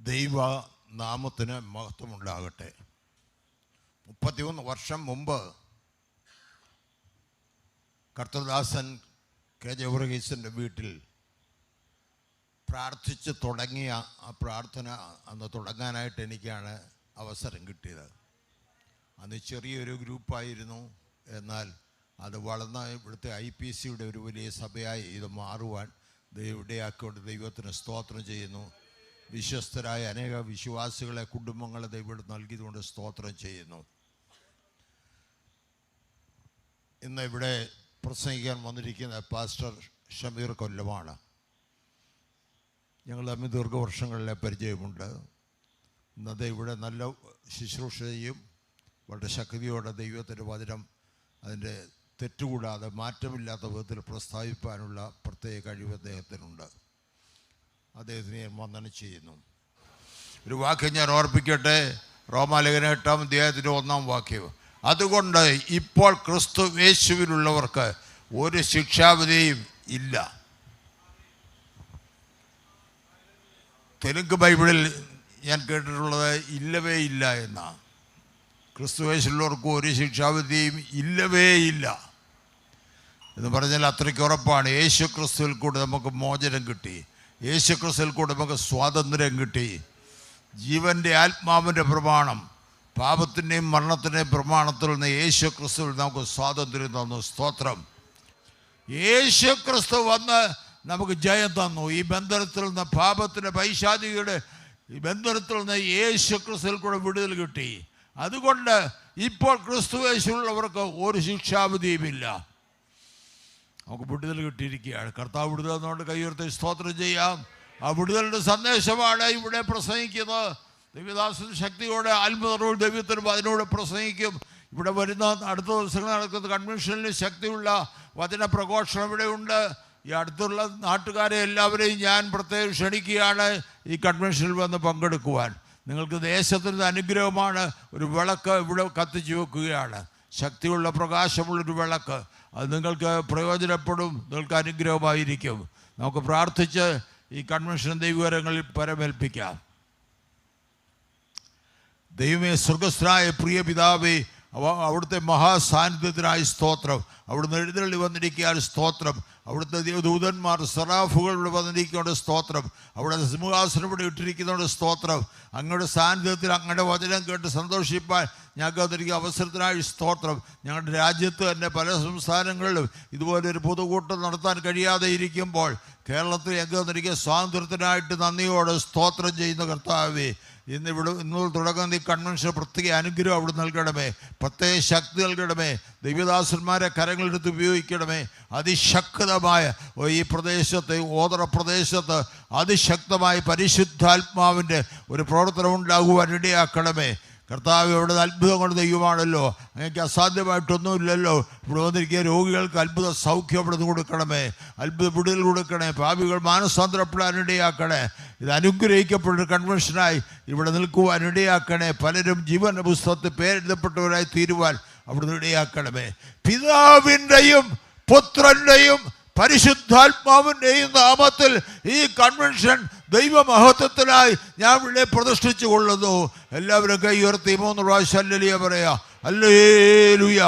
ദൈവ നാമത്തിന് മഹത്വമുണ്ടാകട്ടെ. 31 വർഷം മുമ്പ് കർത്തദാസൻ കെ ജവർഗീസിൻ്റെ വീട്ടിൽ പ്രാർത്ഥിച്ച് തുടങ്ങിയ ആ പ്രാർത്ഥന അന്ന് തുടങ്ങാനായിട്ട് എനിക്കാണ് അവസരം കിട്ടിയത്. അന്ന് ചെറിയൊരു ഗ്രൂപ്പായിരുന്നു. എന്നാൽ അത് വളർന്ന ഇവിടുത്തെ IPCയുടെ ഒരു വലിയ സഭയായി ഇത് മാറുവാൻ ഇടയാക്കിക്കൊണ്ട് ദൈവത്തിന് സ്തോത്രം ചെയ്യുന്നു. വിശ്വസ്തരായ അനേക വിശ്വാസികളെ കുടുംബങ്ങളെ ദൈവം നൽകിയതുകൊണ്ട് സ്തോത്രം ചെയ്യുന്നു. ഇന്ന് ഇവിടെ പ്രസംഗിക്കാൻ വന്നിരിക്കുന്ന പാസ്റ്റർ ഷമീർ കൊല്ലമാണ്. ഞങ്ങൾ തമ്മിൽ ദീർഘവർഷങ്ങളിലെ പരിചയമുണ്ട്. ഇന്നത്തെ ഇവിടെ നല്ല ശുശ്രൂഷയും വളരെ ശക്തിയോടെ ദൈവത്തിൻ്റെ വചനം അതിൻ്റെ തെറ്റുകൂടാതെ മാറ്റമില്ലാത്ത വിധത്തിൽ പ്രസ്താവിപ്പാനുള്ള പ്രത്യേക കഴിവ് അദ്ദേഹത്തിനുണ്ട്. അദ്ദേഹത്തിന് ഞാൻ വന്ദനം ചെയ്യുന്നു. ഒരു വാക്യം ഞാൻ ഓർപ്പിക്കട്ടെ. റോമാലേഖനം 8-ാം അധ്യായത്തിൻ്റെ 1-ാം വാക്യം. അതുകൊണ്ട് ഇപ്പോൾ ക്രിസ്തു യേശുവിലുള്ളവർക്ക് ഒരു ശിക്ഷാവിധിയും ഇല്ല. തെലുങ്ക് ബൈബിളിൽ ഞാൻ കേട്ടിട്ടുള്ളത് ഇല്ലവേ ഇല്ല എന്നാണ്. ക്രിസ്തു യേശുവിലുള്ളവർക്ക് ഒരു ശിക്ഷാവിധിയും ഇല്ലവേ ഇല്ല എന്ന് പറഞ്ഞാൽ അത്രയ്ക്ക് ഉറപ്പാണ്. യേശു ക്രിസ്തുവിൽ കൂടെ നമുക്ക് മോചനം കിട്ടി. യേശു ക്രിസ്തുവിൽ കൂടെ നമുക്ക് സ്വാതന്ത്ര്യം കിട്ടി. ജീവൻ്റെ ആത്മാവിൻ്റെ പ്രമാണം, പാപത്തിൻ്റെയും മരണത്തിൻ്റെയും പ്രമാണത്തിൽ നിന്ന് യേശു ക്രിസ്തുവിൽ നമുക്ക് സ്വാതന്ത്ര്യം തന്നു. സ്തോത്രം. യേശു ക്രിസ്തു വന്ന് നമുക്ക് ജയം തന്നു. ഈ ബന്ധനത്തിൽ നിന്ന്, പാപത്തിൻ്റെ പൈശാചികയുടെ ഈ ബന്ധനത്തിൽ നിന്ന് യേശു ക്രിസ്തുവിൽ കൂടെ വിടുതൽ കിട്ടി. അതുകൊണ്ട് ഇപ്പോൾ ക്രിസ്തു യേശുവിലുള്ളവർക്ക് ഒരു ശിക്ഷാവിധിയുമില്ല. നമുക്ക് വിടുതൽ കിട്ടിയിരിക്കുകയാണ്. കർത്താവ് വിടുതൽ എന്നുകൊണ്ട് കൈയുയർത്തി സ്തോത്രം ചെയ്യാം. ആ വിടുതലിൻ്റെ സന്ദേശമാണ് ഇവിടെ പ്രസംഗിക്കുന്നത്. ദൈവദാസന് ശക്തിയോടെ അത്ഭുതത്തോടെ ദൈവത്തിനും അതിനോട് പ്രസംഗിക്കും. ഇവിടെ വരുന്ന അടുത്ത ദിവസങ്ങൾ നടക്കുന്ന കൺവെൻഷനിൽ ശക്തിയുള്ള വചന പ്രഘോഷണം ഇവിടെയുണ്ട്. ഈ അടുത്തുള്ള നാട്ടുകാരെ എല്ലാവരെയും ഞാൻ പ്രത്യേകം ക്ഷണിക്കുകയാണ് ഈ കൺവെൻഷനിൽ വന്ന് പങ്കെടുക്കുവാൻ. നിങ്ങൾക്ക് ദേശത്തിൻ്റെ അനുഗ്രഹമാണ്. ഒരു വിളക്ക് ഇവിടെ കത്തിച്ചു വെക്കുകയാണ്. ശക്തിയുള്ള പ്രകാശമുള്ളൊരു വിളക്ക്. അത് നിങ്ങൾക്ക് പ്രയോജനപ്പെടും, നിങ്ങൾക്ക് അനുഗ്രഹമായിരിക്കും. നമുക്ക് പ്രാർത്ഥിച്ച് ഈ കൺവെൻഷൻ ദൈവകരങ്ങളിൽ പരമേൽപ്പിക്കാം. ദൈവമേ, സ്വർഗസ്ഥനായ പ്രിയ പിതാവേ, അവിടുത്തെ മഹാസാന്നിധ്യത്തിനായി സ്തോത്രം. അവിടുന്ന് എഴുന്നള്ളി വന്നിരിക്കാൻ സ്തോത്രം. അവിടുത്തെ ദൂതന്മാർ സറാഫുകൾ ഇവിടെ വന്നിരിക്കുന്നുണ്ട്. സ്തോത്രം. അവിടുത്തെ സിംഹാസനം ഇവിടെ ഇട്ടിരിക്കുന്നുണ്ട്. സ്തോത്രം. അങ്ങയുടെ സാന്നിധ്യത്തിൽ അങ്ങയുടെ വചനം കേട്ട് സന്തോഷിപ്പാൻ ഞങ്ങൾക്ക് അതിരിക്കുന്ന അവസരത്തിനായി സ്തോത്രം. ഞങ്ങളുടെ രാജ്യത്ത് തന്നെ പല സംസ്ഥാനങ്ങളിലും ഇതുപോലൊരു പൊതുകൂട്ടം നടത്താൻ കഴിയാതെ ഇരിക്കുമ്പോൾ കേരളത്തിൽ ഞങ്ങൾക്ക് തന്നിരിക്കുന്ന സ്വാതന്ത്ര്യത്തിനായിട്ട് നന്ദിയോടെ സ്തോത്രം ചെയ്യുന്ന കർത്താവേ, ഇന്ന് തുടങ്ങുന്ന ഈ കൺവെൻഷൻ പ്രത്യേക അനുഗ്രഹം അവിടെ നൽകണമേ. പ്രത്യേക ശക്തി നൽകണമേ. ദൈവദാസന്മാരെ കരങ്ങളെടുത്ത് ഉപയോഗിക്കണമേ. അതിശക്തമായ ഈ പ്രദേശത്ത്, ഓതറ പ്രദേശത്ത് അതിശക്തമായ പരിശുദ്ധാത്മാവിൻ്റെ ഒരു പ്രവർത്തനം ഉണ്ടാകുവാൻ ഇടയാക്കണമേ. കർത്താവ് ഇവിടെ അത്ഭുതം കൊണ്ട് ദൈവമാണല്ലോ. അങ്ങനെയൊക്കെ അസാധ്യമായിട്ടൊന്നുമില്ലല്ലോ. ഇവിടെ വന്നിരിക്കുന്ന രോഗികൾക്ക് അത്ഭുത സൗഖ്യം ഇവിടെ കൊടുക്കണമേ. അത്ഭുത വിടുതൽ കൊടുക്കണേ. പാപികൾ മാനസാന്തരപ്പെടാനിടയാക്കണേ. ഇത് അനുഗ്രഹിക്കപ്പെട്ടൊരു കൺവെൻഷനായി ഇവിടെ നിൽക്കുവാനിടയാക്കണേ. പലരും ജീവന്റെ പുസ്തകത്തിൽ പേരെഴുതപ്പെട്ടവരായി തീരുവാൻ അവിടുന്ന് ഇടയാക്കണമേ. പിതാവിൻ്റെയും പുത്രൻ്റെയും പരിശുദ്ധാത്മാവിൻ്റെയും നാമത്തിൽ ഈ കൺവെൻഷൻ ദൈവമഹത്വത്തിനായി ഞാൻ ഇവിടെ പ്രതിഷ്ഠിച്ചു കൊള്ളുന്നു. എല്ലാവരും കൈ ഉയർത്തി 3 പ്രാവശ്യം ഹല്ലേലൂയ പറയാ. Hallelujah,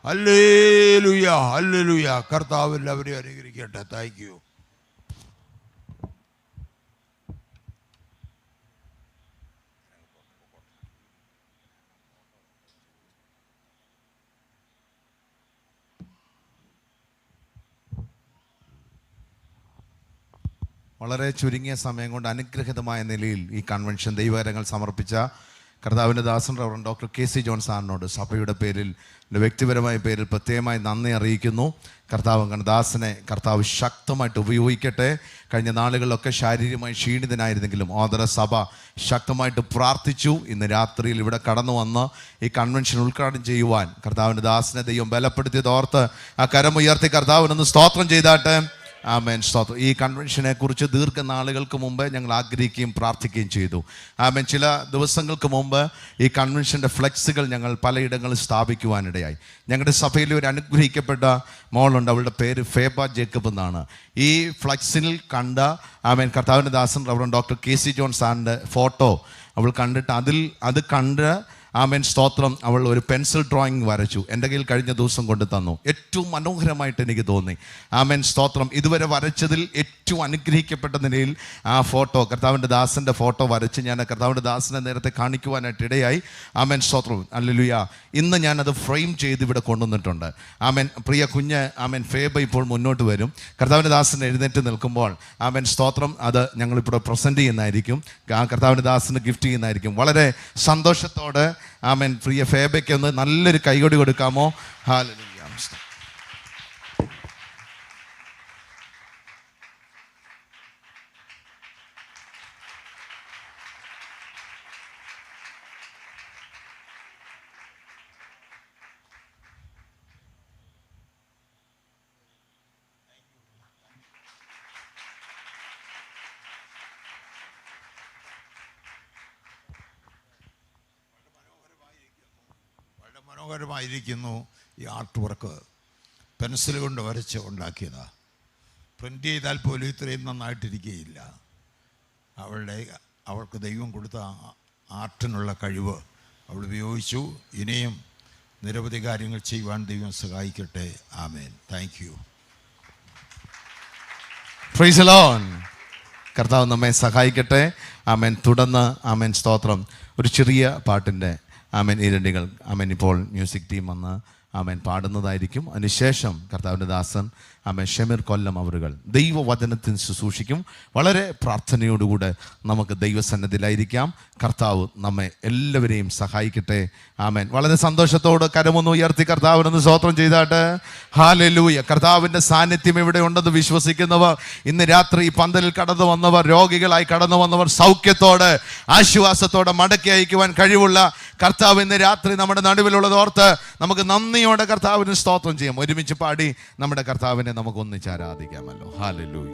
hallelujah, hallelujah. കർത്താവ് എല്ലാവരെയും അനുഗ്രഹിക്കട്ടെ. Thank you. വളരെ ചുരുങ്ങിയ സമയം കൊണ്ട് അനുഗ്രഹിതമായ നിലയിൽ ഈ കൺവെൻഷൻ ദൈവകരങ്ങൾ സമർപ്പിച്ച കർത്താവിൻ്റെ ദാസൻ റവറൻ ഡോക്ടർ KC ജോൺ സാറിനോട് സഭയുടെ പേരിൽ, വ്യക്തിപരമായ പേരിൽ പ്രത്യേകമായി നന്ദി അറിയിക്കുന്നു. ദാസനെ കർത്താവ് ശക്തമായിട്ട് ഉപയോഗിക്കട്ടെ. കഴിഞ്ഞ നാളുകളിലൊക്കെ ശാരീരികമായി ക്ഷീണിതനായിരുന്നെങ്കിലും ഓതറ സഭ ശക്തമായിട്ട് പ്രാർത്ഥിച്ചു. ഇന്ന് രാത്രിയിൽ ഇവിടെ കടന്നു വന്ന് ഈ കൺവെൻഷൻ ഉദ്ഘാടനം ചെയ്യുവാൻ കർത്താവിൻ്റെ ദാസനെ ദൈവം ബലപ്പെടുത്തിയതോർത്ത് ആ കരമുയർത്തി കർത്താവിനൊന്ന് സ്തോത്രം ചെയ്താട്ടെ. ആമേൻ സ്തോത്രം. ഈ കൺവെൻഷനെ കുറിച്ച് ദീർഘനാളുകൾക്ക് മുമ്പ് ഞങ്ങൾ ആഗ്രഹിക്കുകയും പ്രാർത്ഥിക്കുകയും ചെയ്തു. ആമേൻ. ചില ദിവസങ്ങൾക്ക് മുമ്പ് ഈ കൺവെൻഷൻ്റെ ഫ്ലെക്സുകൾ ഞങ്ങൾ പലയിടങ്ങളിൽ സ്ഥാപിക്കുവാനിടയായി. ഞങ്ങളുടെ സഭയിൽ ഒരു അനുഗ്രഹിക്കപ്പെട്ട മോളുണ്ട്, അവളുടെ പേര് ഫേബ ജേക്കബ് എന്നാണ്. ഈ ഫ്ലെക്സിൽ കണ്ട ആമേൻ കർത്താവിൻ്റെ ദാസൻ റവറൻഡ് ഡോക്ടർ KC ജോൺ സാറിൻ്റെ ഫോട്ടോ അവൾ കണ്ടിട്ട് അത് കണ്ട് ആമേൻ സ്തോത്രം അവൾ ഒരു പെൻസിൽ ഡ്രോയിങ് വരച്ചു. എൻ്റെ കയ്യിൽ കഴിഞ്ഞ ദിവസം കൊണ്ട് തന്നു. ഏറ്റവും മനോഹരമായിട്ട് എനിക്ക് തോന്നി. ആമേൻ സ്തോത്രം. ഇതുവരെ വരച്ചതിൽ ഏറ്റവും അനുഗ്രഹിക്കപ്പെട്ട നിലയിൽ ആ ഫോട്ടോ, കർത്താവിൻ്റെ ദാസൻ്റെ ഫോട്ടോ വരച്ച് ഞാൻ കർത്താവിൻ്റെ ദാസനെ നേരത്തെ കാണിക്കുവാനായിട്ട് ഇടയായി. ആമേൻ സ്തോത്രം. ഹല്ലേലൂയ. ഇന്ന് ഞാനത് ഫ്രെയിം ചെയ്ത് ഇവിടെ കൊണ്ടുവന്നിട്ടുണ്ട്. ആമേൻ. പ്രിയ കുഞ്ഞ് ആമേൻ ഫേബ ഇപ്പോൾ മുന്നോട്ട് വരും. കർത്താവിൻ്റെ ദാസൻ എഴുന്നേറ്റ് നിൽക്കുമ്പോൾ ആമേൻ സ്തോത്രം അത് ഞങ്ങളിവിടെ പ്രസൻറ്റ് ചെയ്യുന്നതായിരിക്കും. ആ കർത്താവിൻ്റെ ദാസന് ഗിഫ്റ്റ് ചെയ്യുന്നതായിരിക്കും. വളരെ സന്തോഷത്തോടെ ആമേൻ പ്രിയ ഫേബയ്ക്ക് ഒന്ന് നല്ലൊരു കൈകൊടി കൊടുക്കാമോ? ഹല്ലേലൂയ. മനോഹരമായിരിക്കുന്നു. ഈ ആർട്ട് വർക്ക് പെൻസിൽ കൊണ്ട് വരച്ച് ഉണ്ടാക്കിയതാണ്. പ്രിൻ്റ് ചെയ്താൽ പോലും ഇത്രയും നന്നായിട്ടിരിക്കുകയില്ല. അവൾക്ക് ദൈവം കൊടുത്ത ആർട്ടിനുള്ള കഴിവ് അവൾ ഉപയോഗിച്ചു. ഇനിയും നിരവധി കാര്യങ്ങൾ ചെയ്യുവാൻ ദൈവം സഹായിക്കട്ടെ. Amen. Thank you. Praise the Lord. കർത്താവ് നമ്മെ സഹായിക്കട്ടെ. ആമേൻ. തുടർന്ന് ആമേൻ സ്തോത്രം ഒരു ചെറിയ പാട്ടിൻ്റെ ആമേൻ ഇരണ്ടികൾ ആമേൻ ഇപ്പോൾ മ്യൂസിക് ടീം വന്ന് ആമേൻ പാടുന്നതായിരിക്കും. അതിനുശേഷം കർത്താവിൻ്റെ ദാസൻ ആമേൻ ഷമീർ കൊല്ലം അവറുകൾ ദൈവവചനത്തിന് ശുശ്രൂഷിക്കും. വളരെ പ്രാർത്ഥനയോടുകൂടെ നമുക്ക് ദൈവസന്നിധിയിലായിരിക്കാം. കർത്താവ് നമ്മെ എല്ലാവരെയും സഹായിക്കട്ടെ. ആമേൻ. വളരെ സന്തോഷത്തോട് കരമൊന്ന് ഉയർത്തി കർത്താവിനൊന്ന് സ്തോത്രം ചെയ്താട്ട്. ഹല്ലേലൂയ. കർത്താവിൻ്റെ സാന്നിധ്യം ഇവിടെ ഉണ്ടെന്ന് വിശ്വസിക്കുന്നവർ, ഇന്ന് രാത്രി ഈ പന്തലിൽ കടന്നു വന്നവർ, രോഗികളായി കടന്നു വന്നവർ, സൗഖ്യത്തോടെ ആശ്വാസത്തോടെ മടക്കി അയക്കുവാൻ കഴിവുള്ള കർത്താവ് ഇന്ന് രാത്രി നമ്മുടെ നടുവിലുള്ളത് ഓർത്ത് നമുക്ക് നന്ദിയോടെ കർത്താവിന് സ്തോത്രം ചെയ്യാം. ഒരുമിച്ച് പാടി നമ്മുടെ കർത്താവിനെ നമുക്ക് ഒന്നിച്ച് ആരാധിക്കാമല്ലോ. ഹല്ലേലൂയ.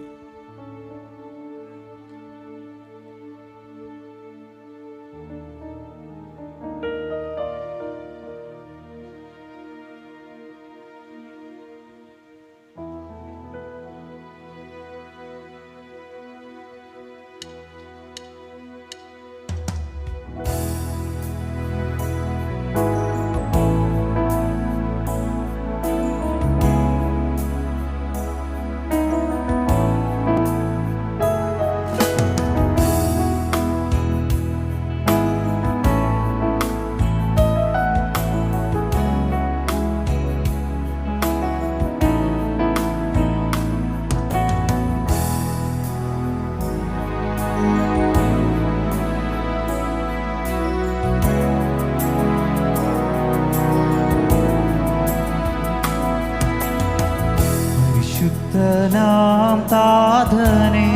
നാം താതനേ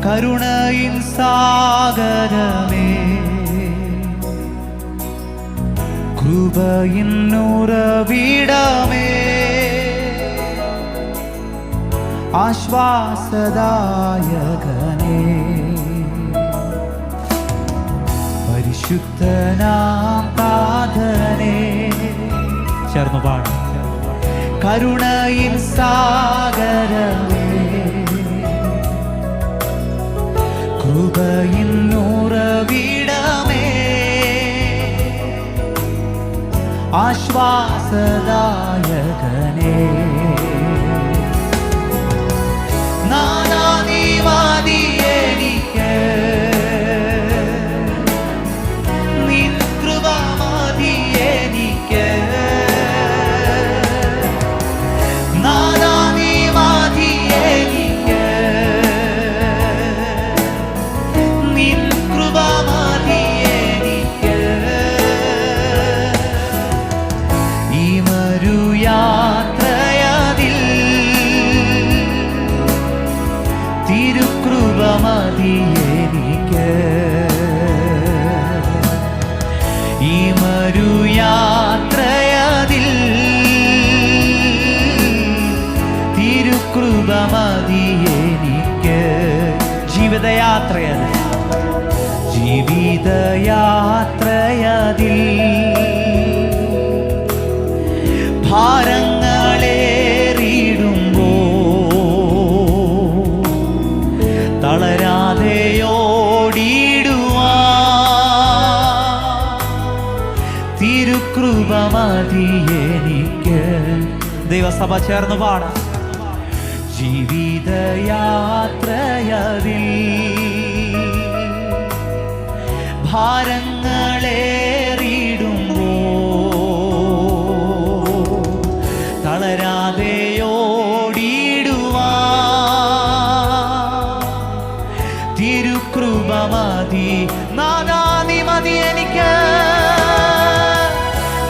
കരുണയിൻ സാഗരമേ കൃപയിൻ ഉറവിടമേ ആശ്വാസദായകനേ പരിശുദ്ധനാം താതനേ ചേർന്നു പാടും കരുണയിൻ സാഗരമേ കൃപയിൻ ഉറവിടമേ ആശ്വാസദായകനേ നാനാ നീ മതി എനിക്ക് നിൻ കൃപ മതി എനിക്ക് നാനാ നീ മതി എനിക്ക് നിൻ കൃപ മതി എനിക്ക് ഈ മരു മതി എനിക്ക്. ജീവിതയാത്രയതിൽ ഭാരങ്ങളേറിടുമ്പോ തളരാതെയോടിടുവാ തിരുകൃപ മതി എനിക്ക്. ദൈവസഭ ചേർന്ന് പാടാം. ജീവിതയാത്രയതിൽ ഭാരങ്ങളേറിടുമ്പോ തളരാതെയോടിടുവാ തിരുകൃപ മതി. നാഥാ നീ മതി എനിക്ക്,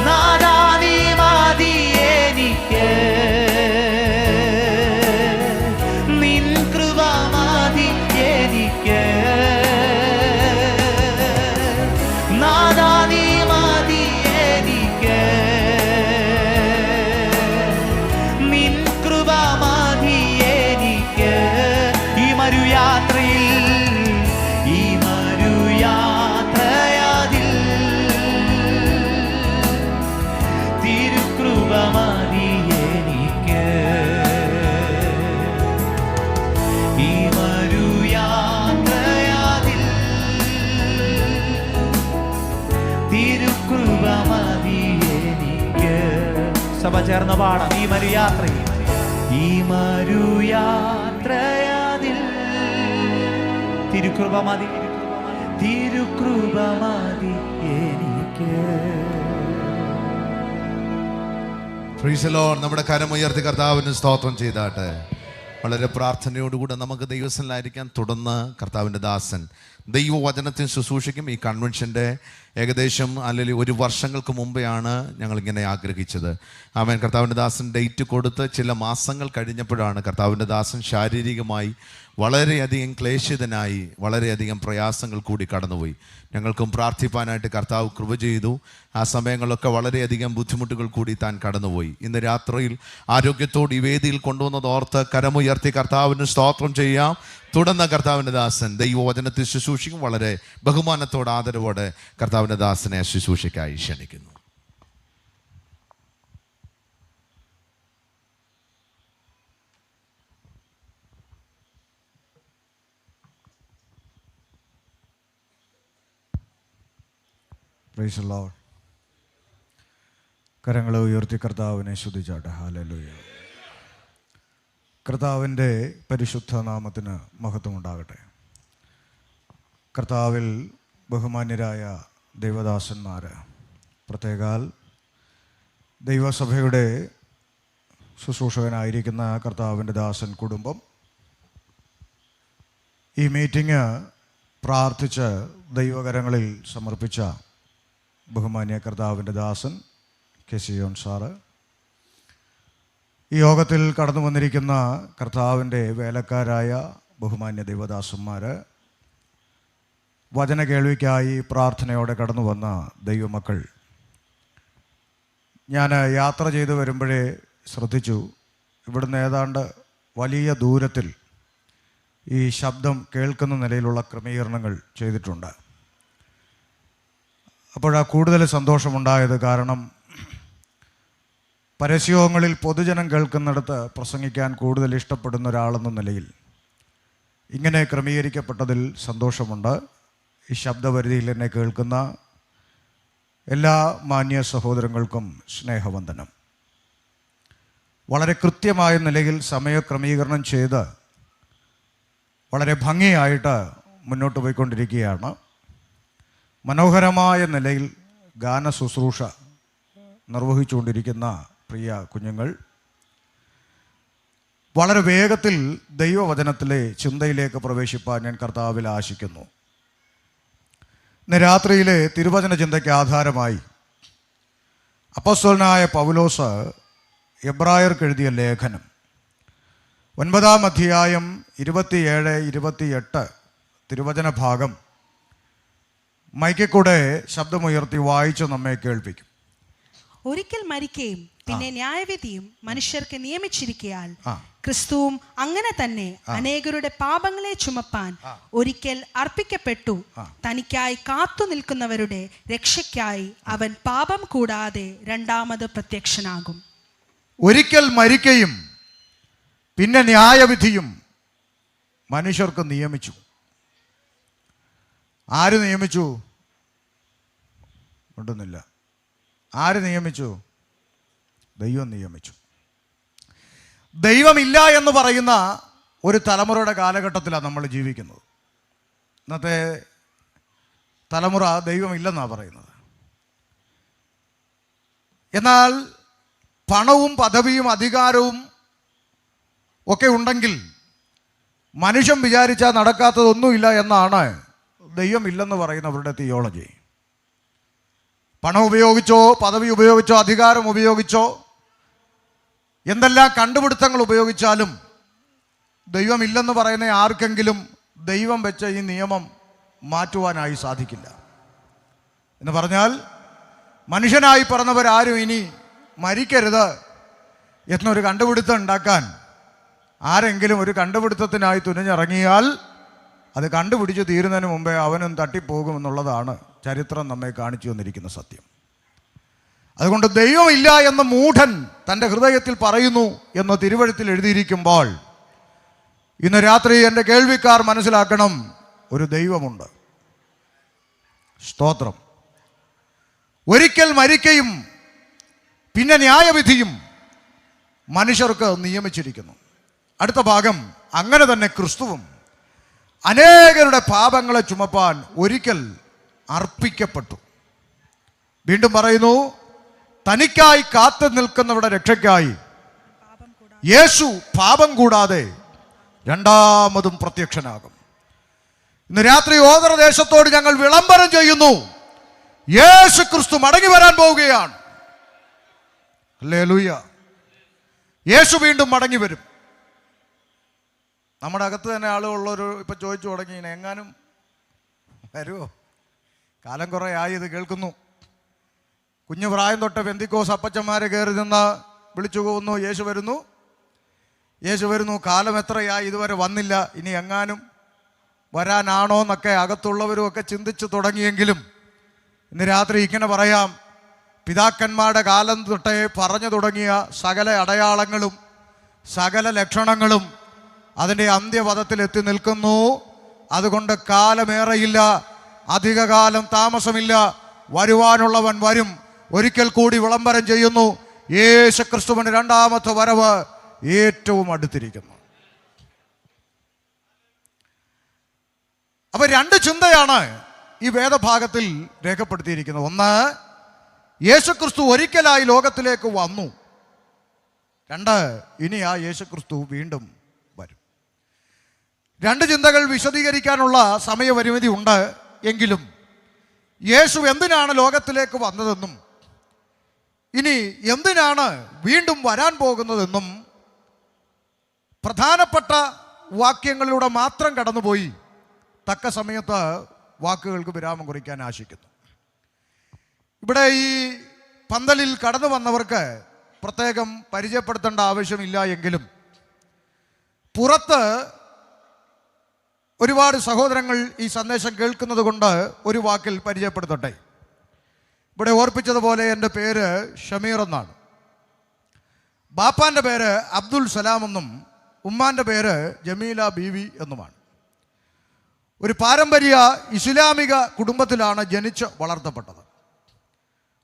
നാഥാ നീ മതി എനിക്ക്. നിൻ കൃപ മതി എനിക്ക്, നാഥാ നീ മതി എനിക്ക്. നിൻ കൃപ മതി എനിക്ക്. ഈ മരുയാത്രയിൽ തിരുകൃപ മതി എനിക്ക്. ഈ മരുയാത്രയതിൽ തിരുകൃപ മതി എനിക്ക്. സഭ ചേർന്ന് പാടാം. ഈ മരുയാത്രയിൽ, ഈ മരുയാത്രയതിൽ തിരുകൃപ മതി, തിരുകൃപ മതി എനിക്ക്. Price the Lord. നമ്മുടെ കരമുയർത്തി കർത്താവിന് സ്തോത്രം ചെയ്താട്ടെ. വളരെ പ്രാർത്ഥനയോടുകൂടെ നമുക്ക് ദൈവസ്ഥലായിരിക്കാൻ. തുടർന്ന് കർത്താവിൻ്റെ ദാസൻ ദൈവവചനത്തിന് ശുശ്രൂഷിക്കും. ഈ കൺവെൻഷൻ്റെ ഏകദേശം അല്ലെങ്കിൽ 1 വർഷങ്ങൾക്ക് മുമ്പെയാണ് ഞങ്ങളിങ്ങനെ ആഗ്രഹിച്ചത്. ആമേൻ. കർത്താവിൻ്റെ ദാസൻ ഡേറ്റ് കൊടുത്ത് ചില മാസങ്ങൾ കഴിഞ്ഞപ്പോഴാണ് കർത്താവിൻ്റെ ദാസൻ ശാരീരികമായി വളരെയധികം ക്ലേശിതനായി വളരെയധികം പ്രയാസങ്ങൾ കൂടി കടന്നുപോയി. ഞങ്ങൾക്കും പ്രാർത്ഥിപ്പാനായിട്ട് കർത്താവ് കൃപ ചെയ്തു. ആ സമയങ്ങളിലൊക്കെ വളരെയധികം ബുദ്ധിമുട്ടുകൾ കൂടി താൻ കടന്നുപോയി. ഇന്ന് രാത്രിയിൽ ആരോഗ്യത്തോട് ഈ വേദിയിൽ കൊണ്ടുവന്നത് ഓർത്ത് കരമുയർത്തി കർത്താവിന് സ്തോത്രം ചെയ്യാം. തുടർന്ന് കർത്താവിൻ്റെ ദാസൻ ദൈവവചനത്തിൽ ശുശ്രൂഷിക്കും. വളരെ ബഹുമാനത്തോടെ ആദരവോടെ കർത്താവിൻ്റെ ദാസനെ ശുശ്രൂഷയ്ക്കായി ക്ഷണിക്കുന്നു. Price the Lord. കരങ്ങളെ ഉയർത്തി കർത്താവിനെ സ്തുതിച്ചാട്ടെ. ഹല്ലേലൂയ. കർത്താവിൻ്റെ പരിശുദ്ധ നാമത്തിന് മഹത്വമുണ്ടാകട്ടെ. കർത്താവിൽ ബഹുമാന്യരായ ദൈവദാസന്മാർ, പ്രത്യേകാൽ ദൈവസഭയുടെ ശുശ്രൂഷകനായിരിക്കുന്ന കർത്താവിൻ്റെ ദാസൻ കുടുംബം, ഈ മീറ്റിംഗ് പ്രാർത്ഥിച്ച് ദൈവകരങ്ങളിൽ സമർപ്പിച്ച ബഹുമാന്യ കർത്താവിൻ്റെ ദാസൻ കെ.സി. ജോൺ സാറ്, ഈ യോഗത്തിൽ കടന്നു വന്നിരിക്കുന്ന കർത്താവിൻ്റെ വേലക്കാരായ ബഹുമാന്യ ദൈവദാസന്മാർ, വചന കേൾവിക്കായി പ്രാർത്ഥനയോടെ കടന്നു വന്ന ദൈവമക്കൾ, ഞാൻ യാത്ര ചെയ്തു വരുമ്പോഴേ ശ്രദ്ധിച്ചു, ഇവിടുന്ന് ഏതാണ്ട് വലിയ ദൂരത്തിൽ ഈ ശബ്ദം കേൾക്കുന്ന നിലയിലുള്ള ക്രമീകരണങ്ങൾ ചെയ്തിട്ടുണ്ട്. അപ്പോഴാ കൂടുതൽ സന്തോഷമുണ്ടായത്. കാരണം പരസ്യങ്ങളിൽ പൊതുജനം കേൾക്കുന്നിടത്ത് പ്രസംഗിക്കാൻ കൂടുതൽ ഇഷ്ടപ്പെടുന്ന ഒരാളെന്ന നിലയിൽ ഇങ്ങനെ ക്രമീകരിക്കപ്പെട്ടതിൽ സന്തോഷമുണ്ട്. ഈ ശബ്ദപരിധിയിൽ എന്നെ കേൾക്കുന്ന എല്ലാ മാന്യ സഹോദരങ്ങൾക്കും സ്നേഹവന്ദനം. വളരെ കൃത്യമായ നിലയിൽ സമയക്രമീകരണം ചെയ്ത് വളരെ ഭംഗിയായിട്ട് മുന്നോട്ട് പോയിക്കൊണ്ടിരിക്കുകയാണ്. മനോഹരമായ നിലയിൽ ഗാന ശുശ്രൂഷ നിർവഹിച്ചുകൊണ്ടിരിക്കുന്ന പ്രിയ കുഞ്ഞുങ്ങൾ, വളരെ വേഗത്തിൽ ദൈവവചനത്തിലെ ചിന്തയിലേക്ക് പ്രവേശിപ്പാൻ ഞാൻ കർത്താവിൽ ആശിക്കുന്നു. ഇന്ന് രാത്രിയിലെ തിരുവചന ചിന്തയ്ക്ക് ആധാരമായി അപ്പോസ്തലനായ പൗലോസ് എബ്രായർക്ക് എഴുതിയ ലേഖനം 9-ാം അധ്യായം 27-28 തിരുവചന ഭാഗം മൈക്കിൽ കൂടെ ശബ്ദമുയർത്തി വായിച്ച് നമ്മെ കേൾപ്പിക്കും. ഒരിക്കൽ മരിക്കുകയും പിന്നെ ന്യായവിധിയും മനുഷ്യർക്ക് നിയമിച്ചിരിക്കയാൽ ക്രിസ്തുവും അങ്ങനെ തന്നെ അനേകരുടെ പാപങ്ങളെ ചുമപ്പാൻ ഒരിക്കൽ അർപ്പിക്കപ്പെട്ടു. തനിക്കായി കാത്തു നിൽക്കുന്നവരുടെ രക്ഷയ്ക്കായി അവൻ പാപം കൂടാതെ രണ്ടാമത് പ്രത്യക്ഷനാകും. ഒരിക്കൽ മരിക്കുകയും പിന്നെ ന്യായവിധിയും മനുഷ്യർക്ക് നിയമിച്ചു. ആര് നിയമിച്ചു? ഉണ്ടെന്നില്ല. ആര് നിയമിച്ചു? ദൈവം നിയമിച്ചു. ദൈവമില്ല എന്ന് പറയുന്ന ഒരു തലമുറയുടെ കാലഘട്ടത്തിലാണ് നമ്മൾ ജീവിക്കുന്നത്. ഇന്നത്തെ തലമുറ ദൈവമില്ലെന്നാണ് പറയുന്നത്. എന്നാൽ പണവും പദവിയും അധികാരവും ഒക്കെ ഉണ്ടെങ്കിൽ മനുഷ്യൻ വിചാരിച്ചാൽ നടക്കാത്തതൊന്നുമില്ല എന്നാണ് ദൈവമില്ലെന്ന് പറയുന്നവരുടെ തിയോളജി. പണം ഉപയോഗിച്ചോ പദവി ഉപയോഗിച്ചോ അധികാരം ഉപയോഗിച്ചോ എന്തെല്ലാം കണ്ടുപിടുത്തങ്ങൾ ഉപയോഗിച്ചാലും ദൈവമില്ലെന്ന് പറയുന്ന ആർക്കെങ്കിലും ദൈവം വെച്ച ഈ നിയമം മാറ്റുവാനായി സാധിക്കില്ല. എന്ന് പറഞ്ഞാൽ മനുഷ്യനായി പറഞ്ഞവരാരും ഇനി മരിക്കരുത് എന്നൊരു കണ്ടുപിടുത്തം ഉണ്ടാക്കാൻ ആരെങ്കിലും ഒരു കണ്ടുപിടുത്തത്തിനായി തുനിഞ്ഞിറങ്ങിയാൽ അത് കണ്ടുപിടിച്ച് തീരുന്നതിന് മുമ്പേ അവനും തട്ടിപ്പോകുമെന്നുള്ളതാണ് ചരിത്രം നമ്മെ കാണിച്ചു വന്നിരിക്കുന്ന സത്യം. അതുകൊണ്ട് ദൈവമില്ല എന്ന് മൂഢൻ തൻ്റെ ഹൃദയത്തിൽ പറയുന്നു എന്ന് തിരുവഴുത്തിൽ എഴുതിയിരിക്കുമ്പോൾ ഇന്ന് രാത്രി എൻ്റെ കേൾവിക്കാർ മനസ്സിലാക്കണം, ഒരു ദൈവമുണ്ട്. സ്തോത്രം. ഒരിക്കൽ മരിക്കയും പിന്നെ ന്യായവിധിയും മനുഷ്യർക്ക് നിയമിച്ചിരിക്കുന്നു. അടുത്ത ഭാഗം, അങ്ങനെ തന്നെ ക്രിസ്തുവും അനേകരുടെ പാപങ്ങളെ ചുമപ്പാൻ ഒരിക്കൽ അർപ്പിക്കപ്പെട്ടു. വീണ്ടും പറയുന്നു, തനിക്കായി കാത്തു നിൽക്കുന്നവരുടെ രക്ഷയ്ക്കായി യേശു പാപം കൂടാതെ രണ്ടാമതും പ്രത്യക്ഷനാകും. ഇന്ന് രാത്രി ഓദരദേശത്തോട് ഞങ്ങൾ വിളംബരം ചെയ്യുന്നു, യേശു ക്രിസ്തു മടങ്ങി വരാൻ പോവുകയാണ്. ഹല്ലേലൂയ. യേശു വീണ്ടും മടങ്ങി വരും. നമ്മുടെ അകത്ത് തന്നെ ആളുള്ളൊരു ഇപ്പം ചോദിച്ചു തുടങ്ങി, എങ്ങാനും വരുമോ? കാലം കുറേ ആയി ഇത് കേൾക്കുന്നു. കുഞ്ഞു പ്രായം തൊട്ട് പെന്തിക്കോസ് അപ്പച്ചന്മാരെ കയറി നിന്ന് വിളിച്ചു പോകുന്നു, യേശു വരുന്നു, യേശു വരുന്നു. കാലം എത്രയായി ഇതുവരെ വന്നില്ല, ഇനി എങ്ങാനും വരാനാണോ എന്നൊക്കെ അകത്തുള്ളവരും ഒക്കെ ചിന്തിച്ചു തുടങ്ങിയെങ്കിലും ഇന്ന് രാത്രി ഇങ്ങനെ പറയാം, പിതാക്കന്മാരുടെ കാലം തൊട്ടേ പറഞ്ഞു തുടങ്ങിയ സകല അടയാളങ്ങളും സകല ലക്ഷണങ്ങളും അതിൻ്റെ അന്ത്യപദത്തിൽ എത്തി നിൽക്കുന്നു. അതുകൊണ്ട് കാലമേറെയില്ല, അധികകാലം താമസമില്ല, വരുവാനുള്ളവൻ വരും. ഒരിക്കൽ കൂടി വിളംബരം ചെയ്യുന്നു, യേശു ക്രിസ്തുവിന്റെ രണ്ടാമത്തെ വരവ് ഏറ്റവും അടുത്തിരിക്കുന്നു. അപ്പൊ രണ്ട് ചിന്തയാണ് ഈ വേദഭാഗത്തിൽ രേഖപ്പെടുത്തിയിരിക്കുന്നത്. ഒന്ന്, യേശുക്രിസ്തു ഒരിക്കലായി ലോകത്തിലേക്ക് വന്നു. രണ്ട്, ഇനി ആ യേശുക്രിസ്തു വീണ്ടും വരും. രണ്ട് ചിന്തകൾ വിശദീകരിക്കാനുള്ള സമയപരിമിതി ഉണ്ട്. എങ്കിലും യേശു എന്തിനാണ് ലോകത്തിലേക്ക് വന്നതെന്നും ഇനി എന്തിനാണ് വീണ്ടും വരാൻ പോകുന്നതെന്നും പ്രധാനപ്പെട്ട വാക്യങ്ങളിലൂടെ മാത്രം കടന്നുപോയി തക്ക സമയത്ത് വാക്കുകൾക്ക് വിരാമം കുറിക്കാൻ ആശിക്കുന്നു. ഇവിടെ ഈ പന്തലിൽ കടന്നു വന്നവർക്ക് പ്രത്യേകം പരിചയപ്പെടുത്തേണ്ട ആവശ്യമില്ല. എങ്കിലും പുറത്ത് ഒരുപാട് സഹോദരങ്ങൾ ഈ സന്ദേശം കേൾക്കുന്നത് കൊണ്ട് ഒരു വാക്കിൽ പരിചയപ്പെടുത്തട്ടെ. ഇവിടെ ഓർപ്പിച്ചതുപോലെ എൻ്റെ പേര് ഷമീർ എന്നാണ്. ബാപ്പാൻ്റെ പേര് അബ്ദുൽ സലാം എന്നും ഉമ്മാൻ്റെ പേര് ജമീല ബീവി എന്നുമാണ്. ഒരു പാരമ്പര്യ ഇസ്ലാമിക കുടുംബത്തിലാണ് ജനിച്ച് വളർത്തപ്പെട്ടത്.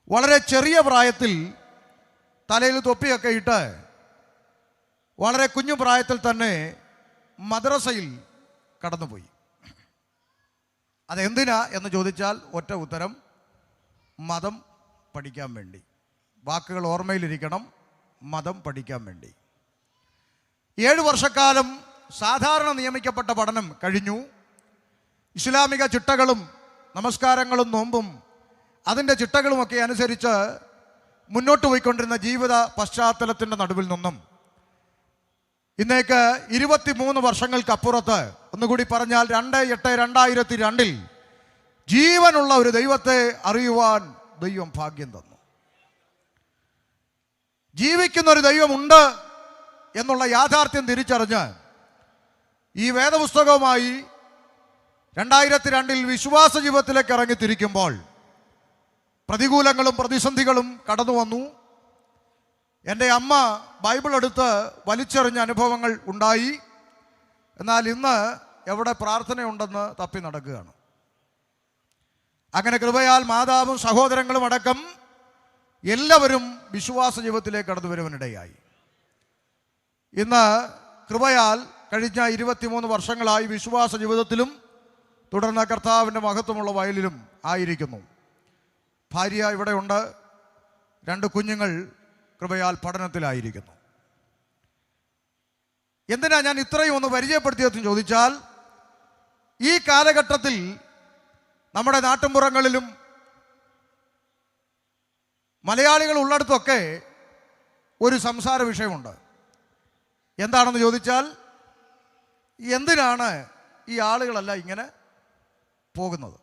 വളരെ ചെറിയ പ്രായത്തിൽ തലയിൽ തൊപ്പിയൊക്കെ ഇട്ട് വളരെ കുഞ്ഞു പ്രായത്തിൽ തന്നെ മദ്രസയിൽ കടന്നുപോയി. അതെന്തിനാ എന്ന് ചോദിച്ചാൽ ഒറ്റ ഉത്തരം, മതം പഠിക്കാൻ വേണ്ടി. വാക്കുകൾ ഓർമ്മയിലിരിക്കണം, മതം പഠിക്കാൻ വേണ്ടി. 7 വർഷക്കാലം സാധാരണ നിയമിക്കപ്പെട്ട പഠനം കഴിഞ്ഞു. ഇസ്ലാമിക ചിട്ടകളും നമസ്കാരങ്ങളും നോമ്പും അതിൻ്റെ ചിട്ടകളുമൊക്കെ അനുസരിച്ച് മുന്നോട്ട് പോയിക്കൊണ്ടിരുന്ന ജീവിത പശ്ചാത്തലത്തിൻ്റെ നടുവിൽ നിന്നും ഇന്നേക്ക് 23 വർഷങ്ങൾക്കപ്പുറത്ത്, ഒന്നുകൂടി പറഞ്ഞാൽ 2/8/2002 ജീവനുള്ള ഒരു ദൈവത്തെ അറിയുവാൻ ദൈവം ഭാഗ്യം തന്നു. ജീവിക്കുന്നൊരു ദൈവമുണ്ട് എന്നുള്ള യാഥാർത്ഥ്യം തിരിച്ചറിഞ്ഞ് ഈ വേദപുസ്തകവുമായി 2002 വിശ്വാസ ജീവിതത്തിലേക്ക് ഇറങ്ങിത്തിരിക്കുമ്പോൾ പ്രതികൂലങ്ങളും പ്രതിസന്ധികളും കടന്നു വന്നു. എൻ്റെ അമ്മ ബൈബിൾ എടുത്ത് വലിച്ചെറിഞ്ഞ അനുഭവങ്ങൾ ഉണ്ടായി. എന്നാൽ ഇന്ന് എവിടെ പ്രാർത്ഥനയുണ്ടെന്ന് തപ്പി നടക്കുകയാണ്. അങ്ങനെ കൃപയാൽ മാതാവും സഹോദരങ്ങളും അടക്കം എല്ലാവരും വിശ്വാസ ജീവിതത്തിലേക്ക് കടന്നു വരുവാനിടയായി. ഇന്ന് കൃപയാൽ കഴിഞ്ഞ 23 വർഷങ്ങളായി വിശ്വാസ ജീവിതത്തിലും തുടർന്ന് കർത്താവിൻ്റെ മഹത്വമുള്ള വയലിലും ആയിരിക്കുന്നു. ഭാര്യ ഇവിടെയുണ്ട്. 2 കുഞ്ഞുങ്ങൾ കൃപയാൽ പഠനത്തിലായിരിക്കുന്നു. എന്തിനാ ഞാൻ ഇത്രയും ഒന്ന് പരിചയപ്പെടുത്തിയതെന്ന് ചോദിച്ചാൽ, ഈ കാലഘട്ടത്തിൽ നമ്മുടെ നാട്ടിൻപുറങ്ങളിലും മലയാളികൾ ഉള്ളിടത്തൊക്കെ ഒരു സംസാര വിഷയമുണ്ട്. എന്താണെന്ന് ചോദിച്ചാൽ, എന്തിനാണ് ഈ ആളുകളെല്ലാം ഇങ്ങനെ പോകുന്നത്?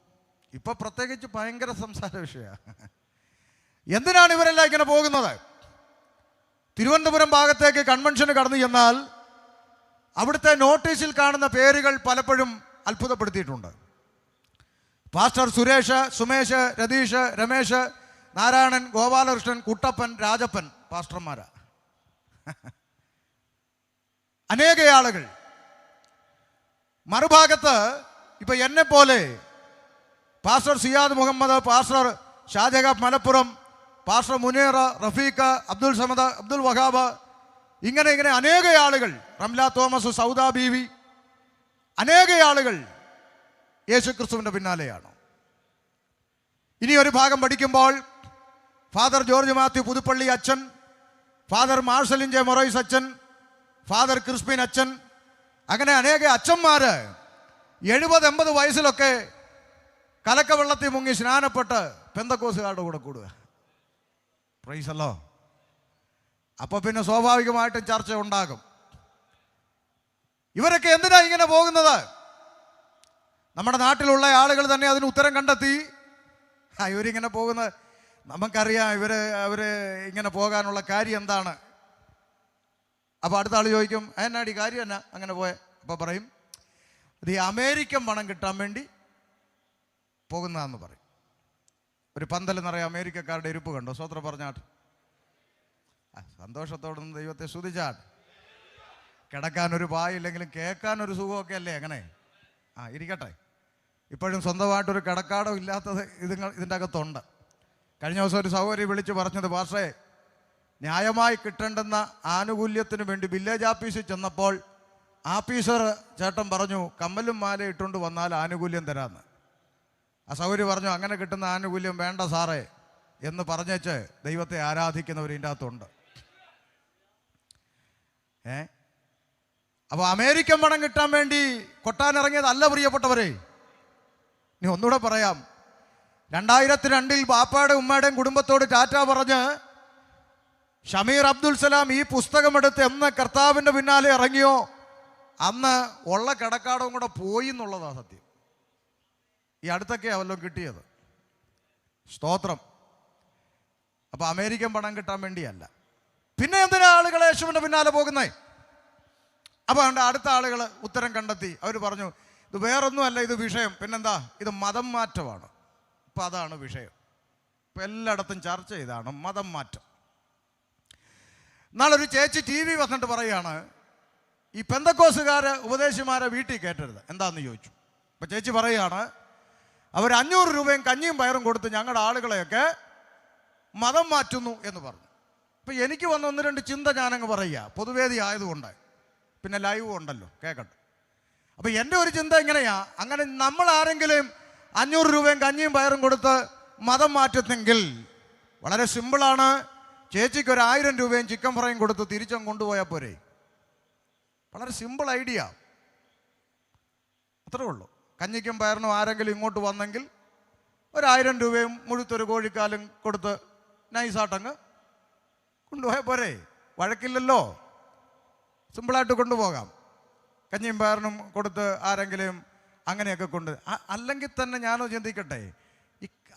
ഇപ്പം പ്രത്യേകിച്ച് ഭയങ്കര സംസാര വിഷയമാണ്. എന്തിനാണ് ഇവരെല്ലാം ഇങ്ങനെ പോകുന്നത്? തിരുവനന്തപുരം ഭാഗത്തേക്ക് കൺവെൻഷന് കടന്നു ചെന്നാൽ അവിടുത്തെ നോട്ടീസിൽ കാണുന്ന പേരുകൾ പലപ്പോഴും അത്ഭുതപ്പെടുത്തിയിട്ടുണ്ട്. പാസ്റ്റർ സുരേഷ്, സുമേഷ്, രതീഷ്, രമേശ്, നാരായണൻ, ഗോപാലകൃഷ്ണൻ, കുട്ടപ്പൻ, രാജപ്പൻ പാസ്റ്റർമാരാ. അനേക ആളുകൾ. മറുഭാഗത്ത് ഇപ്പൊ എന്നെ പോലെ pastor Siyad Muhammad, pastor Shajahab Malappuram, pastor Muneer, Rafeeq, Abdul Samad, Abdul Wahab, ഇങ്ങനെ അനേക ആളുകൾ, റംല തോമസ്, സൗദ ബീവി, അനേക ആളുകൾ യേശുക്രിസ്തുവിൻ്റെ പിന്നാലെയാണ്. ഇനി ഒരു ഭാഗം പഠിക്കുമ്പോൾ ഫാദർ ജോർജ് മാത്യു പുതുപ്പള്ളി അച്ഛൻ, ഫാദർ മാർഷലിൻ ജെ മൊറൈസ് അച്ഛൻ, ഫാദർ ക്രിസ്പിൻ അച്ഛൻ, അങ്ങനെ അനേക അച്ഛന്മാര് 70-80 വയസ്സിലൊക്കെ കലക്കവെള്ളത്തിൽ മുങ്ങി സ്നാനപ്പെട്ട് പെന്തക്കോസുകാരുടെ കൂടെ കൂടുക. പ്രൈസല്ലോ. അപ്പൊ പിന്നെ സ്വാഭാവികമായിട്ടും ചർച്ച ഉണ്ടാകും. ഇവരൊക്കെ എന്തിനാ ഇങ്ങനെ പോകുന്നത്? നമ്മുടെ നാട്ടിലുള്ള ആളുകൾ തന്നെ അതിന് ഉത്തരം കണ്ടെത്തി. ഇവരിങ്ങനെ പോകുന്നത് നമുക്കറിയാം. അവര് ഇങ്ങനെ പോകാനുള്ള കാര്യം എന്താണ്? അപ്പോൾ അടുത്ത ആൾ ചോദിക്കും, എന്നാടി കാര്യം എന്നാ അങ്ങനെ പോയെ? അപ്പോൾ പറയും, ഇത് ഈ അമേരിക്കൻ പണം കിട്ടാൻ വേണ്ടി പോകുന്നതാണെന്ന് പറയും. ഒരു പന്തൽ നിറയെ അമേരിക്കക്കാരുടെ ഇരിപ്പ് കണ്ടോ? സ്വത്രം പറഞ്ഞാട്ട് സന്തോഷത്തോടൊന്നും ദൈവത്തെ സ്തുതിച്ചാട്ട്. കിടക്കാനൊരു പായില്ലെങ്കിലും കേൾക്കാനൊരു സുഖമൊക്കെ അല്ലേ അങ്ങനെ? ഇരിക്കട്ടെ. ഇപ്പോഴും സ്വന്തമായിട്ടൊരു കിടക്കാടോ ഇല്ലാത്തത് ഇതിൻ്റെ അകത്തുണ്ട്. കഴിഞ്ഞ ദിവസം ഒരു സഹോദരി വിളിച്ച് പറഞ്ഞത്, പാസ്റ്ററേ, ന്യായമായി കിട്ടേണ്ടുന്ന ആനുകൂല്യത്തിന് വേണ്ടി വില്ലേജ് ഓഫീസിൽ ചെന്നപ്പോൾ ആഫീസർ ചേട്ടൻ പറഞ്ഞു, കമ്മലും മാല ഇട്ടുകൊണ്ട് വന്നാൽ ആനുകൂല്യം തരാമെന്ന്. ആ സഹോദരി പറഞ്ഞു, അങ്ങനെ കിട്ടുന്ന ആനുകൂല്യം വേണ്ട സാറേ എന്ന് പറഞ്ഞേച്ച് ദൈവത്തെ ആരാധിക്കുന്നവർ ഇതിൻ്റെ അകത്തുണ്ട്. അപ്പോൾ അമേരിക്കൻ പണം കിട്ടാൻ വേണ്ടി കൊട്ടാനിറങ്ങിയതല്ല പ്രിയപ്പെട്ടവരെ. ഇനി ഒന്നുകൂടെ പറയാം. 2002 ബാപ്പായുടെ ഉമ്മയുടെയും കുടുംബത്തോട് ടാറ്റ പറഞ്ഞ് ഷമീർ അബ്ദുൽ സലാം ഈ പുസ്തകമെടുത്ത് എന്ന് കർത്താവിൻ്റെ പിന്നാലെ ഇറങ്ങിയോ അന്ന് ഉള്ള കിടക്കാടവും കൂടെ പോയി എന്നുള്ളതാണ് സത്യം. ഈ അടുത്തൊക്കെയാണ് വല്ലതും കിട്ടിയത്. സ്തോത്രം. അപ്പം അമേരിക്കൻ പണം കിട്ടാൻ വേണ്ടിയല്ല. പിന്നെ എന്തിനാ ആളുകൾ യേശുവിൻ്റെ പിന്നാലെ പോകുന്നേ? അപ്പോൾ അടുത്ത ആളുകൾ ഉത്തരം കണ്ടെത്തി. അവർ പറഞ്ഞു, ഇത് വേറൊന്നുമല്ല, ഇത് വിഷയം പിന്നെന്താ, ഇത് മതം മാറ്റമാണ്. ഇപ്പം അതാണ് വിഷയം. ഇപ്പം എല്ലായിടത്തും ചർച്ച ചെയ്താണ് മതം മാറ്റം. നാളൊരു ചേച്ചി TV വന്നിട്ട് പറയുകയാണ്, ഈ പെന്തക്കോസുകാർ ഉപദേശിമാരെ വീട്ടിൽ കയറ്റരുത്. എന്താണെന്ന് ചോദിച്ചു. അപ്പം ചേച്ചി പറയുകയാണ്, അവർ 500 രൂപയും കഞ്ഞിയും പയറും കൊടുത്ത് ഞങ്ങളുടെ ആളുകളെയൊക്കെ മതം മാറ്റുന്നു എന്ന് പറഞ്ഞു. അപ്പം എനിക്ക് വന്ന 1-2 ചിന്ത ഞാനങ്ങ് പറയുക, പൊതുവേദി ആയതുകൊണ്ട്, പിന്നെ ലൈവ് ഉണ്ടല്ലോ, കേൾക്കട്ടെ. അപ്പം എൻ്റെ ഒരു ചിന്ത എങ്ങനെയാ, അങ്ങനെ നമ്മൾ ആരെങ്കിലും 500 രൂപയും കഞ്ഞിയും പയറും കൊടുത്ത് മതം മാറ്റുന്നെങ്കിൽ വളരെ സിമ്പിളാണ്. ചേച്ചിക്ക് ഒരു 1000 രൂപയും ചിക്കൻ ഫ്രൈയും കൊടുത്ത് തിരിച്ചും കൊണ്ടുപോയാൽ പോരെ. വളരെ സിമ്പിൾ ഐഡിയ, അത്രേ ഉള്ളൂ. കഞ്ഞിക്കും പയറിനും ആരെങ്കിലും ഇങ്ങോട്ട് വന്നെങ്കിൽ ഒരു 1000 രൂപയും മുഴുത്തൊരു കോഴിക്കാലും കൊടുത്ത് നൈസാട്ടങ്ങ് കൊണ്ടുപോയാൽ പോരെ. വഴക്കില്ലല്ലോ, സിമ്പിളായിട്ട് കൊണ്ടുപോകാം. കഞ്ഞിയും പയറിനും കൊടുത്ത് ആരെങ്കിലും അങ്ങനെയൊക്കെ കൊണ്ട്. അല്ലെങ്കിൽ തന്നെ ഞാനോ ചിന്തിക്കട്ടെ,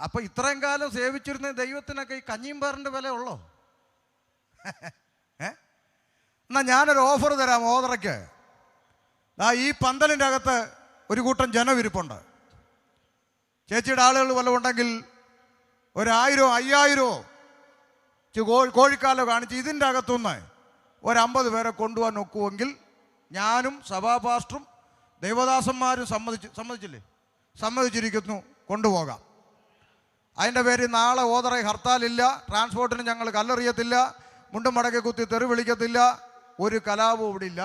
അപ്പം ഇത്രയും കാലം സേവിച്ചിരുന്ന ദൈവത്തിനൊക്കെ ഈ കഞ്ഞിയും പയറിൻ്റെ വില ഉള്ളോ? എന്നാൽ ഞാനൊരു ഓഫർ തരാം ഓതറയ്ക്ക്. ഈ പന്തലിൻ്റെ അകത്ത് ഒരു കൂട്ടം ജനവിരിപ്പുണ്ട്. ചേച്ചിയുടെ ആളുകൾ വല്ലതും ഉണ്ടെങ്കിൽ 1000 5000 കോഴിക്കാലോ കാണിച്ച് ഇതിൻ്റെ അകത്തുനിന്ന് 50 പേരെ കൊണ്ടുപോകാൻ ഒക്കുമെങ്കിൽ ഞാനും സഭാപാസ്റ്ററും ദൈവദാസന്മാരും സമ്മതിച്ചിരിക്കുന്നു, കൊണ്ടുപോകാം. അതിൻ്റെ പേര് നാളെ ഓതറ ഹർത്താലില്ല, ട്രാൻസ്പോർട്ടിന് ഞങ്ങൾ കല്ലെറിയത്തില്ല, മുണ്ടും മടക്കി കുത്തി തെറി വിളിക്കത്തില്ല, ഒരു കലാപവും ഇവിടെ ഇല്ല.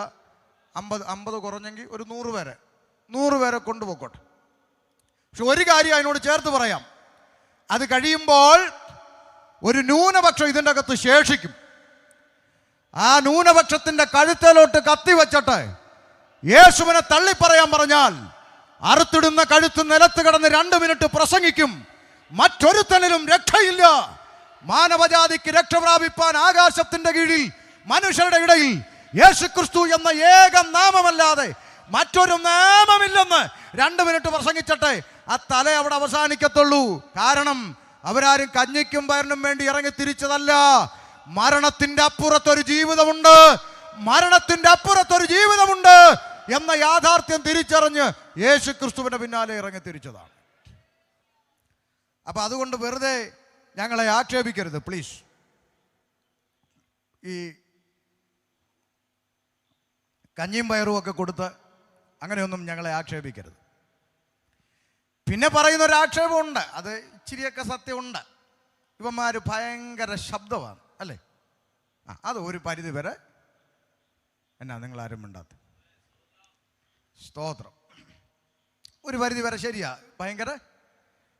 50 കുറഞ്ഞെങ്കിൽ ഒരു 100 പേരെ കൊണ്ടുപോയിക്കോട്ടെ. പക്ഷെ ഒരു കാര്യം അതിനോട് ചേർത്ത് പറയാം, അത് കഴിയുമ്പോൾ ഒരു ന്യൂനപക്ഷം ഇതിൻ്റെ അകത്ത് ശേഷിക്കും. ആ ന്യൂനപക്ഷത്തിൻ്റെ കഴുത്തേലോട്ട് കത്തി വെച്ചിട്ട് യേശുവിനെ തള്ളിപ്പറയാൻ പറഞ്ഞാൽ അറുത്തിടുന്ന കഴുത്ത് നിലത്ത് കിടന്ന് 2 മിനിറ്റ് പ്രസംഗിക്കും. മറ്റൊരുത്തനിലും രക്ഷയില്ല. മാനവജാതിക്ക് രക്ഷ പ്രാപിപ്പാൻ ആകാശത്തിന്റെ കീഴിൽ മനുഷ്യരുടെ ഇടയിൽ യേശുക്രിസ്തു എന്ന ഏക നാമമല്ലാതെ മറ്റൊരു നാമമില്ലെന്ന് 2 മിനിറ്റ് പ്രസംഗിച്ചിട്ടെ ആ തല അവിടെ അവസാനിക്കത്തുള്ളൂ. കാരണം അവരാരും കഞ്ഞിക്കും പയറിനും വേണ്ടി ഇറങ്ങി തിരിച്ചതല്ല. മരണത്തിന്റെ അപ്പുറത്തൊരു ജീവിതമുണ്ട്, മരണത്തിന്റെ അപ്പുറത്തൊരു ജീവിതമുണ്ട് എന്ന യാഥാർത്ഥ്യം തിരിച്ചറിഞ്ഞ് യേശുക്രിസ്തുവിന്റെ പിന്നാലെ ഇറങ്ങി തിരിച്ചതാണ്. അപ്പൊ അതുകൊണ്ട് വെറുതെ ഞങ്ങളെ ആക്ഷേപിക്കരുത് പ്ലീസ്. ഈ കഞ്ഞിയും പയറും ഒക്കെ കൊടുത്ത് അങ്ങനെയൊന്നും ഞങ്ങളെ ആക്ഷേപിക്കരുത്. പിന്നെ പറയുന്ന ഒരു ആക്ഷേപമുണ്ട്, അത് ഇച്ചിരിയൊക്കെ സത്യമുണ്ട്. ഇവന്മാർ ഭയങ്കര ശബ്ദമാണ് അല്ലേ? അത് ഒരു പരിധി വരെ എന്നാ നിങ്ങളാരും മിണ്ടാത്ത സ്തോത്രം, ഒരു പരിധി വരെ ശരിയാ, ഭയങ്കര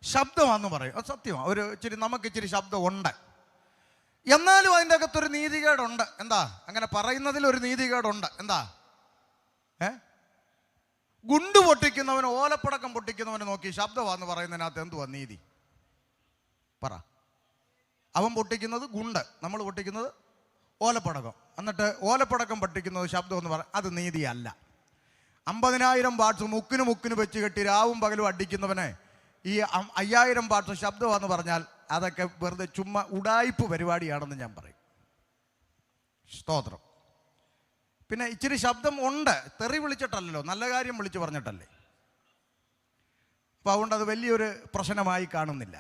ശബ്ദമാണെന്ന് പറയും. അത് സത്യമാണ്, ഒരു ഇച്ചിരി നമുക്കിച്ചിരി ശബ്ദമുണ്ട്. എന്നാലും അതിൻ്റെ അകത്തൊരു നീതികേടുണ്ട്. എന്താ അങ്ങനെ പറയുന്നതിൽ ഒരു നീതികേടുണ്ട്? എന്താ? ഗുണ്ട് പൊട്ടിക്കുന്നവന്, ഓലപ്പടക്കം പൊട്ടിക്കുന്നവനെ നോക്കി ശബ്ദമാണെന്ന് പറയുന്നതിനകത്ത് എന്തുവാ നീതി? പറ. അവൻ പൊട്ടിക്കുന്നത് ഗുണ്ട്, നമ്മൾ പൊട്ടിക്കുന്നത് ഓലപ്പടക്കം. എന്നിട്ട് ഓലപ്പടക്കം പൊട്ടിക്കുന്നത് ശബ്ദം എന്ന് പറ, അത് നീതിയല്ല. 50,000 വാട്ട്സ് മുക്കിന് വെച്ച് കെട്ടി രാവും പകലും അടിക്കുന്നവനെ ഈ 5000 വാട്ട്സ് ശബ്ദമാണെന്ന് പറഞ്ഞാൽ അതൊക്കെ വെറുതെ ചുമ്മാ ഉടായിപ്പ് പരിപാടിയാണെന്ന് ഞാൻ പറയും. സ്തോത്രം. പിന്നെ ഇച്ചിരി ശബ്ദം ഉണ്ട്, തെറി വിളിച്ചിട്ടല്ലല്ലോ, നല്ല കാര്യം വിളിച്ചു പറഞ്ഞിട്ടല്ലേ. അപ്പോൾ അതുകൊണ്ട് അത് വലിയൊരു പ്രശ്നമായി കാണുന്നില്ല.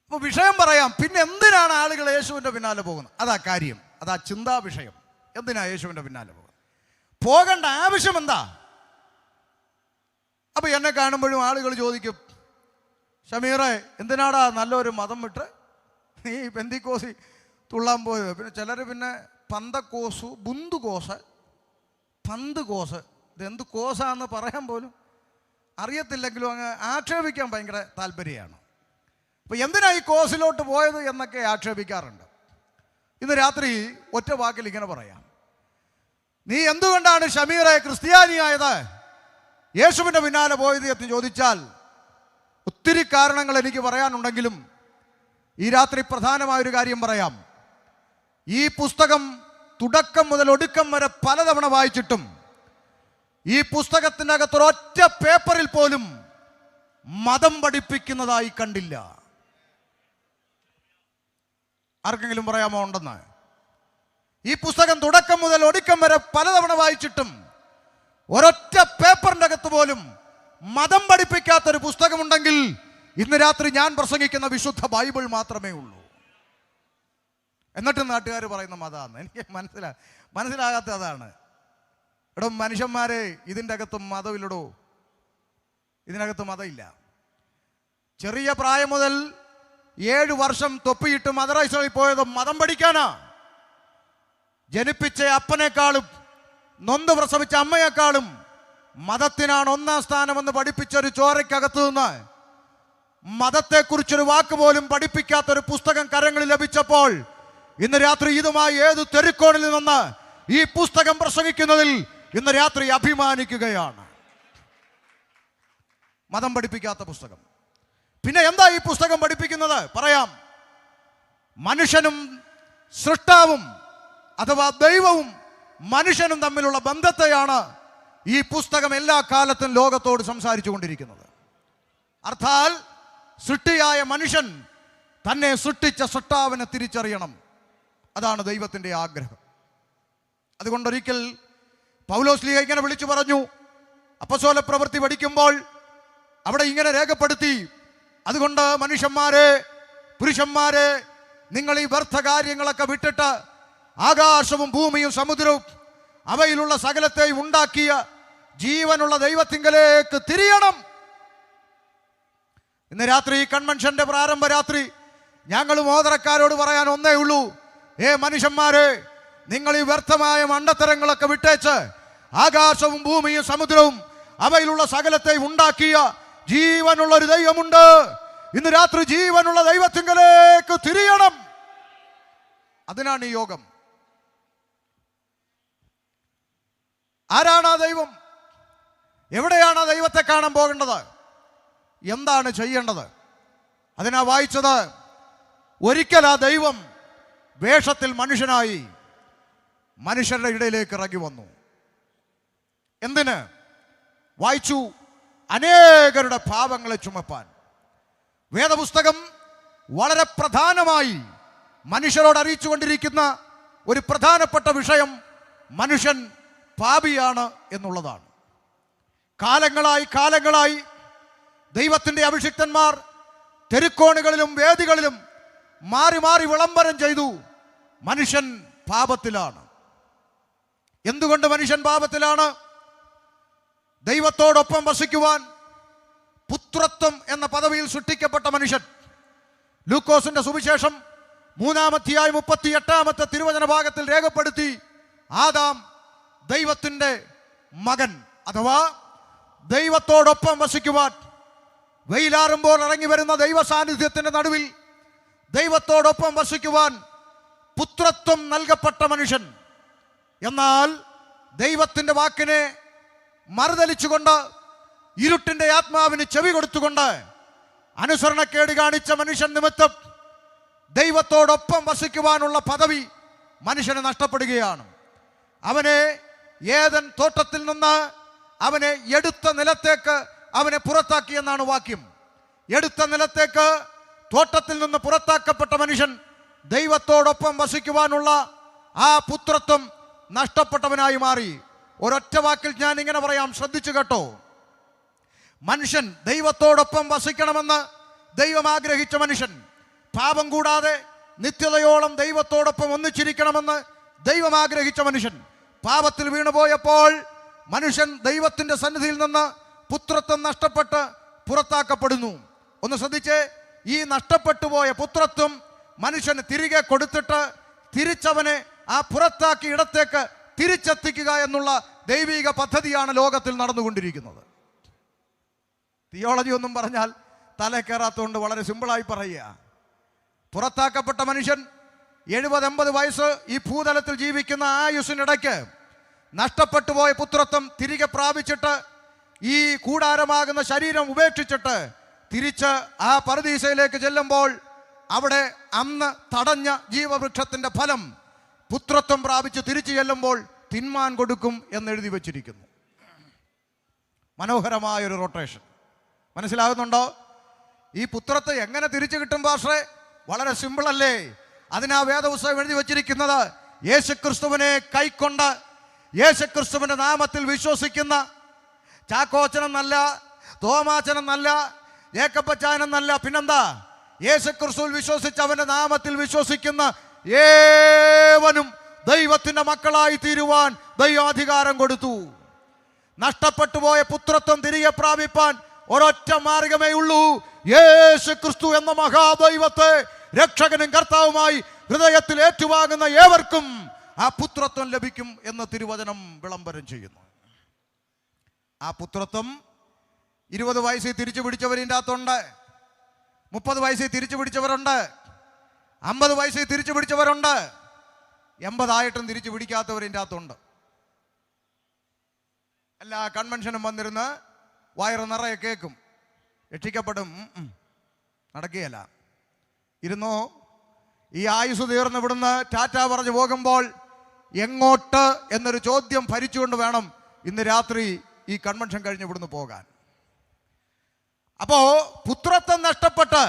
അപ്പോൾ വിഷയം പറയാം. പിന്നെ എന്തിനാണ് ആളുകൾ യേശുവിൻ്റെ പിന്നാലെ പോകുന്നത്? അതാ കാര്യം, അതാ ചിന്താ വിഷയം. എന്തിനാ യേശുവിൻ്റെ പിന്നാലെ പോകുന്നത്? പോകേണ്ട ആവശ്യം എന്താ? അപ്പോൾ എന്നെ കാണുമ്പോഴും ആളുകൾ ചോദിക്കും, ഷമീറെ എന്തിനാടാ നല്ലൊരു മതം വിട്ട് നീ പെന്തിക്കോസി തുള്ളാൻ പോയത്? പിന്നെ ചിലർ പിന്നെ പന്തക്കോസ്, ബുന്തുകോസ്, പന്ത് കോസ്, ഇതെന്ത് കോസാന്ന് പറയാൻ പോലും അറിയത്തില്ലെങ്കിലും അങ്ങ് ആക്ഷേപിക്കാൻ ഭയങ്കര താല്പര്യമാണ്. അപ്പോൾ എന്തിനാ ഈ കോസിലോട്ട് പോയത് എന്നൊക്കെ ആക്ഷേപിക്കാറുണ്ട്. ഇന്ന് രാത്രി ഒറ്റ വാക്കിൽ ഇങ്ങനെ പറയാം, നീ എന്തുകൊണ്ടാണ് ഷമീറെ ക്രിസ്ത്യാനിയായത്, യേശുവിൻ്റെ പിന്നാലെ പോയത് എന്ന് ചോദിച്ചാൽ ഒത്തിരി കാരണങ്ങൾ എനിക്ക് പറയാനുണ്ടെങ്കിലും ഈ രാത്രി പ്രധാനമായൊരു കാര്യം പറയാം. ഈ പുസ്തകം തുടക്കം മുതൽ ഒടുക്കം വരെ പലതവണ വായിച്ചിട്ടും ഈ പുസ്തകത്തിൻ്റെ അകത്തൊരൊറ്റ പേപ്പറിൽ പോലും മതം പഠിപ്പിക്കുന്നതായി കണ്ടില്ല. ആർക്കെങ്കിലും പറയാമോ ഉണ്ടെന്ന്? ഈ പുസ്തകം തുടക്കം മുതൽ ഒടുക്കം വരെ പലതവണ വായിച്ചിട്ടും ഒരൊറ്റ പേപ്പറിൻ്റെ അകത്ത് പോലും മതം പഠിപ്പിക്കാത്തൊരു പുസ്തകമുണ്ടെങ്കിൽ ഇന്ന് രാത്രി ഞാൻ പ്രസംഗിക്കുന്ന വിശുദ്ധ ബൈബിൾ മാത്രമേ ഉള്ളൂ. എന്നിട്ടും നാട്ടുകാർ പറയുന്ന മതമാണ്. എനിക്ക് മനസ്സിലാകാത്ത അതാണ്. എടോ മനുഷ്യന്മാരെ, ഇതിൻ്റെ അകത്ത് മതമില്ലടോ, ഇതിനകത്ത് മതമില്ല. ചെറിയ പ്രായം മുതൽ 7 വർഷം തൊപ്പിയിട്ട് മദ്രസയിൽ പോയത് മതം പഠിക്കാനാ. ജനിപ്പിച്ച അപ്പനേക്കാളും നൊന്ത് പ്രസവിച്ച അമ്മയെക്കാളും മതത്തിനാണ് 1ാം സ്ഥാനമെന്ന് പഠിപ്പിച്ചൊരു ചോരയ്ക്കകത്ത് നിന്ന് മതത്തെക്കുറിച്ചൊരു വാക്ക് പോലും പഠിപ്പിക്കാത്തൊരു പുസ്തകം കരങ്ങളിൽ ലഭിച്ചപ്പോൾ ഇന്ന് രാത്രി ഇതുമായി ഏത് തെരുക്കോണിൽ നിന്ന് ഈ പുസ്തകം പ്രസംഗിക്കുന്നതിൽ ഇന്ന് രാത്രി അഭിമാനിക്കുകയാണ്. മതം പഠിപ്പിക്കാത്ത പുസ്തകം. പിന്നെ എന്താ ഈ പുസ്തകം പഠിപ്പിക്കുന്നത്? പറയാം. മനുഷ്യനും സൃഷ്ടാവും അഥവാ ദൈവവും മനുഷ്യനും തമ്മിലുള്ള ബന്ധത്തെയാണ് ഈ പുസ്തകം എല്ലാ കാലത്തും ലോകത്തോട് സംസാരിച്ചു കൊണ്ടിരിക്കുന്നത്. അർത്ഥാൽ സൃഷ്ടിയായ മനുഷ്യൻ തന്നെ സൃഷ്ടിച്ച സൃഷ്ടാവിനെ തിരിച്ചറിയണം. അതാണ് ദൈവത്തിൻ്റെ ആഗ്രഹം. അതുകൊണ്ടൊരിക്കൽ പൗലോസ്ലീഹ ഇങ്ങനെ വിളിച്ചു പറഞ്ഞു. അപ്പസ്തോല പ്രവൃത്തി പഠിക്കുമ്പോൾ അവിടെ ഇങ്ങനെ രേഖപ്പെടുത്തി, അതുകൊണ്ട് മനുഷ്യന്മാരെ, പുരുഷന്മാരെ, നിങ്ങൾ ഈ വ്യർത്ഥ കാര്യങ്ങളൊക്കെ വിട്ടിട്ട് ആകാശവും ഭൂമിയും സമുദ്രവും അവയിലുള്ള സകലത്തെയും ഉണ്ടാക്കിയ ജീവനുള്ള ദൈവത്തിങ്കലേക്ക് തിരിയണം. ഇന്ന് രാത്രി ഈ കൺവെൻഷന്റെ പ്രാരംഭ രാത്രി ഞങ്ങൾ മോദറക്കാരോട് പറയാൻ ഒന്നേ ഉള്ളൂ. മനുഷ്യന്മാരെ, നിങ്ങൾ ഈ വ്യർത്ഥമായ മണ്ടത്തരങ്ങളൊക്കെ വിട്ടേച്ച് ആകാശവും ഭൂമിയും സമുദ്രവും അവയിലുള്ള സകലത്തെയും ഉണ്ടാക്കിയ ജീവനുള്ള ഒരു ദൈവമുണ്ട്. ഇന്ന് രാത്രി ജീവനുള്ള ദൈവത്തിങ്കലേക്ക് തിരിയണം. അതിനാണ് ഈ യോഗം. ആരാണ് ആ ദൈവം? എവിടെയാണ് ആ ദൈവത്തെ കാണാൻ പോകേണ്ടത്? എന്താണ് ചെയ്യേണ്ടത്? അതിനാ വായിച്ചത്, ഒരിക്കൽ ആ ദൈവം വേഷത്തിൽ മനുഷ്യനായി മനുഷ്യരുടെ ഇടയിലേക്ക് ഇറങ്ങി വന്നു. എന്തിന്? വായിച്ചു, അനേകരുടെ പാപങ്ങളെ ചുമപ്പാൻ. വേദപുസ്തകം വളരെ പ്രധാനമായി മനുഷ്യരോട് അറിയിച്ചുകൊണ്ടിരിക്കുന്ന ഒരു പ്രധാനപ്പെട്ട വിഷയം മനുഷ്യൻ പാപിയാണ് എന്നുള്ളതാണ്. കാലങ്ങളായി ദൈവത്തിൻ്റെ അഭിഷിക്തന്മാർ തെരുക്കോണുകളിലും വേദികളിലും മാറി മാറി വിളംബരം ചെയ്തു, മനുഷ്യൻ പാപത്തിലാണ്. എന്തുകൊണ്ട് മനുഷ്യൻ പാപത്തിലാണ്? ദൈവത്തോടൊപ്പം വസിക്കുവാൻ പുത്രത്വം എന്ന പദവിയിൽ സൃഷ്ടിക്കപ്പെട്ട മനുഷ്യൻ. ലൂക്കോസിന്റെ സുവിശേഷം 3-ാം അധ്യായം 38-ാമത്തെ തിരുവചന ഭാഗത്തിൽ രേഖപ്പെടുത്തി, ആദാം ദൈവത്തിൻ്റെ മകൻ, അഥവാ ദൈവത്തോടൊപ്പം വസിക്കുവാൻ വെയിലാറുമ്പോൾ ഇറങ്ങി വരുന്ന ദൈവ സാന്നിധ്യത്തിന്റെ നടുവിൽ ദൈവത്തോടൊപ്പം വസിക്കുവാൻ പുത്രത്വം നൽകപ്പെട്ട മനുഷ്യൻ. എന്നാൽ ദൈവത്തിൻ്റെ വാക്കിനെ മറുതലിച്ചുകൊണ്ട് ഇരുട്ടിൻ്റെ ആത്മാവിന് ചെവി കൊടുത്തുകൊണ്ട് അനുസരണക്കേട് കാണിച്ച മനുഷ്യൻ നിമിത്തം ദൈവത്തോടൊപ്പം വസിക്കുവാനുള്ള പദവി മനുഷ്യന് നഷ്ടപ്പെടുകയാണ്. അവനെ ഏദൻ തോട്ടത്തിൽ നിന്ന് അവനെ എടുത്ത നിലത്തേക്ക് അവനെ പുറത്താക്കിയെന്നാണ് വാക്യം. എടുത്ത നിലത്തേക്ക് തോട്ടത്തിൽ നിന്ന് പുറത്താക്കപ്പെട്ട മനുഷ്യൻ ദൈവത്തോടൊപ്പം വസിക്കുവാനുള്ള ആ പുത്രത്വം നഷ്ടപ്പെട്ടവനായി മാറി. ഒരൊറ്റ വാക്കിൽ ഞാൻ ഇങ്ങനെ പറയാം, ശ്രദ്ധിച്ചു കേട്ടോ. മനുഷ്യൻ ദൈവത്തോടൊപ്പം വസിക്കണമെന്ന് ദൈവം ആഗ്രഹിച്ച മനുഷ്യൻ, പാപം കൂടാതെ നിത്യതയോളം ദൈവത്തോടൊപ്പം ഒന്നിച്ചിരിക്കണമെന്ന് ദൈവം ആഗ്രഹിച്ച മനുഷ്യൻ പാപത്തിൽ വീണുപോയപ്പോൾ മനുഷ്യൻ ദൈവത്തിൻ്റെ സന്നിധിയിൽ നിന്ന് പുത്രത്വം നഷ്ടപ്പെട്ട് പുറത്താക്കപ്പെടുന്നു. ഒന്ന് ശ്രദ്ധിച്ചേ, ഈ നഷ്ടപ്പെട്ടു പോയ പുത്രത്വം മനുഷ്യന് തിരികെ കൊടുത്തിട്ട് തിരിച്ചവനെ ആ പുറത്താക്കി ഇടത്തേക്ക് തിരിച്ചെത്തിക്കുക എന്നുള്ള ദൈവിക പദ്ധതിയാണ് ലോകത്തിൽ നടന്നുകൊണ്ടിരിക്കുന്നത്. തിയോളജി ഒന്നും പറഞ്ഞാൽ തല കയറാത്തതുകൊണ്ട് വളരെ സിമ്പിളായി പറയുക. പുറത്താക്കപ്പെട്ട മനുഷ്യൻ 70-80 വയസ്സ് ഈ ഭൂതലത്തിൽ ജീവിക്കുന്ന ആയുസ്സിനിടയ്ക്ക് നഷ്ടപ്പെട്ടു പോയ പുത്രത്വം തിരികെ പ്രാപിച്ചിട്ട് ഈ കൂടാരമാകുന്ന ശരീരം ഉപേക്ഷിച്ചിട്ട് തിരിച്ച് ആ പരദീസയിലേക്ക് ചെല്ലുമ്പോൾ അവിടെ അന്ന് തടഞ്ഞ ജീവവൃക്ഷത്തിൻ്റെ ഫലം പുത്രത്വം പ്രാപിച്ച് തിരിച്ചു ചെല്ലുമ്പോൾ തിന്മാൻ കൊടുക്കും എന്നെഴുതി വച്ചിരിക്കുന്നു. മനോഹരമായൊരു റൊട്ടേഷൻ. മനസ്സിലാകുന്നുണ്ടോ? ഈ പുത്രത്തെ എങ്ങനെ തിരിച്ചു കിട്ടും പാസ്റ്ററെ? വളരെ സിമ്പിളല്ലേ? അതിനാ വേദപുസ്തകം എഴുതി വച്ചിരിക്കുന്നത്, യേശുക്രിസ്തുവിനെ കൈക്കൊണ്ട് യേശുക്രിസ്തുവിന്റെ നാമത്തിൽ വിശ്വസിക്കുന്ന ചാക്കോച്ചനെന്നല്ല, തോമാച്ചനെന്നല്ല, ജേക്കപ്പച്ചാനെന്നല്ല, പിന്നെന്താ, യേശുക്രിസ്തുവിൽ വിശ്വസിച്ച് അവന്റെ നാമത്തിൽ വിശ്വസിക്കുന്ന ഏവനും ദൈവത്തിന്റെ മക്കളായി തീരുവാൻ ദൈവാധികാരം കൊടുത്തു. നഷ്ടപ്പെട്ടു പോയ പുത്രത്വം തിരികെ പ്രാപിപ്പാൻ ഒരൊറ്റ മാർഗമേ ഉള്ളൂ. യേശുക്രിസ്തു എന്ന മഹാദൈവത്തെ രക്ഷകനും കർത്താവുമായി ഹൃദയത്തിൽ ഏറ്റുവാങ്ങുന്ന ഏവർക്കും ആ പുത്രത്വം ലഭിക്കും എന്ന് തിരുവചനം വിളംബരം ചെയ്യുന്നു. ആ പുത്രത്വം 20 വയസ്സിൽ തിരിച്ചു പിടിച്ചവരിൻ്റെ അകത്തുണ്ട്, 30 വയസ്സിൽ തിരിച്ചു പിടിച്ചവരുണ്ട്, 50 വയസ്സിൽ തിരിച്ചു പിടിച്ചവരുണ്ട്, 80 തിരിച്ചു പിടിക്കാത്തവരിൻ്റെ അകത്തുണ്ട്. എല്ലാ കൺവെൻഷനും വന്നിരുന്ന് വയറ് നിറയെ കേൾക്കും, രക്ഷിക്കപ്പെടും, നടക്കുകയല്ല. ഇരുന്നോ, ഈ ആയുസ് തീർന്ന് ഇവിടുന്ന് ടാറ്റ പറഞ്ഞു പോകുമ്പോൾ എങ്ങോട്ട് എന്നൊരു ചോദ്യം ഭരിച്ചുകൊണ്ട് വേണം ഇന്ന് രാത്രി ഈ കൺവെൻഷൻ കഴിഞ്ഞ് ഇവിടുന്ന് പോകാൻ. അപ്പോ പുത്രത്വം നഷ്ടപ്പെട്ട്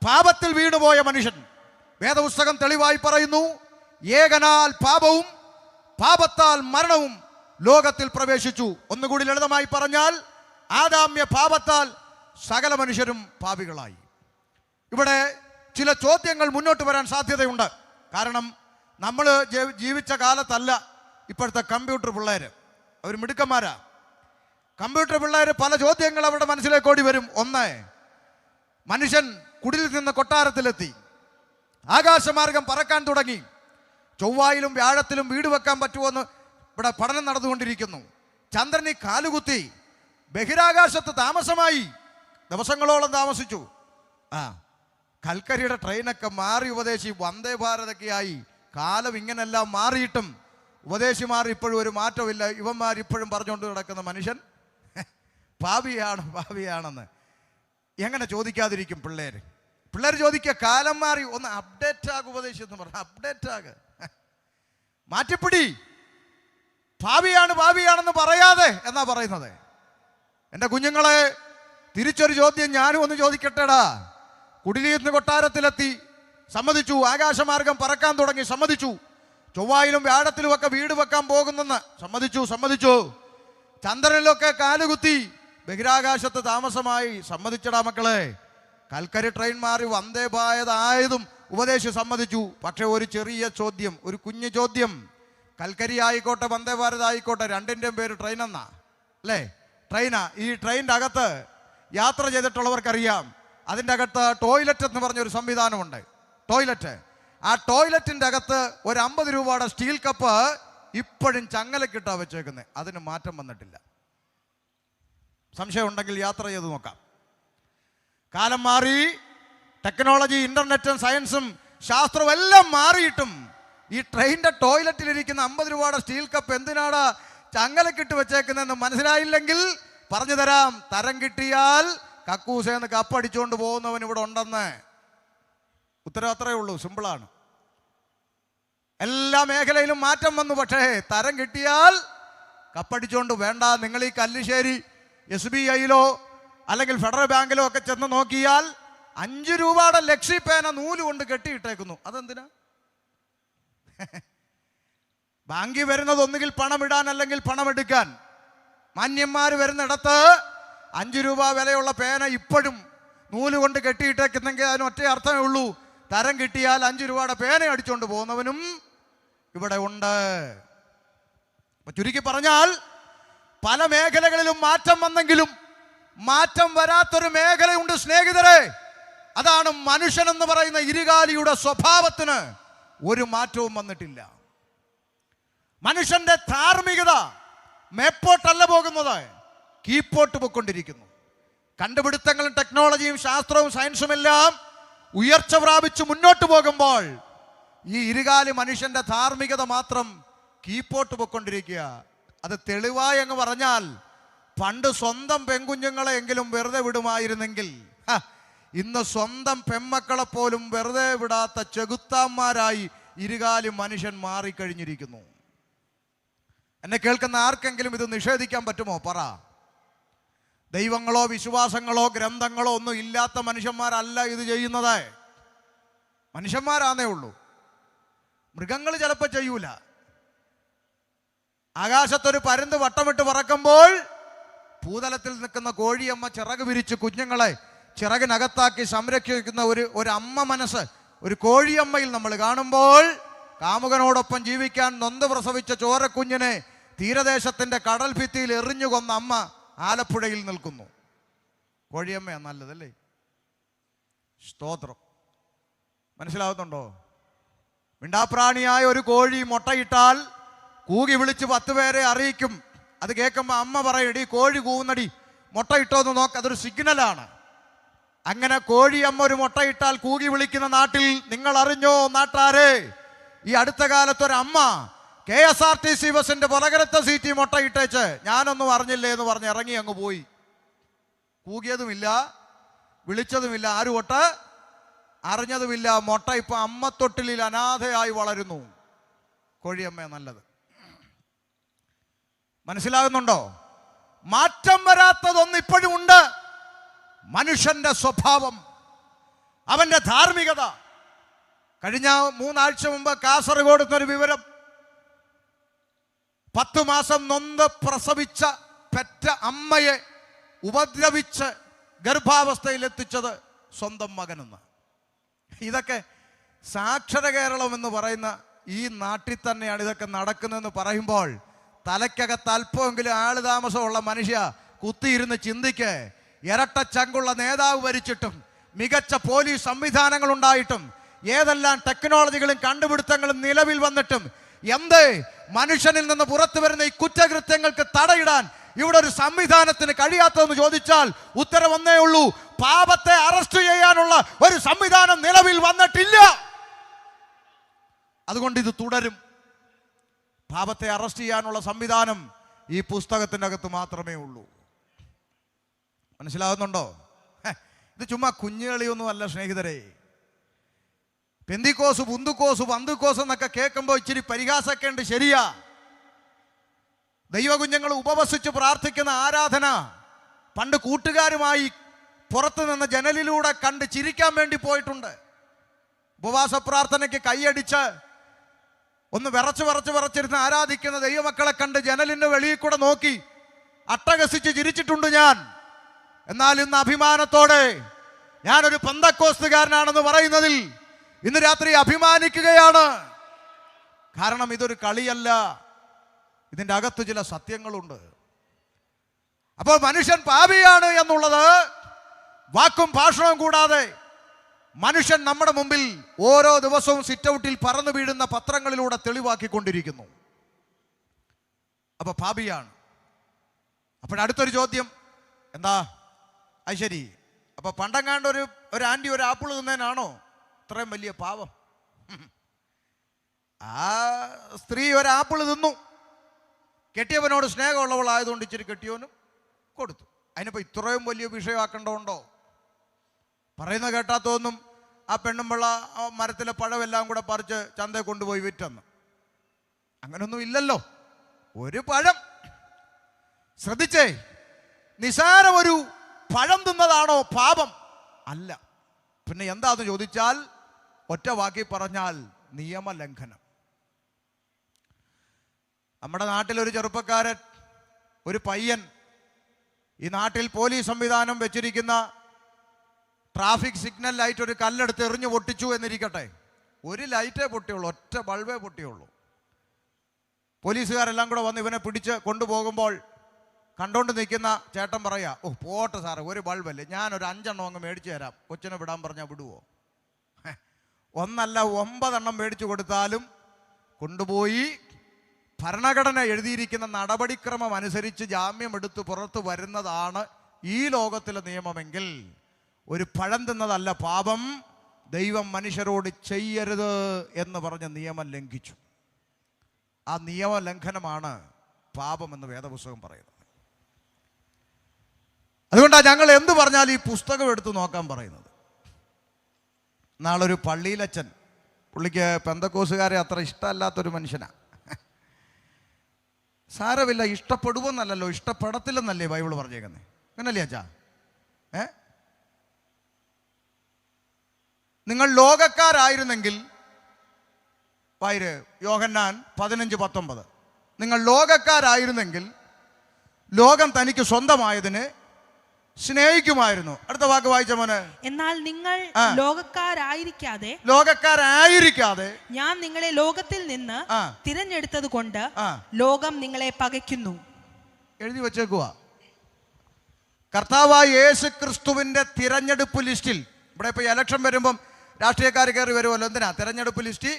പാപത്തിൽ വീണുപോയ മനുഷ്യൻ, വേദപുസ്തകം തെളിവായി പറയുന്നു, ഏകനാൽ പാപവും പാപത്താൽ മരണവും ലോകത്തിൽ പ്രവേശിച്ചു. ഒന്നുകൂടി ലളിതമായി പറഞ്ഞാൽ ആദാമ്യ പാപത്താൽ സകല മനുഷ്യരും പാപികളായി. ഇവിടെ ചില ചോദ്യങ്ങൾ മുന്നോട്ട് വരാൻ സാധ്യതയുണ്ട്. കാരണം നമ്മൾ ജീവിച്ച കാലത്തല്ല ഇപ്പോഴത്തെ കമ്പ്യൂട്ടർ പിള്ളേർ. അവർ മിടുക്കന്മാരാ. കമ്പ്യൂട്ടർ പിള്ളേർ പല ചോദ്യങ്ങൾ അവരുടെ മനസ്സിലേക്ക് ഓടി വരും. ഒന്ന്, മനുഷ്യൻ കുടിലിൽ നിന്ന് കൊട്ടാരത്തിലെത്തി, ആകാശമാർഗം പറക്കാൻ തുടങ്ങി, ചൊവ്വായിലും വ്യാഴത്തിലും വീട് വെക്കാൻ പറ്റുമോയെന്ന് ഇവിടെ പഠനം നടന്നുകൊണ്ടിരിക്കുന്നു. ചന്ദ്രനിൽ കാലുകുത്തി ബഹിരാകാശത്ത് താമസമായി, ദിവസങ്ങളോളം താമസിച്ചു. കൽക്കരിയുടെ ട്രെയിനൊക്കെ മാറി ഉപദേശി വന്ദേ ഭാരതൊക്കെയായി. കാലം ഇങ്ങനെല്ലാം മാറിയിട്ടും ഉപദേശിമാർ ഇപ്പോഴും ഒരു മാറ്റമില്ല. ഇവന്മാരിപ്പോഴും പറഞ്ഞുകൊണ്ട് കിടക്കുന്ന മനുഷ്യൻ ഭാവിയാണെന്ന് എങ്ങനെ ചോദിക്കാതിരിക്കും പിള്ളേർ? പിള്ളേർ ചോദിക്കുക, കാലം മാറി, ഒന്ന് അപ്ഡേറ്റ് ആകും ഉപദേശം എന്ന് പറഞ്ഞ അപ്ഡേറ്റ് ആകെ മാറ്റിപ്പിടി. ഭാവിയാണെന്ന് പറയാതെ എന്നാ പറയുന്നത്. എൻ്റെ കുഞ്ഞുങ്ങളെ, തിരിച്ചൊരു ചോദ്യം ഞാനും ഒന്ന് ചോദിക്കട്ടെടാ. കുടിലിൽ നിന്ന് കൊട്ടാരത്തിലെത്തി, സമ്മതിച്ചു. ആകാശമാർഗം പറക്കാൻ തുടങ്ങി, സമ്മതിച്ചു. ചൊവ്വായിലും വ്യാഴത്തിലും ഒക്കെ വീട് വെക്കാൻ പോകുന്നെന്ന് സമ്മതിച്ചു. ചന്ദ്രനിലൊക്കെ കാലുകുത്തി ബഹിരാകാശത്ത് താമസമായി, സമ്മതിച്ചടാ മക്കളെ. കൽക്കരി ട്രെയിൻ മാറി വന്ദേ ഭാരതായതും ഉപദേശി സമ്മതിച്ചു. പക്ഷെ ഒരു ചെറിയ ചോദ്യം, ഒരു കുഞ്ഞു ചോദ്യം. കൽക്കരി ആയിക്കോട്ടെ വന്ദേ ഭാരത് ആയിക്കോട്ടെ, രണ്ടിൻ്റെയും പേര് ട്രെയിൻ എന്നാ അല്ലേ? ട്രെയിനാ. ഈ ട്രെയിനിൻ്റെ അകത്ത് യാത്ര ചെയ്തിട്ടുള്ളവർക്കറിയാം, അതിൻ്റെ അകത്ത് ടോയ്ലറ്റ് എന്ന് പറഞ്ഞൊരു സംവിധാനമുണ്ട്. ടോയ്ലറ്റ്. ആ ടോയ്ലറ്റിൻ്റെ അകത്ത് ഒരു 50 രൂപയുടെ സ്റ്റീൽ കപ്പ് ഇപ്പോഴും ചങ്ങലക്കിട്ടാ വെച്ചേക്കുന്നത്. അതിന് മാറ്റം വന്നിട്ടില്ല. സംശയം ഉണ്ടെങ്കിൽ യാത്ര ചെയ്ത് നോക്കാം. കാലം മാറി, ടെക്നോളജി, ഇന്റർനെറ്റും സയൻസും ശാസ്ത്രവും എല്ലാം മാറിയിട്ടും ഈ ട്രെയിനിൻ്റെ ടോയ്ലറ്റിലിരിക്കുന്ന 50 രൂപയുടെ സ്റ്റീൽ കപ്പ് എന്തിനാണ് ചങ്ങലക്കിട്ട് വെച്ചേക്കുന്നതെന്ന് മനസ്സിലായില്ലെങ്കിൽ പറഞ്ഞു തരാം. തരം കിട്ടിയാൽ കക്കൂസേന്ന് കപ്പടിച്ചുകൊണ്ട് പോകുന്നവൻ ഇവിടെ ഉണ്ടെന്ന്. ഉത്തരം അത്രയേ ഉള്ളൂ, സിമ്പിളാണ്. എല്ലാ മേഖലയിലും മാറ്റം വന്നു. പക്ഷേ തരം കിട്ടിയാൽ കപ്പടിച്ചുകൊണ്ട് വേണ്ട. നിങ്ങൾ ഈ കല്ലിശ്ശേരി SBIയിലോ അല്ലെങ്കിൽ ഫെഡറൽ ബാങ്കിലോ ഒക്കെ ചെന്ന് നോക്കിയാൽ 5 രൂപയുടെ ലക്ഷ്മി പേന നൂല് കൊണ്ട് കെട്ടിയിട്ടേക്കുന്നു. അതെന്തിനാ? ബാങ്കിൽ വരുന്നത് ഒന്നുകിൽ പണമിടാൻ അല്ലെങ്കിൽ പണമെടുക്കാൻ. മാന്യന്മാർ വരുന്നിടത്ത് 5 രൂപ വിലയുള്ള പേന ഇപ്പോഴും നൂല് കൊണ്ട് കെട്ടിയിട്ടേക്കുന്നെങ്കിൽ അതിന് ഒറ്റ അർത്ഥമേ ഉള്ളൂ, തരം കിട്ടിയാൽ 5 രൂപയുടെ പേന അടിച്ചുകൊണ്ട് പോകുന്നവനും ഇവിടെ ഉണ്ട്. ചുരുക്കി പറഞ്ഞാൽ പല മേഖലകളിലും മാറ്റം വന്നെങ്കിലും മാറ്റം വരാത്തൊരു മേഖലയുണ്ട് സ്നേഹിതരെ. അതാണ് മനുഷ്യൻ എന്ന് പറയുന്ന ഇരുകാലിയുടെ സ്വഭാവത്തിന് ഒരു മാറ്റവും വന്നിട്ടില്ല. മനുഷ്യന്റെ ധാർമ്മികത മേപ്പോട്ടല്ല പോകുന്നത്, കീപ്പോട്ട് പോയിക്കൊണ്ടിരിക്കുന്നു. കണ്ടുപിടുത്തങ്ങളും ടെക്നോളജിയും ശാസ്ത്രവും സയൻസും എല്ലാം ഉയർച്ച പ്രാപിച്ച് മുന്നോട്ട് പോകുമ്പോൾ ഈ ഇരുകാലി മനുഷ്യന്റെ ധാർമ്മികത മാത്രം കീപ്പോട്ട് പോയിക്കൊണ്ടിരിക്കുക. അത് തെളിവായി അങ്ങ് പറഞ്ഞാൽ, പണ്ട് സ്വന്തം പെൺകുഞ്ഞുങ്ങളെ എങ്കിലും വെറുതെ വിടുമായിരുന്നെങ്കിൽ ഇന്ന് സ്വന്തം പെൺമക്കളെ പോലും വെറുതെ വിടാത്ത ചെകുത്താന്മാരായി ഇരുകാലി മനുഷ്യൻ മാറിക്കഴിഞ്ഞിരിക്കുന്നു. എന്നെ കേൾക്കുന്ന ആർക്കെങ്കിലും ഇത് നിഷേധിക്കാൻ പറ്റുമോ? പറ. ദൈവങ്ങളോ വിശ്വാസങ്ങളോ ഗ്രന്ഥങ്ങളോ ഒന്നും ഇല്ലാത്ത മനുഷ്യന്മാരല്ല ഇത് ചെയ്യുന്നത്. മനുഷ്യന്മാരാന്നേ ഉള്ളൂ. മൃഗങ്ങൾ ചിലപ്പോൾ ചെയ്യൂല. ആകാശത്തൊരു പരുന്ത് വട്ടമിട്ട് പറക്കുമ്പോൾ ഭൂതലത്തിൽ നിൽക്കുന്ന കോഴിയമ്മ ചിറക് വിരിച്ച് കുഞ്ഞുങ്ങളെ ചിറകിനകത്താക്കി സംരക്ഷിക്കുന്ന ഒരു അമ്മ മനസ്സ് ഒരു കോഴിയമ്മയിൽ നമ്മൾ കാണുമ്പോൾ, കാമുകനോടൊപ്പം ജീവിക്കാൻ നൊന്ത് പ്രസവിച്ച ചോരക്കുഞ്ഞിനെ തീരദേശത്തിന്റെ കടൽ ഭിത്തിയിൽ എറിഞ്ഞു കൊന്ന അമ്മ ആലപ്പുഴയിൽ നിൽക്കുന്നു. കോഴിയമ്മയാണ് നല്ലതല്ലേ? സ്തോത്രം. മനസ്സിലാവുന്നുണ്ടോ? മിണ്ടാപ്രാണിയായ ഒരു കോഴി മുട്ടയിട്ടാൽ കൂകി വിളിച്ച് 10 പേരെ അറിയിക്കും. അത് കേൾക്കുമ്പോൾ അമ്മ പറയടി കോഴി കൂവുന്നടി, മുട്ടയിട്ടോ എന്ന് നോക്ക്, അതൊരു സിഗ്നലാണ്. അങ്ങനെ കോഴിയമ്മ ഒരു മുട്ടയിട്ടാൽ കൂകി വിളിക്കുന്ന നാട്ടിൽ നിങ്ങൾ അറിഞ്ഞോ നാട്ടാരെ? ഈ അടുത്ത കാലത്തൊരമ്മ KSRTC ബസിന്റെ പുറകരത്തെ സീറ്റിൽ മുട്ടയിട്ടേച്ച് ഞാനൊന്നും അറിഞ്ഞില്ലേ എന്ന് പറഞ്ഞ് ഇറങ്ങി അങ്ങ് പോയി. കൂകിയതുമില്ല, വിളിച്ചതുമില്ല, ആരും ഒട്ട് അറിഞ്ഞതുമില്ല. മുട്ട ഇപ്പൊ അമ്മത്തൊട്ടിലിൽ അനാഥയായി വളരുന്നു. കോഴിയമ്മ നല്ലത്. മനസ്സിലാകുന്നുണ്ടോ? മാറ്റം വരാത്തതൊന്നും ഇപ്പോഴും ഉണ്ട്. മനുഷ്യന്റെ സ്വഭാവം, അവന്റെ ധാർമ്മികത. കഴിഞ്ഞ 3 ആഴ്ച മുമ്പ് കാസർഗോഡ് എന്നൊരു വിവരം, 10 മാസം നൊന്ത് പ്രസവിച്ച പെറ്റ അമ്മയെ ഉപദ്രവിച്ച് ഗർഭാവസ്ഥയിൽ എത്തിച്ചത് സ്വന്തം മകനെന്ന്. ഇതൊക്കെ സാക്ഷര കേരളം എന്ന് പറയുന്ന ഈ നാട്ടിൽ തന്നെയാണ് ഇതൊക്കെ നടക്കുന്നതെന്ന് പറയുമ്പോൾ തലയ്ക്കകത്ത് അല്പമെങ്കിലും ആള് താമസമുള്ള മനുഷ്യ കുത്തിയിരുന്ന് ചിന്തിക്ക്. ഇരട്ട ചങ്കുള്ള നേതാവ് ഭരിച്ചിട്ടും മികച്ച പോലീസ് സംവിധാനങ്ങൾ ഉണ്ടായിട്ടും ഏതെല്ലാം ടെക്നോളജികളും കണ്ടുപിടുത്തങ്ങളും നിലവിൽ വന്നിട്ടും എന്തേ മനുഷ്യനിൽ നിന്ന് പുറത്തു വരുന്ന ഈ കുറ്റകൃത്യങ്ങൾക്ക് തടയിടാൻ ഇവിടെ ഒരു സംവിധാനത്തിന് കഴിയാത്തതെന്ന് ചോദിച്ചാൽ ഉത്തരം ഒന്നേ ഉള്ളൂ: പാപത്തെ അറസ്റ്റ് ചെയ്യാനുള്ള ഒരു സംവിധാനം നിലവിൽ വന്നിട്ടില്ല. അതുകൊണ്ട് ഇത് തുടരും. പാപത്തെ അറസ്റ്റ് ചെയ്യാനുള്ള സംവിധാനം ഈ പുസ്തകത്തിൻ്റെ അകത്ത് മാത്രമേ ഉള്ളൂ. മനസ്സിലാകുന്നുണ്ടോ? ഇത് ചുമ്മാ കുഞ്ഞുകളിയൊന്നും അല്ല സ്നേഹിതരെ. പെന്തിക്കോസ്, പുന്തുക്കോസ്, പന്തുക്കോസ് എന്നൊക്കെ കേൾക്കുമ്പോൾ ഇച്ചിരി പരിഹാസമൊക്കെ ഉണ്ട്, ശരിയാ. ദൈവകുഞ്ഞുങ്ങൾ ഉപവസിച്ച് പ്രാർത്ഥിക്കുന്ന ആരാധന പണ്ട് കൂട്ടുകാരുമായി പുറത്തു നിന്ന് ജനലിലൂടെ കണ്ട് ചിരിക്കാൻ വേണ്ടി പോയിട്ടുണ്ട്. ഉപവാസ പ്രാർത്ഥനയ്ക്ക് കൈയടിച്ച് ഒന്ന് വിറച്ചിരുന്ന് ആരാധിക്കുന്ന ദൈവമക്കളെ കണ്ട് ജനലിൻ്റെ വെളിയിൽ കൂടെ നോക്കി അട്ടഹസിച്ച് ചിരിച്ചിട്ടുണ്ട് ഞാൻ. എന്നാൽ ഇന്ന് അഭിമാനത്തോടെ ഞാനൊരു പെന്തക്കോസ്തുകാരനാണെന്ന് പറയുന്നതിൽ ഇന്ന് രാത്രി അഭിമാനിക്കുകയാണ്. കാരണം ഇതൊരു കളിയല്ല, ഇതിൻ്റെ അകത്ത് ചില സത്യങ്ങളുണ്ട്. അപ്പോൾ മനുഷ്യൻ പാപിയാണ് എന്നുള്ളത് വാക്കും ഭാഷണവും കൂടാതെ മനുഷ്യൻ നമ്മുടെ മുമ്പിൽ ഓരോ ദിവസവും സിറ്റൗട്ടിൽ പറന്നു വീഴുന്ന പത്രങ്ങളിലൂടെ തെളിവാക്കിക്കൊണ്ടിരിക്കുന്നു. അപ്പൊ പാപിയാണ്. അപ്പോഴടുത്തൊരു ചോദ്യം, എന്താ അത് ശരി, അപ്പൊ പണ്ടെങ്ങാണ്ട് ഒരു ആൻറ്റി ഒരു ആപ്പിൾ തിന്നേനാണോ ഇത്രയും വലിയ പാവം? ആ സ്ത്രീ ഒരു ആപ്പിൾ തിന്നു. കെട്ടിയവനോട് സ്നേഹമുള്ളവളായതുകൊണ്ട് ഇച്ചിരി കെട്ടിയവനും കൊടുത്തു. അതിനിപ്പോൾ ഇത്രയും വലിയ വിഷയമാക്കേണ്ടതുണ്ടോ? പറയുന്ന കേട്ടാത്തൊന്നും ആ പെണ്ണുമ്പിള്ള മരത്തിലെ പഴമെല്ലാം കൂടെ പറിച്ച് ചന്തയിൽ കൊണ്ടുപോയി വിറ്റെന്ന്. അങ്ങനൊന്നും ഇല്ലല്ലോ. ഒരു പഴം, ശ്രദ്ധിച്ചേ, നിസാരം ഒരു പഴം തിന്നതാണോ പാപം? അല്ല. പിന്നെ എന്താന്ന് ചോദിച്ചാൽ ഒറ്റ വാക്കി പറഞ്ഞാൽ നിയമലംഘനം. നമ്മുടെ നാട്ടിലൊരു ചെറുപ്പക്കാരൻ, ഒരു പയ്യൻ ഈ നാട്ടിൽ പോലീസ് സംവിധാനം വെച്ചിരിക്കുന്ന ട്രാഫിക് സിഗ്നൽ ലൈറ്റ് ഒരു കല്ലെടുത്ത് എറിഞ്ഞു പൊട്ടിച്ചു എന്നിരിക്കട്ടെ. ഒരു ലൈറ്റേ പൊട്ടിയുള്ളൂ, ഒറ്റ ബൾബേ പൊട്ടിയുള്ളൂ. പോലീസുകാരെല്ലാം കൂടെ വന്ന് ഇവനെ പിടിച്ച് കൊണ്ടുപോകുമ്പോൾ കണ്ടോണ്ട് നിൽക്കുന്ന ചേട്ടൻ പറയാ, ഓ പോട്ടെ സാറേ, ഒരു ബൾബല്ലേ, ഞാനൊരു 5 എണ്ണം അങ്ങ് മേടിച്ചു തരാം, കൊച്ചിനെ വിടാൻ പറഞ്ഞാൽ വിടുവോ? 1 അല്ല 9 എണ്ണം മേടിച്ചു കൊടുത്താലും കൊണ്ടുപോയി ഭരണഘടന എഴുതിയിരിക്കുന്ന നടപടിക്രമം അനുസരിച്ച് ജാമ്യം എടുത്ത് പുറത്ത് വരുന്നതാണ് ഈ ലോകത്തിലെ നിയമമെങ്കിൽ ഒരു പഴം തിന്നതല്ല പാപം. ദൈവം മനുഷ്യരോട് ചെയ്യരുത് എന്ന് പറഞ്ഞ നിയമം ലംഘിച്ചു. ആ നിയമലംഘനമാണ് പാപമെന്ന് വേദപുസ്തകം പറയുന്നത്. അതുകൊണ്ടാണ് ഞങ്ങൾ എന്ത് പറഞ്ഞാലും ഈ പുസ്തകം എടുത്ത് നോക്കാൻ പറയുന്നത്. നാളൊരു പള്ളിയിലച്ഛൻ, പുള്ളിക്ക് പെന്തക്കോസുകാരെ അത്ര ഇഷ്ടമല്ലാത്തൊരു മനുഷ്യനാണ്. സാരമില്ല, ഇഷ്ടപ്പെടുവെന്നല്ലോ, ഇഷ്ടപ്പെടത്തില്ലെന്നല്ലേ ബൈബിൾ പറഞ്ഞേക്കുന്നത്. അങ്ങനല്ലേ അച്ഛാ? നിങ്ങൾ ലോകക്കാരായിരുന്നെങ്കിൽ, യോഹന്നാൻ 15:19, നിങ്ങൾ ലോകക്കാരായിരുന്നെങ്കിൽ ലോകം തനിക്ക് സ്വന്തമായതിന് സ്നേഹിക്കുമായിരുന്നു. അടുത്ത വാക്ക് വായിച്ച മോനെ. എന്നാൽ നിങ്ങൾ ലോകക്കാരായിരിക്കാതെ ഞാൻ നിങ്ങളെ ലോകത്തിൽ നിന്ന് തിരഞ്ഞെടുത്തത് കൊണ്ട് ലോകം നിങ്ങളെ പകയ്ക്കുന്നു. എഴുതി വച്ചേക്കുക. കർത്താവായ യേശു ക്രിസ്തുവിന്റെ തിരഞ്ഞെടുപ്പ് ലിസ്റ്റിൽ, ഇവിടെ ഇപ്പൊ ഇലക്ഷൻ വരുമ്പം രാഷ്ട്രീയക്കാർ കയറി വരുമല്ലോ, എന്തിനാ തിരഞ്ഞെടുപ്പ് ലിസ്റ്റ്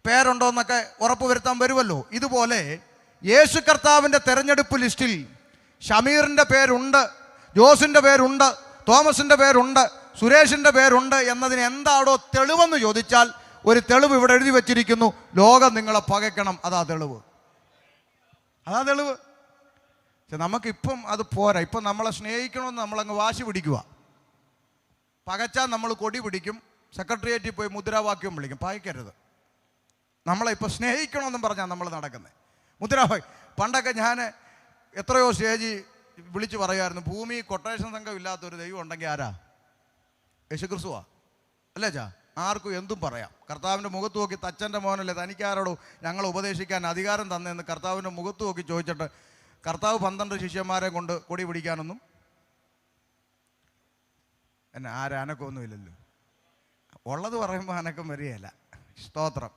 പേരുണ്ടോ എന്നൊക്കെ ഉറപ്പ് വരുത്താൻ വരുമല്ലോ. ഇതുപോലെ യേശു കർത്താവിന്റെ തെരഞ്ഞെടുപ്പ് ലിസ്റ്റിൽ ഷമീറിന്റെ പേരുണ്ട്, ജോസിന്റെ പേരുണ്ട്, തോമസിന്റെ പേരുണ്ട്, സുരേഷിന്റെ പേരുണ്ട് എന്നതിന് എന്താണോ തെളിവെന്ന് ചോദിച്ചാൽ ഒരു തെളിവ് ഇവിടെ എഴുതി വെച്ചിരിക്കുന്നു: ലോകം നിങ്ങളെ പകയ്ക്കണം. അതാ തെളിവ്. പക്ഷെ നമുക്കിപ്പം അത് പോരാ. ഇപ്പം നമ്മളെ സ്നേഹിക്കണമെന്ന് നമ്മളങ്ങ് വാശി പിടിക്കുക. പകച്ചാൽ നമ്മൾ കൊടി പിടിക്കും, സെക്രട്ടേറിയറ്റിൽ പോയി മുദ്രാവാക്യം വിളിക്കും. പകയ്ക്കരുത്. നമ്മളെ ഇപ്പോൾ സ്നേഹിക്കണമെന്നും പറഞ്ഞാൽ നമ്മൾ നടക്കുന്നത്. മുദ്രാവാക്യം പണ്ടൊക്കെ ഞാൻ എത്രയോ സ്റ്റേജ് വിളിച്ച് പറയുമായിരുന്നു, ഭൂമി കൊട്ടേഷൻ സംഘം ഇല്ലാത്തൊരു ദൈവം ഉണ്ടെങ്കിൽ ആരാ? യേശുക്രിസ്തുവാ അല്ലേ ചാ? ആർക്കും എന്തും പറയാം. കർത്താവിൻ്റെ മുഖത്ത് നോക്കി തച്ചൻ്റെ മോനല്ലേ തനിക്കാരോട് ഞങ്ങൾ ഉപദേശിക്കാൻ അധികാരം തന്നെന്ന് കർത്താവിൻ്റെ മുഖത്ത് നോക്കി ചോദിച്ചിട്ട് കർത്താവ് 12 ശിഷ്യന്മാരെ കൊണ്ട് കൊടി പിടിക്കാനൊന്നും എന്നെ ആരനക്കമൊന്നുമില്ലല്ലോ. ഉള്ളത് പറയുമ്പോൾ അനക്കം വരികയല്ല. സ്തോത്രം.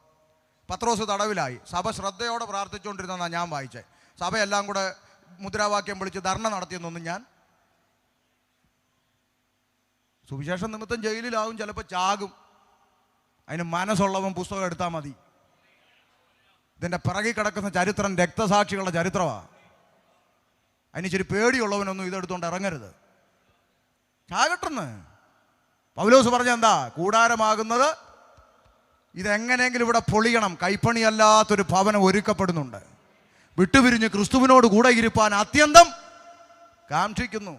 പത്രോസ് തടവിലായി. സഭ ശ്രദ്ധയോടെ പ്രാർത്ഥിച്ചുകൊണ്ടിരുന്നതാണ് ഞാൻ വായിച്ചത്. സഭയെല്ലാം കൂടെ മുദ്രാവാക്യം വിളിച്ച് ധർണ നടത്തിയെന്നൊന്നും ഞാൻ സുവിശേഷം നിമിത്തം ജയിലിലാവും, ചിലപ്പോൾ ചാകും. അതിന് മനസ്സുള്ളവൻ പുസ്തകം എടുത്താൽ മതി. ഇതിൻ്റെ പിറകിൽ കിടക്കുന്ന ചരിത്രം രക്തസാക്ഷികളുടെ ചരിത്രമാണ്. അതിന് ഇച്ചിരി പേടിയുള്ളവനൊന്നും ഇതെടുത്തുകൊണ്ട് ഇറങ്ങരുത്. ചാകട്ടെന്ന് പൗലോസ് പറഞ്ഞ എന്താ? കൂടാരമാകുന്നത് ഇതെങ്ങനെയെങ്കിലും ഇവിടെ പൊളിയണം. കൈപ്പണിയല്ലാത്തൊരു ഭവനം ഒരുക്കപ്പെടുന്നുണ്ട്. വിട്ടുപിരിഞ്ഞ് ക്രിസ്തുവിനോട് കൂടെ ഇരിപ്പാൻ അത്യന്തം കാക്ഷിക്കുന്നു.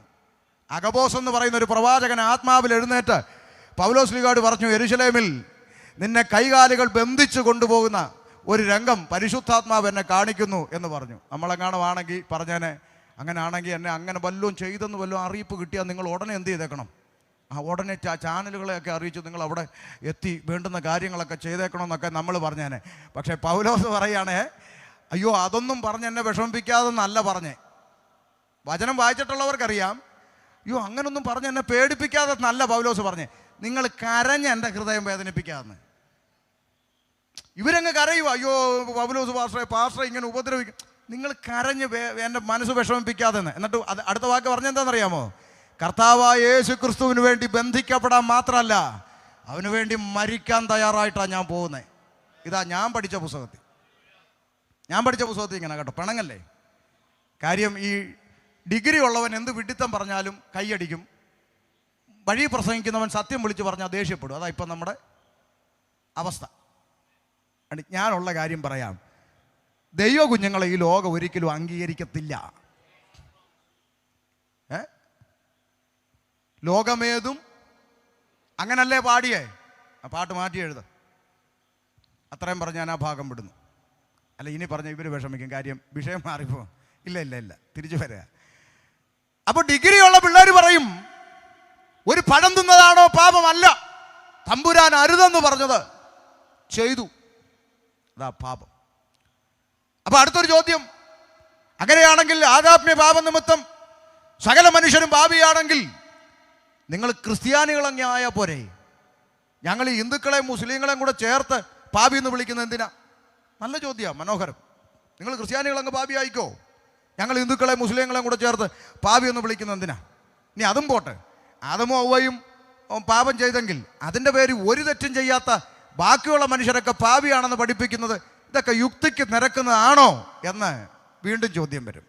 അഗബോസ് എന്ന് പറയുന്ന ഒരു പ്രവാചകൻ ആത്മാവിൽ എഴുന്നേറ്റ് പൗലോസ് ലീഗോട് പറഞ്ഞു, യെരുശലേമിൽ നിന്നെ കൈകാലുകൾ ബന്ധിച്ച് കൊണ്ടുപോകുന്ന ഒരു രംഗം പരിശുദ്ധാത്മാവ് എന്നെ കാണിക്കുന്നു എന്ന് പറഞ്ഞു. നമ്മളെങ്ങാണമാണെങ്കിൽ പറഞ്ഞേനെ, അങ്ങനെ ആണെങ്കിൽ എന്നെ അങ്ങനെ വല്ലതും ചെയ്തെന്ന് വല്ലതും അറിയിപ്പ് കിട്ടിയാൽ നിങ്ങൾ ഉടനെ എന്ത് ചെയ്തേക്കണം? ഉടനെ ചാനലുകളെയൊക്കെ അറിയിച്ചു നിങ്ങൾ അവിടെ എത്തി വേണ്ടുന്ന കാര്യങ്ങളൊക്കെ ചെയ്തേക്കണമെന്നൊക്കെ നമ്മൾ പറഞ്ഞേനെ. പക്ഷേ പൗലോസ് പറയുകയാണേ, അയ്യോ അതൊന്നും പറഞ്ഞ് എന്നെ വിഷമിപ്പിക്കാതെന്നല്ല പറഞ്ഞേ. വചനം വായിച്ചിട്ടുള്ളവർക്കറിയാം. അയ്യോ അങ്ങനൊന്നും പറഞ്ഞ് എന്നെ പേടിപ്പിക്കാതെ നല്ല പൗലോസ് പറഞ്ഞേ, നിങ്ങൾ കരഞ്ഞ് എൻ്റെ ഹൃദയം വേദനിപ്പിക്കാതെന്ന്. ഇവരങ്ങ് കരയുക, അയ്യോ പൗലോസ് പാസ്റ്ററെ ഇങ്ങനെ ഉപദ്രവിക്കും. നിങ്ങൾ കരഞ്ഞ് എൻ്റെ മനസ്സ് വിഷമിപ്പിക്കാതെന്ന്. എന്നിട്ട് അടുത്ത വാക്ക് പറഞ്ഞെന്താണെന്നറിയാമോ? കർത്താവായ യേശു ക്രിസ്തുവിന് വേണ്ടി ബന്ധിക്കപ്പെടാൻ മാത്രമല്ല, അവന് വേണ്ടി മരിക്കാൻ തയ്യാറായിട്ടാണ് ഞാൻ പോകുന്നത്. ഇതാ ഞാൻ പഠിച്ച പുസ്തകത്തിൽ ഇങ്ങനെ കേട്ടോ. പിണങ്ങല്ലേ കാര്യം. ഈ ഡിഗ്രി ഉള്ളവൻ എന്ത് വിഡിത്തം പറഞ്ഞാലും കൈയടിക്കും. വഴി പ്രസംഗിക്കുന്നവൻ സത്യം വിളിച്ച് പറഞ്ഞാൽ ദേഷ്യപ്പെടും. അതാ ഇപ്പം നമ്മുടെ അവസ്ഥ. ഞാനുള്ള കാര്യം പറയാം. ദൈവ കുഞ്ഞുങ്ങളെ ഈ ലോകം ഒരിക്കലും അംഗീകരിക്കത്തില്ല. ലോകമേതും അങ്ങനല്ലേ പാടിയേ? ആ പാട്ട് മാറ്റി എഴുതും. അത്രയും പറഞ്ഞ് ഞാൻ ആ ഭാഗം വിടുന്നു. അല്ല ഇനി പറഞ്ഞ ഇവർ വിഷമിക്കും. കാര്യം വിഷയം മാറിപ്പോ. ഇല്ല തിരിച്ചു വരിക. അപ്പോൾ ഡിഗ്രിയുള്ള പിള്ളേർ പറയും, ഒരു പഴം തിന്നതാണോ പാപമല്ല, തമ്പുരാൻ അരുതെന്ന് പറഞ്ഞത് ചെയ്തു, അതാ പാപം. അപ്പൊ അടുത്തൊരു ചോദ്യം, അങ്ങനെയാണെങ്കിൽ ആദാത്മ്യ പാപം നിമിത്തം സകല മനുഷ്യരും പാപിയാണെങ്കിൽ നിങ്ങൾ ക്രിസ്ത്യാനികളങ്ങ് ആയാൽ പോരെ? ഞങ്ങൾ ഈ ഹിന്ദുക്കളെയും മുസ്ലിങ്ങളെയും കൂടെ ചേർത്ത് പാപി എന്ന് വിളിക്കുന്നത് എന്തിനാ? നല്ല ചോദ്യമാണ്, മനോഹരം. നിങ്ങൾ ക്രിസ്ത്യാനികളങ്ങ് പാപി ആയിക്കോ, ഞങ്ങൾ ഹിന്ദുക്കളെയും മുസ്ലിങ്ങളെയും കൂടെ ചേർത്ത് പാപി എന്ന് വിളിക്കുന്നത് എന്തിനാ? ഇനി അതും പോട്ടെ, ആദമും ഹവ്വയും പാപം ചെയ്തെങ്കിൽ അതിൻ്റെ പേര് ഒരു തെറ്റും ചെയ്യാത്ത ബാക്കിയുള്ള മനുഷ്യരൊക്കെ പാപിയാണെന്ന് പഠിപ്പിക്കുന്നത് ഇതൊക്കെ യുക്തിക്ക് നിരക്കുന്നതാണോ എന്ന് വീണ്ടും ചോദ്യം വരും.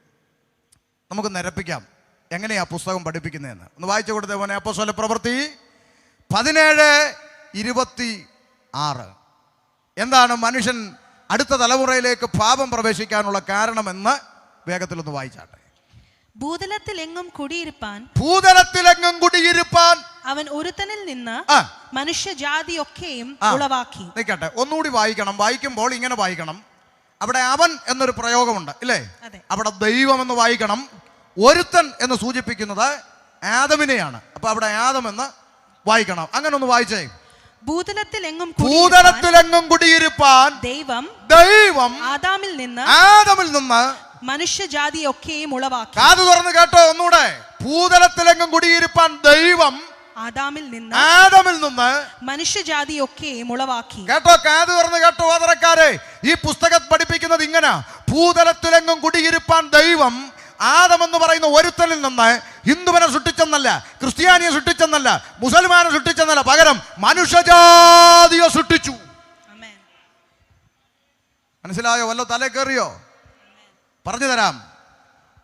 നമുക്ക് നിരപ്പിക്കാം എങ്ങനെയാ പുസ്തകം പഠിപ്പിക്കുന്നതെന്ന്. ഒന്ന് വായിച്ചു കൊടുത്തേ മോനെ. അപ്പോസ്തല പ്രവൃത്തി 17:26. എന്താണ് മനുഷ്യൻ അടുത്ത തലമുറയിലേക്ക് പാപം പ്രവേശിക്കാനുള്ള കാരണമെന്ന് വേഗത്തിലൊന്ന് വായിച്ചാട്ടെ. ഭൂതലത്തിലെങ്ങും കുടിയിരുപ്പാൻ അവൻ ഒരുത്തനിൽ നിന്ന് മനുഷ്യജാതിയൊക്കെയും ഉളവാക്കി. നിൽക്കട്ടെ, ഒന്നുകൂടി വായിക്കണം. വായിക്കുമ്പോൾ ഇങ്ങനെ വായിക്കണം. അവിടെ അവൻ എന്നൊരു പ്രയോഗമുണ്ട് ഇല്ലേ? അവിടെ ദൈവം എന്ന് വായിക്കണം. ഒരുത്തൻ എന്ന് സൂചിപ്പിക്കുന്നത് ആദമിനെയാണ്. അപ്പൊ അവിടെ ആദം എന്ന് വായിക്കണം. അങ്ങനെ ഒന്ന് വായിച്ചേ. ഭൂതലത്തിലെങ്ങും കുടിയിരുപ്പാൻ ദൈവം ആദാമിൽ നിന്ന് മനുഷ്യജാതിയൊക്കെയും ഉളവാക്കി. കാത് തുറന്ന് കേട്ടോ ഒന്നുകൂടെ. ഭൂതലത്തിലെങ്ങും കുടിയിരുപ്പാൻ ദൈവം ആദാമിൽ നിന്ന് മനുഷ്യജാതിയൊക്കെയും ഉളവാക്കി. കേട്ടോ, കാത് തുറന്ന് കേട്ടോ ഓതറക്കാരെ. ഈ പുസ്തകം പഠിപ്പിക്കുന്നത് ഇങ്ങനെ: ഭൂതലത്തിലെങ്ങും കുടിയിരുപ്പാൻ ദൈവം ആദം എന്ന് പറയുന്ന ഒരുത്തനിൽ നിന്ന് ഹിന്ദുവിനെ സൃഷ്ടിച്ചെന്നല്ല, ക്രിസ്ത്യാനിയെ സൃഷ്ടിച്ചെന്നല്ല, മുസൽമാനെ സൃഷ്ടിച്ചെന്നല്ല, പകരം മനുഷ്യജാതിയെ സൃഷ്ടിച്ചു. മനസ്സിലായോ? വല്ല തലേ കയറിയോ? പറഞ്ഞു തരാം.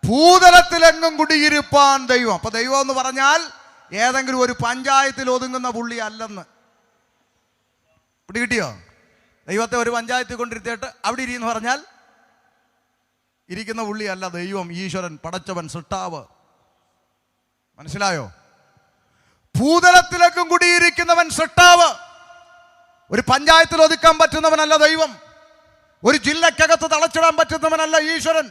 ഭൂതലത്തിലെങ്ങും കുടിയിരുപ്പാൻ ദൈവം. അപ്പൊ ദൈവം എന്ന് പറഞ്ഞാൽ ഏതെങ്കിലും ഒരു പഞ്ചായത്തിൽ ഒതുങ്ങുന്ന പുള്ളി അല്ലെന്ന് പിടി കിട്ടിയോ? ദൈവത്തെ ഒരു പഞ്ചായത്തിൽ കൊണ്ടിരുത്തിയിട്ട് അവിടെ ഇരിയെന്ന് പറഞ്ഞാൽ ഇരിക്കുന്ന പുള്ളി അല്ല ദൈവം, ഈശ്വരൻ, പടച്ചവൻ, സൃഷ്ടാവ്. മനസ്സിലായോ? ഭൂതലത്തിലേക്കും കുടിയിരിക്കുന്നവൻ സൃഷ്ടാവ്. ഒരു പഞ്ചായത്തിൽ ഒതുക്കാൻ പറ്റുന്നവനല്ല ദൈവം. ഒരു ജില്ലക്കകത്ത് തളച്ചിടാൻ പറ്റുന്നവനല്ല ഈശ്വരൻ.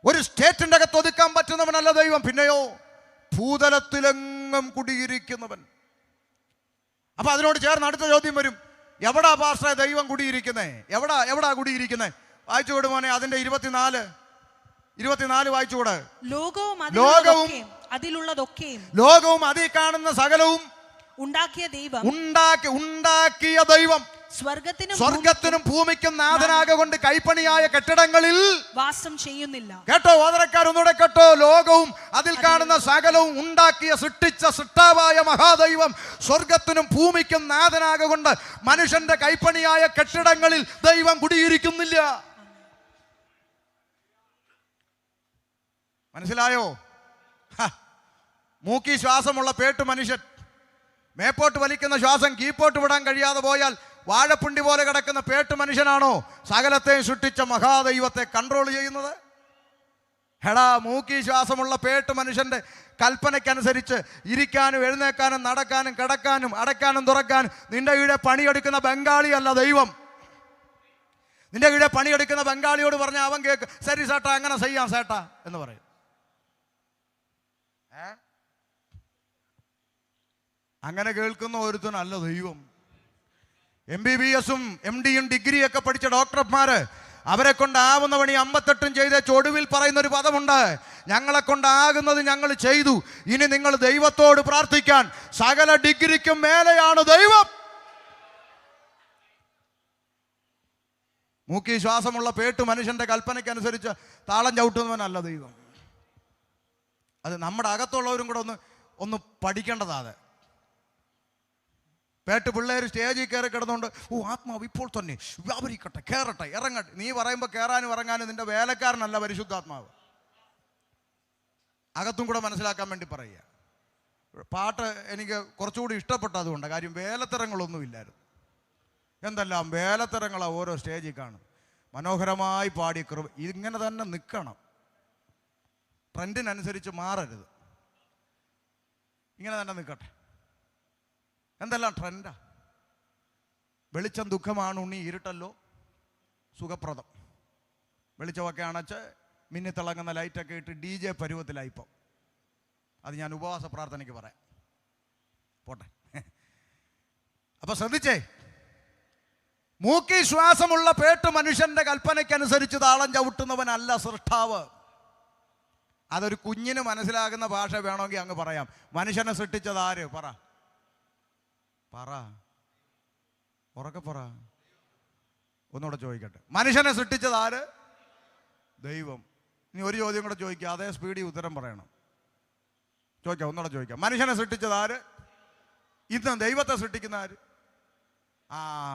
ഒരു സ്റ്റേറ്റിന്റെ അകത്ത് ഒതുക്കാൻ പറ്റുന്നവനല്ല ദൈവം. പിന്നെയോ ഭൂതലത്തിലെങ്ങും കുടിയിരിക്കുന്നവൻ. അപ്പൊ അതിനോട് ചേർന്ന് അടുത്ത ചോദ്യം വരും, എവിടാ പാസ്റ്ററെ ദൈവം കുടിയിരിക്കുന്നേ? എവിടാ കുടിയിരിക്കുന്നേ? വായിച്ചു കൊടുമോനെ, അതിന്റെ 24 വായിച്ചുകൂടെ. ലോകവും അതിലുള്ളതൊക്കെയും ലോകവും അതിൽ കാണുന്ന സകലവും ഉണ്ടാക്കിയ ദൈവം സ്വർഗത്തിനും ഭൂമിക്കും നാഥനാകൊണ്ട് കൈപ്പണിയായ കെട്ടിടങ്ങളിൽ വാസം ചെയ്യുന്നില്ല. കേട്ടോ ഓതരക്കാരൊന്നുകൂടെ കേട്ടോ, ലോകവും അതിൽ കാണുന്ന സകലവും ഉണ്ടാക്കിയ സൃഷ്ടിച്ച സൃഷ്ടാവായ മഹാദൈവം സ്വർഗത്തിനും ഭൂമിക്കും നാഥനാകൊണ്ട് മനുഷ്യന്റെ കൈപ്പണിയായ കെട്ടിടങ്ങളിൽ ദൈവം കുടിയിരിക്കുന്നില്ല. മനസ്സിലായോ? മൂക്കി ശ്വാസമുള്ള പേട്ട് മനുഷ്യൻ മേപ്പോട്ട് വലിക്കുന്ന ശ്വാസം കീപ്പോട്ട് വിടാൻ കഴിയാതെ പോയാൽ വാഴപ്പുണ്ടി പോലെ കിടക്കുന്ന പേട്ട് മനുഷ്യനാണോ സകലത്തെയും സൃഷ്ടിച്ച മഹാദൈവത്തെ കൺട്രോൾ ചെയ്യുന്നത്? എടാ, മൂക്കി ശ്വാസമുള്ള പേട്ട് മനുഷ്യന്റെ കൽപ്പനയ്ക്കനുസരിച്ച് ഇരിക്കാനും എഴുന്നേക്കാനും നടക്കാനും കിടക്കാനും അടയ്ക്കാനും തുറക്കാനും നിന്റെ കീഴെ പണിയെടുക്കുന്ന ബംഗാളിയല്ല ദൈവം. നിന്റെ കീഴെ പണിയെടുക്കുന്ന ബംഗാളിയോട് പറഞ്ഞാൽ അവൻ കേക്ക്, ശരി സേട്ടാ അങ്ങനെ ചെയ്യാം സേട്ടാ എന്ന് പറയും. അങ്ങനെ കേൾക്കുന്ന ഒരുത്തനല്ല ദൈവം. MBBS-ഉം MD-യും ഡിഗ്രിയൊക്കെ പഠിച്ച ഡോക്ടർമാര് അവരെ കൊണ്ടാവുന്ന പണി 58 ചെയ്ത ഒടുവിൽ പറയുന്ന ഒരു പദമുണ്ട്, ഞങ്ങളെ കൊണ്ടാകുന്നത് ഞങ്ങൾ ചെയ്തു, ഇനി നിങ്ങൾ ദൈവത്തോട് പ്രാർത്ഥിക്കാൻ. സകല ഡിഗ്രിക്കും മേലെയാണ് ദൈവം. മൂക്കി ശ്വാസമുള്ള പേട്ട് മനുഷ്യന്റെ കൽപ്പനയ്ക്കനുസരിച്ച് താളം ചവിട്ടുന്നവനല്ല ദൈവം. അത് നമ്മുടെ അകത്തുള്ളവരും കൂടെ ഒന്ന് പഠിക്കേണ്ടതാണ്. പേട്ട് പിള്ളേർ സ്റ്റേജിൽ കയറി കിടന്നുകൊണ്ട്, ഓ ആത്മാവ് ഇപ്പോൾ തന്നെ വ്യാപരിക്കട്ടെ, കയറട്ടെ, ഇറങ്ങട്ടെ. നീ പറയുമ്പോൾ കയറാനും ഇറങ്ങാനും നിന്റെ വേലക്കാരനല്ല പരിശുദ്ധാത്മാവ്. അകത്തും കൂടെ മനസ്സിലാക്കാൻ വേണ്ടി പറയുക. പാട്ട് എനിക്ക് കുറച്ചുകൂടി ഇഷ്ടപ്പെട്ടതുകൊണ്ട്, കാര്യം വേലത്തരങ്ങളൊന്നുമില്ലായിരുന്നു. എന്തെല്ലാം വേലത്തരങ്ങളാണ് ഓരോ സ്റ്റേജിൽ കാണും. മനോഹരമായി പാടി ഇങ്ങനെ തന്നെ നിൽക്കണം, ട്രെൻഡിനനുസരിച്ച് മാറരുത്, ഇങ്ങനെ തന്നെ നിൽക്കട്ടെ. എന്തെല്ലാം ട്രെൻഡാ. വെളിച്ചം ദുഃഖമാണ് ഉണ്ണി, ഇരുട്ടല്ലോ സുഖപ്രദം. വെളിച്ചമൊക്കെ അണച്ച് മിന്നിത്തിളങ്ങുന്ന ലൈറ്റൊക്കെ ഇട്ട് DJ പരുവത്തിലായിപ്പോൾ. അത് ഞാൻ ഉപവാസ പ്രാർത്ഥനയ്ക്ക് പറയാം, പോട്ടെ. അപ്പൊ ശ്രദ്ധിച്ചേ, മൂക്കി ശ്വാസമുള്ള പേട്ട് മനുഷ്യന്റെ കൽപ്പനയ്ക്കനുസരിച്ച് താളം ചവിട്ടുന്നവനല്ല സൃഷ്ടാവ്. അതൊരു കുഞ്ഞിന് മനസ്സിലാകുന്ന ഭാഷ വേണമെങ്കിൽ അങ്ങ് പറയാം. മനുഷ്യനെ സൃഷ്ടിച്ചത് ആര്? പറ ഉറക്കെ പറ. ഒന്നുകൂടെ ചോദിക്കട്ടെ, മനുഷ്യനെ സൃഷ്ടിച്ചത് ആര്? ദൈവം. ഇനി ഒരു ചോദ്യം കൂടെ ചോദിക്കുക, അതേ സ്പീഡിൽ ഉത്തരം പറയണം. ചോദിക്കാം, ഒന്നുകൂടെ ചോദിക്കാം. മനുഷ്യനെ സൃഷ്ടിച്ചത് ആര്? ഇന്ന് ദൈവത്തെ സൃഷ്ടിക്കുന്ന ആര്?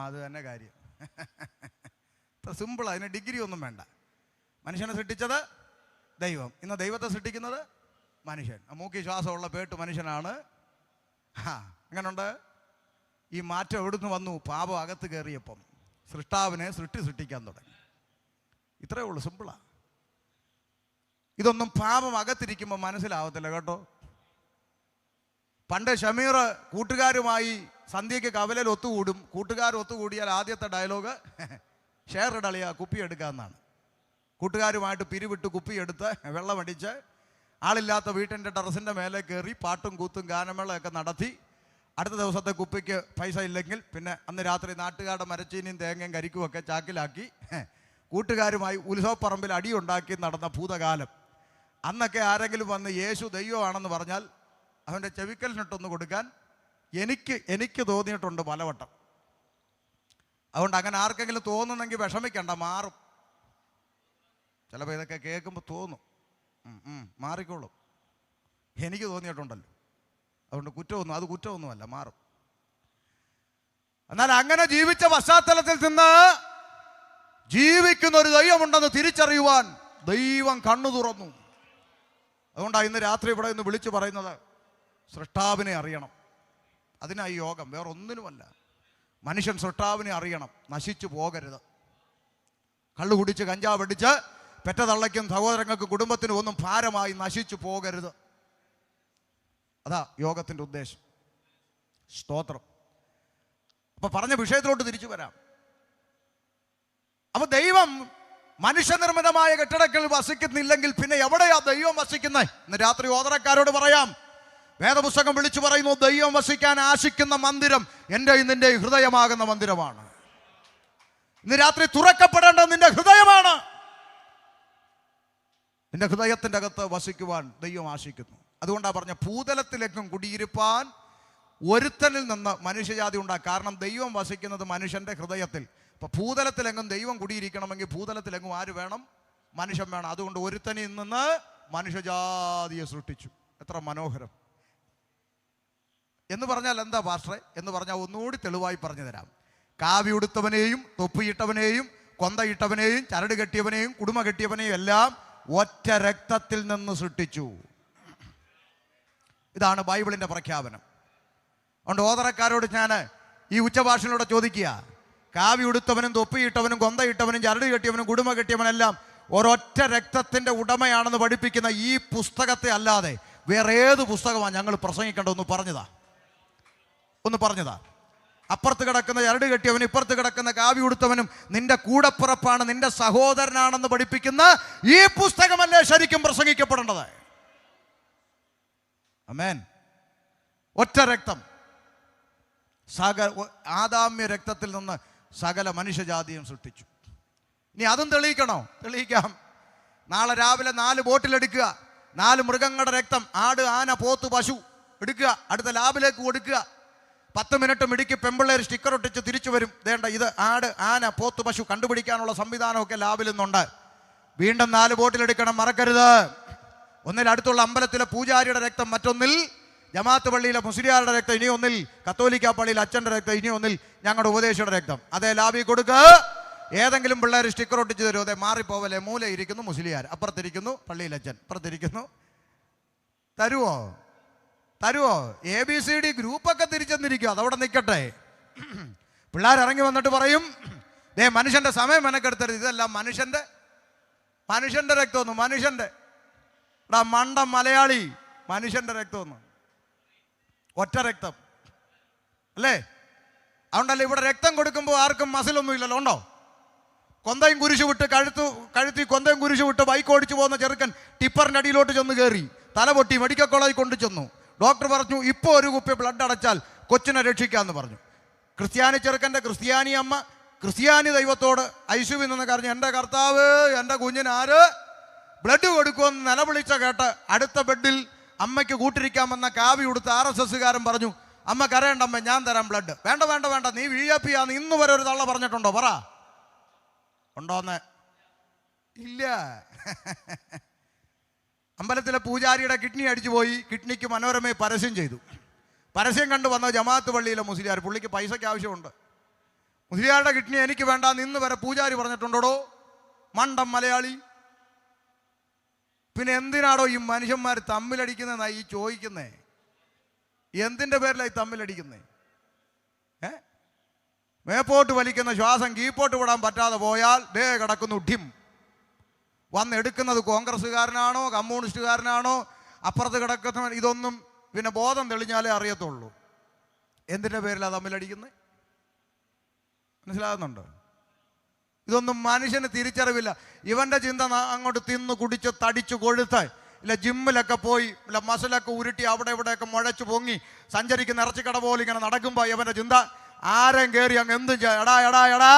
അത് തന്നെ കാര്യം. ഇത്ര സിമ്പിൾ, അതിന് ഡിഗ്രി ഒന്നും വേണ്ട. മനുഷ്യനെ സൃഷ്ടിച്ചത് ദൈവം, ഇന്ന് ദൈവത്തെ സൃഷ്ടിക്കുന്നത് മനുഷ്യൻ. മൂക്കി ശ്വാസമുള്ള പേട്ട് മനുഷ്യനാണ്. എങ്ങനുണ്ട് ഈ മാറ്റം? എവിടുന്ന് വന്നു? പാപം അകത്ത് കയറിയപ്പം സൃഷ്ടാവിനെ സൃഷ്ടിക്കാൻ തുടങ്ങി. ഇത്രയേ ഉള്ളൂ, സിമ്പിളാ. ഇതൊന്നും പാപം അകത്തിരിക്കുമ്പോൾ മനസ്സിലാവത്തില്ല കേട്ടോ. പണ്ട് ഷമീർ കൂട്ടുകാരുമായി സന്ധ്യയ്ക്ക് കവലയിൽ ഒത്തുകൂടും. കൂട്ടുകാർ ഒത്തുകൂടിയാൽ ആദ്യത്തെ ഡയലോഗ് ഷെയർ ഇടളിയ കുപ്പി എടുക്കാമെന്നാണ്. കൂട്ടുകാരുമായിട്ട് പിരിവിട്ട് കുപ്പിയെടുത്ത് വെള്ളമടിച്ച് ആളില്ലാത്ത വീട്ടിൻ്റെ ടെറസിൻ്റെ മേലെ കയറി പാട്ടും കൂത്തും ഗാനമേളയൊക്കെ നടത്തി അടുത്ത ദിവസത്തെ കുപ്പിക്ക് പൈസ ഇല്ലെങ്കിൽ പിന്നെ അന്ന് രാത്രി നാട്ടുകാരുടെ മരച്ചീനിയും തേങ്ങയും കരിക്കുമൊക്കെ ചാക്കിലാക്കി കൂട്ടുകാരുമായി ഉത്സവപ്പറമ്പിൽ അടിയുണ്ടാക്കി നടന്ന ഭൂതകാലം. അന്നൊക്കെ ആരെങ്കിലും വന്ന് യേശു ദൈവമാണെന്ന് പറഞ്ഞാൽ അവൻ്റെ ചെവിക്കലിനിട്ടൊന്ന് കൊടുക്കാൻ എനിക്ക് തോന്നിയിട്ടുണ്ട് പലവട്ടം. അതുകൊണ്ട് അങ്ങനെ ആർക്കെങ്കിലും തോന്നുന്നെങ്കിൽ വിഷമിക്കണ്ട, മാറും. ചിലപ്പോൾ ഇതൊക്കെ കേൾക്കുമ്പോൾ തോന്നും, മാറിക്കോളും. എനിക്ക് തോന്നിയിട്ടുണ്ടല്ലോ, അതുകൊണ്ട് കുറ്റമൊന്നുമല്ല, മാറും. എന്നാൽ അങ്ങനെ ജീവിച്ച പശ്ചാത്തലത്തിൽ നിന്ന് ജീവിക്കുന്ന ഒരു ദൈവമുണ്ടെന്ന് തിരിച്ചറിയുവാൻ ദൈവം കണ്ണു തുറന്നു. അതുകൊണ്ടാണ് ഇന്ന് രാത്രി ഇവിടെ നിന്ന് വിളിച്ചു പറയുന്നത്, സൃഷ്ടാവിനെ അറിയണം. അതിനായി യോഗം, വേറെ ഒന്നിനുമല്ല. മനുഷ്യൻ സൃഷ്ടാവിനെ അറിയണം, നശിച്ചു പോകരുത്. കള്ളു കുടിച്ച് കഞ്ചാവ് അടിച്ച് പെറ്റ തള്ളയ്ക്കും സഹോദരങ്ങൾക്കും കുടുംബത്തിനും ഒന്നും ഭാരമായി നശിച്ചു പോകരുത്. അതാ യോഗത്തിൻ്റെ ഉദ്ദേശം. സ്തോത്രം. അപ്പൊ പറഞ്ഞ വിഷയത്തിലോട്ട് തിരിച്ചു വരാം. അപ്പൊ ദൈവം മനുഷ്യനിർമ്മിതമായ കെട്ടിടങ്ങളിൽ വസിക്കുന്നില്ലെങ്കിൽ പിന്നെ എവിടെയാ ദൈവം വസിക്കുന്നത്? ഇന്ന് രാത്രി ഓതറക്കാരോട് പറയാം, വേദപുസ്തകം വിളിച്ചു പറയുന്നു, ദൈവം വസിക്കാൻ ആശിക്കുന്ന മന്ദിരം എൻ്റെ നിന്റെ ഹൃദയമാകുന്ന മന്ദിരമാണ്. ഇന്ന് രാത്രി തുറക്കപ്പെടേണ്ടത് നിന്റെ ഹൃദയമാണ്. നിന്റെ ഹൃദയത്തിൻ്റെ അകത്ത് വസിക്കുവാൻ ദൈവം ആശിക്കുന്നു. അതുകൊണ്ടാണ് പറഞ്ഞ ഭൂതലത്തിലേക്കും കുടിയിരിപ്പാൻ ഒരുത്തനിൽ നിന്ന് മനുഷ്യജാതി ഉണ്ടാകും. കാരണം ദൈവം വസിക്കുന്നത് മനുഷ്യൻ്റെ ഹൃദയത്തിൽ. അപ്പോൾ ഭൂതലത്തിലെങ്ങും ദൈവം കുടിയിരിക്കണമെങ്കിൽ ഭൂതലത്തിലെങ്ങും ആര് വേണം? മനുഷ്യൻ വേണം. അതുകൊണ്ട് ഒരുത്തനിൽ നിന്ന് മനുഷ്യജാതിയെ സൃഷ്ടിച്ചു. എത്ര മനോഹരം എന്ന് പറഞ്ഞാൽ എന്താ പാസ്റ്ററെ എന്ന് പറഞ്ഞാൽ ഒന്നുകൂടി തെളിവായി പറഞ്ഞു തരാം. കാവി ഉടുത്തവനെയും തൊപ്പിയിട്ടവനെയും കൊന്തയിട്ടവനെയും ചരട് കെട്ടിയവനെയും കുടുമ കെട്ടിയവനെയും എല്ലാം ഒറ്റ രക്തത്തിൽ നിന്ന് സൃഷ്ടിച്ചു. ഇതാണ് ബൈബിളിൻ്റെ പ്രഖ്യാപനം. അതുകൊണ്ട് ഓതറക്കാരോട് ഞാൻ ഈ ഉച്ചഭാഷണിലൂടെ ചോദിക്കുക, കാവി ഉടുത്തവനും തൊപ്പിയിട്ടവനും കൊന്തയിട്ടവനും ചരട് കെട്ടിയവനും കുടുമ കെട്ടിയവനെല്ലാം ഒരൊറ്റ രക്തത്തിൻ്റെ ഉടമയാണെന്ന് പഠിപ്പിക്കുന്ന ഈ പുസ്തകത്തെ അല്ലാതെ വേറെ ഏത് പുസ്തകമാണ് ഞങ്ങൾ പ്രസംഗിക്കേണ്ടത്? ഒന്ന് പറഞ്ഞതാ. അപ്പുറത്ത് കിടക്കുന്ന ചരട് കെട്ടിയവനും ഇപ്പുറത്ത് കിടക്കുന്ന കാവി ഉടുത്തവനും നിന്റെ കൂടപ്പിറപ്പാണ്, നിന്റെ സഹോദരനാണെന്ന് പഠിപ്പിക്കുന്ന ഈ പുസ്തകമല്ലേ ശരിക്കും പ്രസംഗിക്കപ്പെടേണ്ടത്? ആമേൻ. ഒറ്റ രക്തം, ആദാമ്യ രക്തത്തിൽ നിന്ന് സകല മനുഷ്യജാതിയും സൃഷ്ടിച്ചു. ഇനി അതും തെളിയിക്കാം. നാളെ രാവിലെ 4 ബോട്ടിലെടുക്കുക, 4 മൃഗങ്ങളുടെ രക്തം, ആട്, ആന, പോത്ത്, പശു എടുക്കുക, അടുത്ത ലാബിലേക്ക് കൊടുക്കുക. 10 മിനിറ്റ് മിടുക്കി പെമ്പിള്ളേർ സ്റ്റിക്കർ ഒട്ടിച്ച് തിരിച്ചു വരും. വേണ്ട, ഇത് ആട്, ആന, പോത്ത്, പശു കണ്ടുപിടിക്കാനുള്ള സംവിധാനമൊക്കെ ലാബിൽ നിന്നുണ്ട്. വീണ്ടും 4 ബോട്ടിലെടുക്കണം, മറക്കരുത്. ഒന്നിൽ അടുത്തുള്ള അമ്പലത്തിലെ പൂജാരിയുടെ രക്തം, മറ്റൊന്നിൽ ജമാഅത്ത് പള്ളിയിലെ മുസ്ലിയാരുടെ രക്തം, ഇനി ഒന്നിൽ കത്തോലിക്ക പള്ളിയിൽ അച്ഛൻ്റെ രക്തം, ഇനി ഒന്നിൽ ഞങ്ങളുടെ ഉപദേശിയുടെ രക്തം. അതേ ലാബിൽ കൊടുക്കുക. ഏതെങ്കിലും പിള്ളേർ സ്റ്റിക്കർ ഒട്ടിച്ച് തരും, അതെ മാറിപ്പോവല്ലേ, മൂല ഇരിക്കുന്നു മുസ്ലിയാർ, അപ്പുറത്തിരിക്കുന്നു പള്ളിയിൽ അച്ഛൻ, അപ്പുറത്തിരിക്കുന്നു. തരുവോ? ABCD ഗ്രൂപ്പൊക്കെ തിരിച്ചെന്നിരിക്കും, അതവിടെ നിൽക്കട്ടെ. പിള്ളേർ ഇറങ്ങി വന്നിട്ട് പറയും, മനുഷ്യൻ്റെ സമയം മെനക്കെടുത്തരുത്, ഇതെല്ലാം മനുഷ്യൻ്റെ രക്തമൊന്നും, മനുഷ്യൻ്റെ മണ്ട മലയാളി, മനുഷ്യൻ്റെ രക്തമൊന്നും, ഒറ്റ രക്തം അല്ലേ? അതുകൊണ്ടല്ലേ ഇവിടെ രക്തം കൊടുക്കുമ്പോൾ ആർക്കും മസിലൊന്നും ഇല്ലല്ലോ. ഉണ്ടോ? കൊന്തയും കുരിശു വിട്ട് കഴുത്തി കൊന്തയും കുരിശു വിട്ട് ബൈക്ക് ഓടിച്ചു പോകുന്ന ചെറുക്കൻ ടിപ്പറിൻ്റെ അടിയിലോട്ട് ചെന്ന് കയറി, തല പൊട്ടി മെഡിക്കൽ കോളേജിൽ കൊണ്ടു ചെന്നു. ഡോക്ടർ പറഞ്ഞു, ഇപ്പോൾ ഒരു കുപ്പി ബ്ലഡ് അടച്ചാൽ കൊച്ചിനെ രക്ഷിക്കാമെന്ന് പറഞ്ഞു. ക്രിസ്ത്യാനി ചെറുക്കൻ്റെ ക്രിസ്ത്യാനി അമ്മ ക്രിസ്ത്യാനി ദൈവത്തോട് ഐശുവിൽ നിന്ന് കരഞ്ഞു, എൻ്റെ കർത്താവ്, എൻ്റെ കുഞ്ഞിന് ആര് ബ്ലഡ് കൊടുക്കുമെന്ന് നിലവിളിച്ച കേട്ട് അടുത്ത ബെഡിൽ അമ്മയ്ക്ക് കൂട്ടിരിക്കാമെന്ന കാവി കൊടുത്ത RSSകാരൻ പറഞ്ഞു, അമ്മ കരയണ്ടമ്മ, ഞാൻ തരാം ബ്ലഡ്. വേണ്ട, നീ VAP ആന്ന് ഇന്ന് വരെ ഒരു തള്ള പറഞ്ഞിട്ടുണ്ടോ? പറ, ഉണ്ടോന്ന്? ഇല്ല. അമ്പലത്തിലെ പൂജാരിയുടെ കിഡ്നി അടിച്ചു പോയി, കിഡ്നിക്ക് മനോരമയെ പരസ്യം ചെയ്തു. പരസ്യം കണ്ടു വന്ന ജമാഅത്ത് പള്ളിയിലെ മുസ്ലിയാർ, പുള്ളിക്ക് പൈസയ്ക്ക് ആവശ്യമുണ്ട്. മുസ്ലിയാരുടെ കിഡ്നി എനിക്ക് വേണ്ടാന്ന് ഇന്ന് വരെ പൂജാരി പറഞ്ഞിട്ടുണ്ടോ? മണ്ടം മലയാളി. പിന്നെ എന്തിനാടോ ഈ മനുഷ്യന്മാർ തമ്മിലടിക്കുന്നതെന്നായി ഈ ചോദിക്കുന്നേ? എന്തിൻ്റെ പേരിലായി തമ്മിലടിക്കുന്നേ? മേപ്പോട്ട് വലിക്കുന്ന ശ്വാസം കീപ്പോട്ട് വിടാൻ പറ്റാതെ പോയാൽ ദേ കിടക്കുന്നു ഡിം. വന്നെടുക്കുന്നത് കോൺഗ്രസ്സുകാരനാണോ കമ്മ്യൂണിസ്റ്റുകാരനാണോ അപ്പുറത്ത് കിടക്കുന്ന, ഇതൊന്നും പിന്നെ ബോധം തെളിഞ്ഞാലേ അറിയത്തുള്ളൂ. എന്തിൻ്റെ പേരിലാണ് തമ്മിലടിക്കുന്നത്? മനസ്സിലാകുന്നുണ്ടോ? ഇതൊന്നും മനുഷ്യന് തിരിച്ചറിവില്ല. ഇവൻ്റെ ചിന്ത അങ്ങോട്ട് തിന്നു കുടിച്ച് തടിച്ചു കൊഴുത്ത് ഇല്ല ജിമ്മിലൊക്കെ പോയി ഇല്ല മസിലൊക്കെ ഉരുട്ടി അവിടെ ഇവിടെയൊക്കെ മുഴച്ചു പൊങ്ങി സഞ്ചരിക്കുന്ന ഇറച്ചിക്കട പോലെ ഇങ്ങനെ നടക്കുമ്പോൾ ഇവൻ്റെ ചിന്ത ആരെയും കയറി അങ്ങ് എന്തും എടാ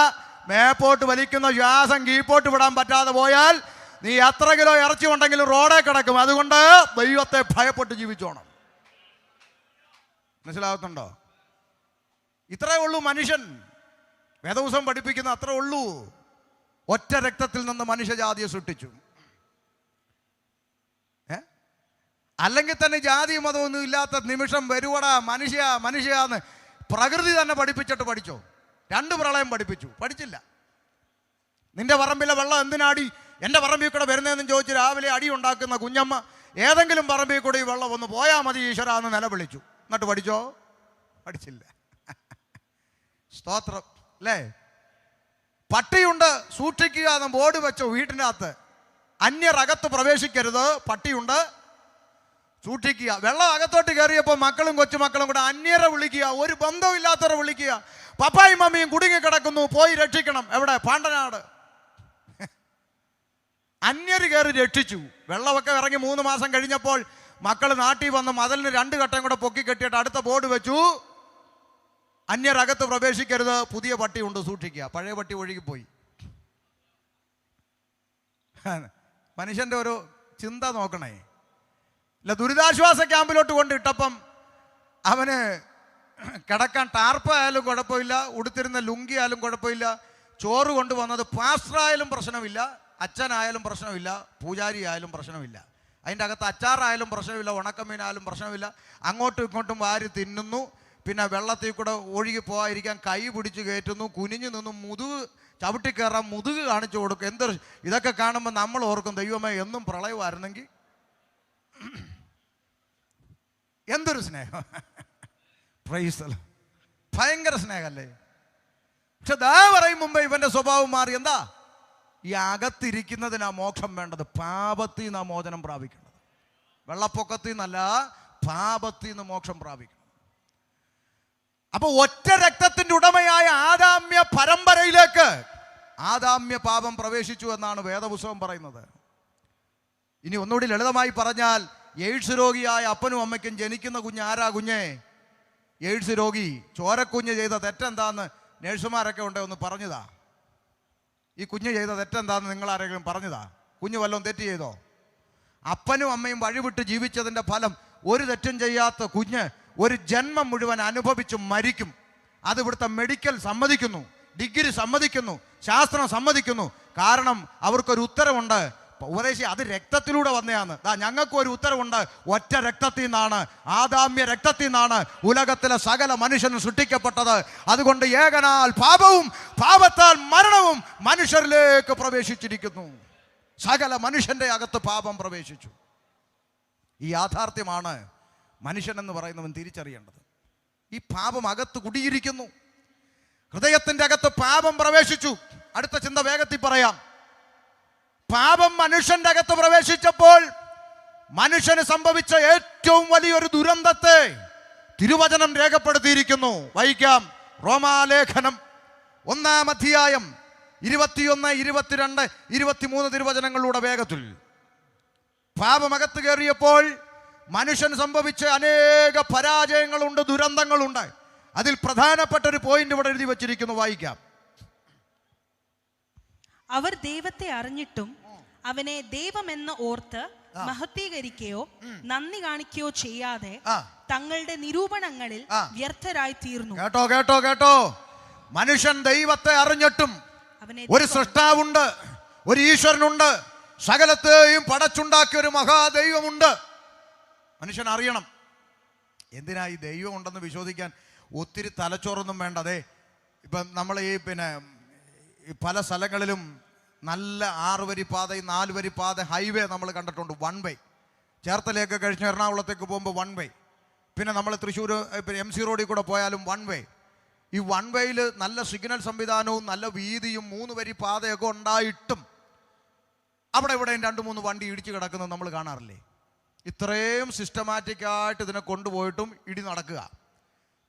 മേപ്പോട്ട് വലിക്കുന്ന ശ്വാസം കീപ്പോട്ട് വിടാൻ പറ്റാതെ പോയാൽ നീ എത്ര കിലോ ഇറച്ചി ഉണ്ടെങ്കിലും റോഡേ കിടക്കും. അതുകൊണ്ട് ദൈവത്തെ ഭയപ്പെട്ട് ജീവിച്ചോണം. മനസ്സിലാകുന്നുണ്ടോ? ഇത്രേ ഉള്ളൂ മനുഷ്യൻ. വേദപുസ്തകം പഠിപ്പിക്കുന്ന അത്രേ ഉള്ളൂ. ഒറ്റ രക്തത്തിൽ നിന്ന് മനുഷ്യജാതിയെ സൃഷ്ടിച്ചു. അല്ലെങ്കിൽ തന്നെ ജാതിയും മതമൊന്നും ഇല്ലാത്ത നിമിഷം വരുവടാ മനുഷ്യാന്ന് പ്രകൃതി തന്നെ പഠിപ്പിച്ചിട്ട് പഠിച്ചോ? 2 പ്രളയം പഠിച്ചില്ല. നിന്റെ പറമ്പിലെ വെള്ളം എന്തിനാടി എൻ്റെ പറമ്പിൽ കൂടെ വരുന്നതെന്ന് ചോദിച്ച് രാവിലെ അടി ഉണ്ടാക്കുന്ന കുഞ്ഞമ്മ ഏതെങ്കിലും പറമ്പിൽ കൂടെ ഈ വെള്ളം ഒന്ന് പോയാൽ മതി ഈശ്വര എന്ന് നിലവിളിച്ചു. എന്നിട്ട് പഠിച്ചോ? പഠിച്ചില്ല. സ്തോത്രം അല്ലേ? പട്ടിയുണ്ട് സൂക്ഷിക്കുക എന്ന് ബോർഡ് വെച്ചോ വീട്ടിൻ്റെ അകത്ത്. അന്യരകത്ത് പ്രവേശിക്കരുത്, പട്ടിയുണ്ട് സൂക്ഷിക്കുക. വെള്ളം അകത്തോട്ട് കയറിയപ്പോൾ മക്കളും കൊച്ചുമക്കളും കൂടെ അന്യരെ വിളിക്കുക, ഒരു ബന്ധമില്ലാത്തവരെ വിളിക്കുക. പപ്പായും മമ്മിയും കുടുങ്ങിക്കിടക്കുന്നു, പോയി രക്ഷിക്കണം. എവിടെ? പാണ്ടനാട്. അന്യര് കയറി രക്ഷിച്ചു. വെള്ളമൊക്കെ ഇറങ്ങി 3 മാസം കഴിഞ്ഞപ്പോൾ മക്കൾ നാട്ടിൽ വന്ന് മതിലിന് 2 ഘട്ടം കൂടെ പൊക്കി കെട്ടിയിട്ട് അടുത്ത ബോർഡ് വെച്ചു, അന്യരകത്ത് പ്രവേശിക്കരുത്, പുതിയ പട്ടി ഉണ്ട് സൂക്ഷിക്കുക. പഴയ പട്ടി ഒഴുകിപ്പോയി. മനുഷ്യൻ്റെ ഒരു ചിന്ത നോക്കണേ. ഇല്ല, ദുരിതാശ്വാസ ക്യാമ്പിലോട്ട് കൊണ്ടിട്ടപ്പം അവന് കിടക്കാൻ ടാർപ്പായാലും കുഴപ്പമില്ല, ഉടുത്തിരുന്ന ലുങ്കി ആയാലും കുഴപ്പമില്ല, ചോറ് കൊണ്ടുവന്നത് പാസ്റ്ററായാലും പ്രശ്നമില്ല, അച്ഛനായാലും പ്രശ്നമില്ല, പൂജാരി ആയാലും പ്രശ്നമില്ല, അതിൻ്റെ അകത്ത് അച്ചാറായാലും പ്രശ്നമില്ല, ഉണക്കമീനായാലും പ്രശ്നമില്ല, അങ്ങോട്ടും ഇങ്ങോട്ടും വാരി തിന്നുന്നു, പിന്നെ വെള്ളത്തിൽ കൂടെ ഒഴുകി പോകാതിരിക്കാൻ കൈ പിടിച്ച് കയറ്റുന്നു, കുനിഞ്ഞു നിന്നും മുതുക് ചവിട്ടിക്കയറാൻ മുതുക് കാണിച്ചു കൊടുക്കും. എന്തൊരു ഇതൊക്കെ കാണുമ്പോൾ നമ്മൾ ഓർക്കും, ദൈവമേ എന്നും പ്രളയമായിരുന്നെങ്കിൽ. എന്തൊരു സ്നേഹം! പ്രൈസ്, ഭയങ്കര സ്നേഹമല്ലേ? പക്ഷെ ദാ പറയും മുമ്പേ ഇവന്റെ സ്വഭാവം മാറി. എന്താ? ഈ അകത്തിരിക്കുന്നതിനാ മോക്ഷം വേണ്ടത്, പാപത്തിൽ നിന്നാ മോചനം പ്രാപിക്കേണ്ടത്. വെള്ളപ്പൊക്കത്തിൽ നിന്നല്ല, പാപത്തിൽ നിന്ന് മോക്ഷം പ്രാപിക്കണം. അപ്പൊ ഒറ്റ രക്തത്തിന്റെ ഉടമയായ ആദാമ്യ പരമ്പരയിലേക്ക് ആദാമ്യ പാപം പ്രവേശിച്ചു എന്നാണ് വേദപുസ്തകം പറയുന്നത്. ഇനി ഒന്നുകൂടി ലളിതമായി പറഞ്ഞാൽ, എയ്ഡ്സ് രോഗിയായ അപ്പനും അമ്മയ്ക്കും ജനിക്കുന്ന കുഞ്ഞ് ആരാ? കുഞ്ഞേ എയ്ഡ്സ് രോഗി. ചോരക്കുഞ്ഞ് ചെയ്ത തെറ്റെന്താന്ന് നേഴ്സുമാരൊക്കെ ഉണ്ട്, ഒന്ന് പറഞ്ഞതാ. ഈ കുഞ്ഞ് ചെയ്ത തെറ്റെന്താന്ന് നിങ്ങൾ ആരെങ്കിലും പറഞ്ഞതാ? കുഞ്ഞ് വല്ലതും തെറ്റ് ചെയ്തോ? അപ്പനും അമ്മയും വഴിവിട്ട് ജീവിച്ചതിൻ്റെ ഫലം ഒരു തെറ്റും ചെയ്യാത്ത കുഞ്ഞ് ഒരു ജന്മം മുഴുവൻ അനുഭവിച്ച് മരിക്കും. അത് ഇവിടുത്തെ മെഡിക്കൽ സമ്മതിക്കുന്നു, ഡിഗ്രി സമ്മതിക്കുന്നു, ശാസ്ത്രം സമ്മതിക്കുന്നു. കാരണം അവർക്കൊരു ഉത്തരവുണ്ട്. ഉപദേശി, അത് രക്തത്തിലൂടെ വന്നതാണ്. ഞങ്ങൾക്കും ഒരു ഉത്തരവുണ്ട്. ഒറ്റ രക്തത്തിൽ നിന്നാണ്, ആദാമ്യ രക്തത്തിൽ നിന്നാണ് ഉലകത്തിലെ സകല മനുഷ്യനും സൃഷ്ടിക്കപ്പെട്ടത്. അതുകൊണ്ട് ഏകനാൽ പാപവും പാപത്താൽ മരണവും മനുഷ്യരിലേക്ക് പ്രവേശിച്ചിരിക്കുന്നു. സകല മനുഷ്യന്റെ അകത്ത് പാപം പ്രവേശിച്ചു. ഈ യാഥാർത്ഥ്യമാണ് മനുഷ്യൻ എന്ന് പറയുന്നവൻ തിരിച്ചറിയേണ്ടത്. ഈ പാപം അകത്ത് കുടിയിരിക്കുന്നു, ഹൃദയത്തിന്റെ അകത്ത് പാപം പ്രവേശിച്ചു. അടുത്ത ചിന്ത വേഗത്തിൽ പറയാം. പാപം മനുഷ്യന്റെ അകത്ത് പ്രവേശിച്ചപ്പോൾ മനുഷ്യന് സംഭവിച്ച ഏറ്റവും വലിയൊരു ദുരന്തത്തെ തിരുവചനം രേഖപ്പെടുത്തിയിരിക്കുന്നു. വായിക്കാം. റോമാലേഖനം 1-ാം അധ്യായം 21, 22, 23 തിരുവചനങ്ങളിലൂടെ വേഗത്തിൽ. പാപമകത്ത് കയറിയപ്പോൾ മനുഷ്യൻ സംഭവിച്ച അനേക പരാജയങ്ങളുണ്ട്, ദുരന്തങ്ങളുണ്ട്. അതിൽ പ്രധാനപ്പെട്ട ഒരു പോയിന്റ് ഇവിടെ എഴുതി വച്ചിരിക്കുന്നു. വായിക്കാം. അവർ ദൈവത്തെ അറിഞ്ഞിട്ടും അവനെ ദൈവമെന്ന് ഓർത്ത് മഹത്വീകരിക്കുകയോ നന്ദി കാണിക്കുകയോ ചെയ്യാതെ തങ്ങളുടെ നിരൂപണങ്ങളിൽ വ്യർത്ഥരായി തീർന്നു. കേട്ടോ കേട്ടോ കേട്ടോ, മനുഷ്യൻ ദൈവത്തെ അറിഞ്ഞിട്ടും, ഒരു സൃഷ്ടാവുണ്ട്, ഒരു ഈശ്വരനുണ്ട്, സകലത്തെയും പടച്ചുണ്ടാക്കിയ ഒരു മഹാദൈവമുണ്ട്. മനുഷ്യൻ അറിയണം. എന്തിനാ ഈ ദൈവം ഉണ്ടെന്ന് വിശ്വസിക്കാൻ ഒത്തിരി തലച്ചോറൊന്നും വേണ്ടതേ. ഇപ്പം നമ്മൾ ഈ പല സ്ഥലങ്ങളിലും നല്ല 6 വരി പാതയും 4 വരി പാത ഹൈവേ നമ്മൾ കണ്ടിട്ടുണ്ട്. 1 വേ. ചേർത്തലയൊക്കെ കഴിഞ്ഞ് എറണാകുളത്തേക്ക് പോകുമ്പോൾ 1 വേ. പിന്നെ നമ്മൾ തൃശ്ശൂർ MC റോഡിൽ കൂടെ പോയാലും 1 വേ. ഈ 1 വേയിൽ നല്ല സിഗ്നൽ സംവിധാനവും നല്ല വീതിയും 3 വരി പാതയൊക്കെ ഉണ്ടായിട്ടും അവിടെ ഇവിടെയും 2-3 വണ്ടി ഇടിച്ചു കിടക്കുന്നത് നമ്മൾ കാണാറില്ലേ? ഇത്രയും സിസ്റ്റമാറ്റിക്കായിട്ട് ഇതിനെ കൊണ്ടുപോയിട്ടും ഇടി നടക്കുക.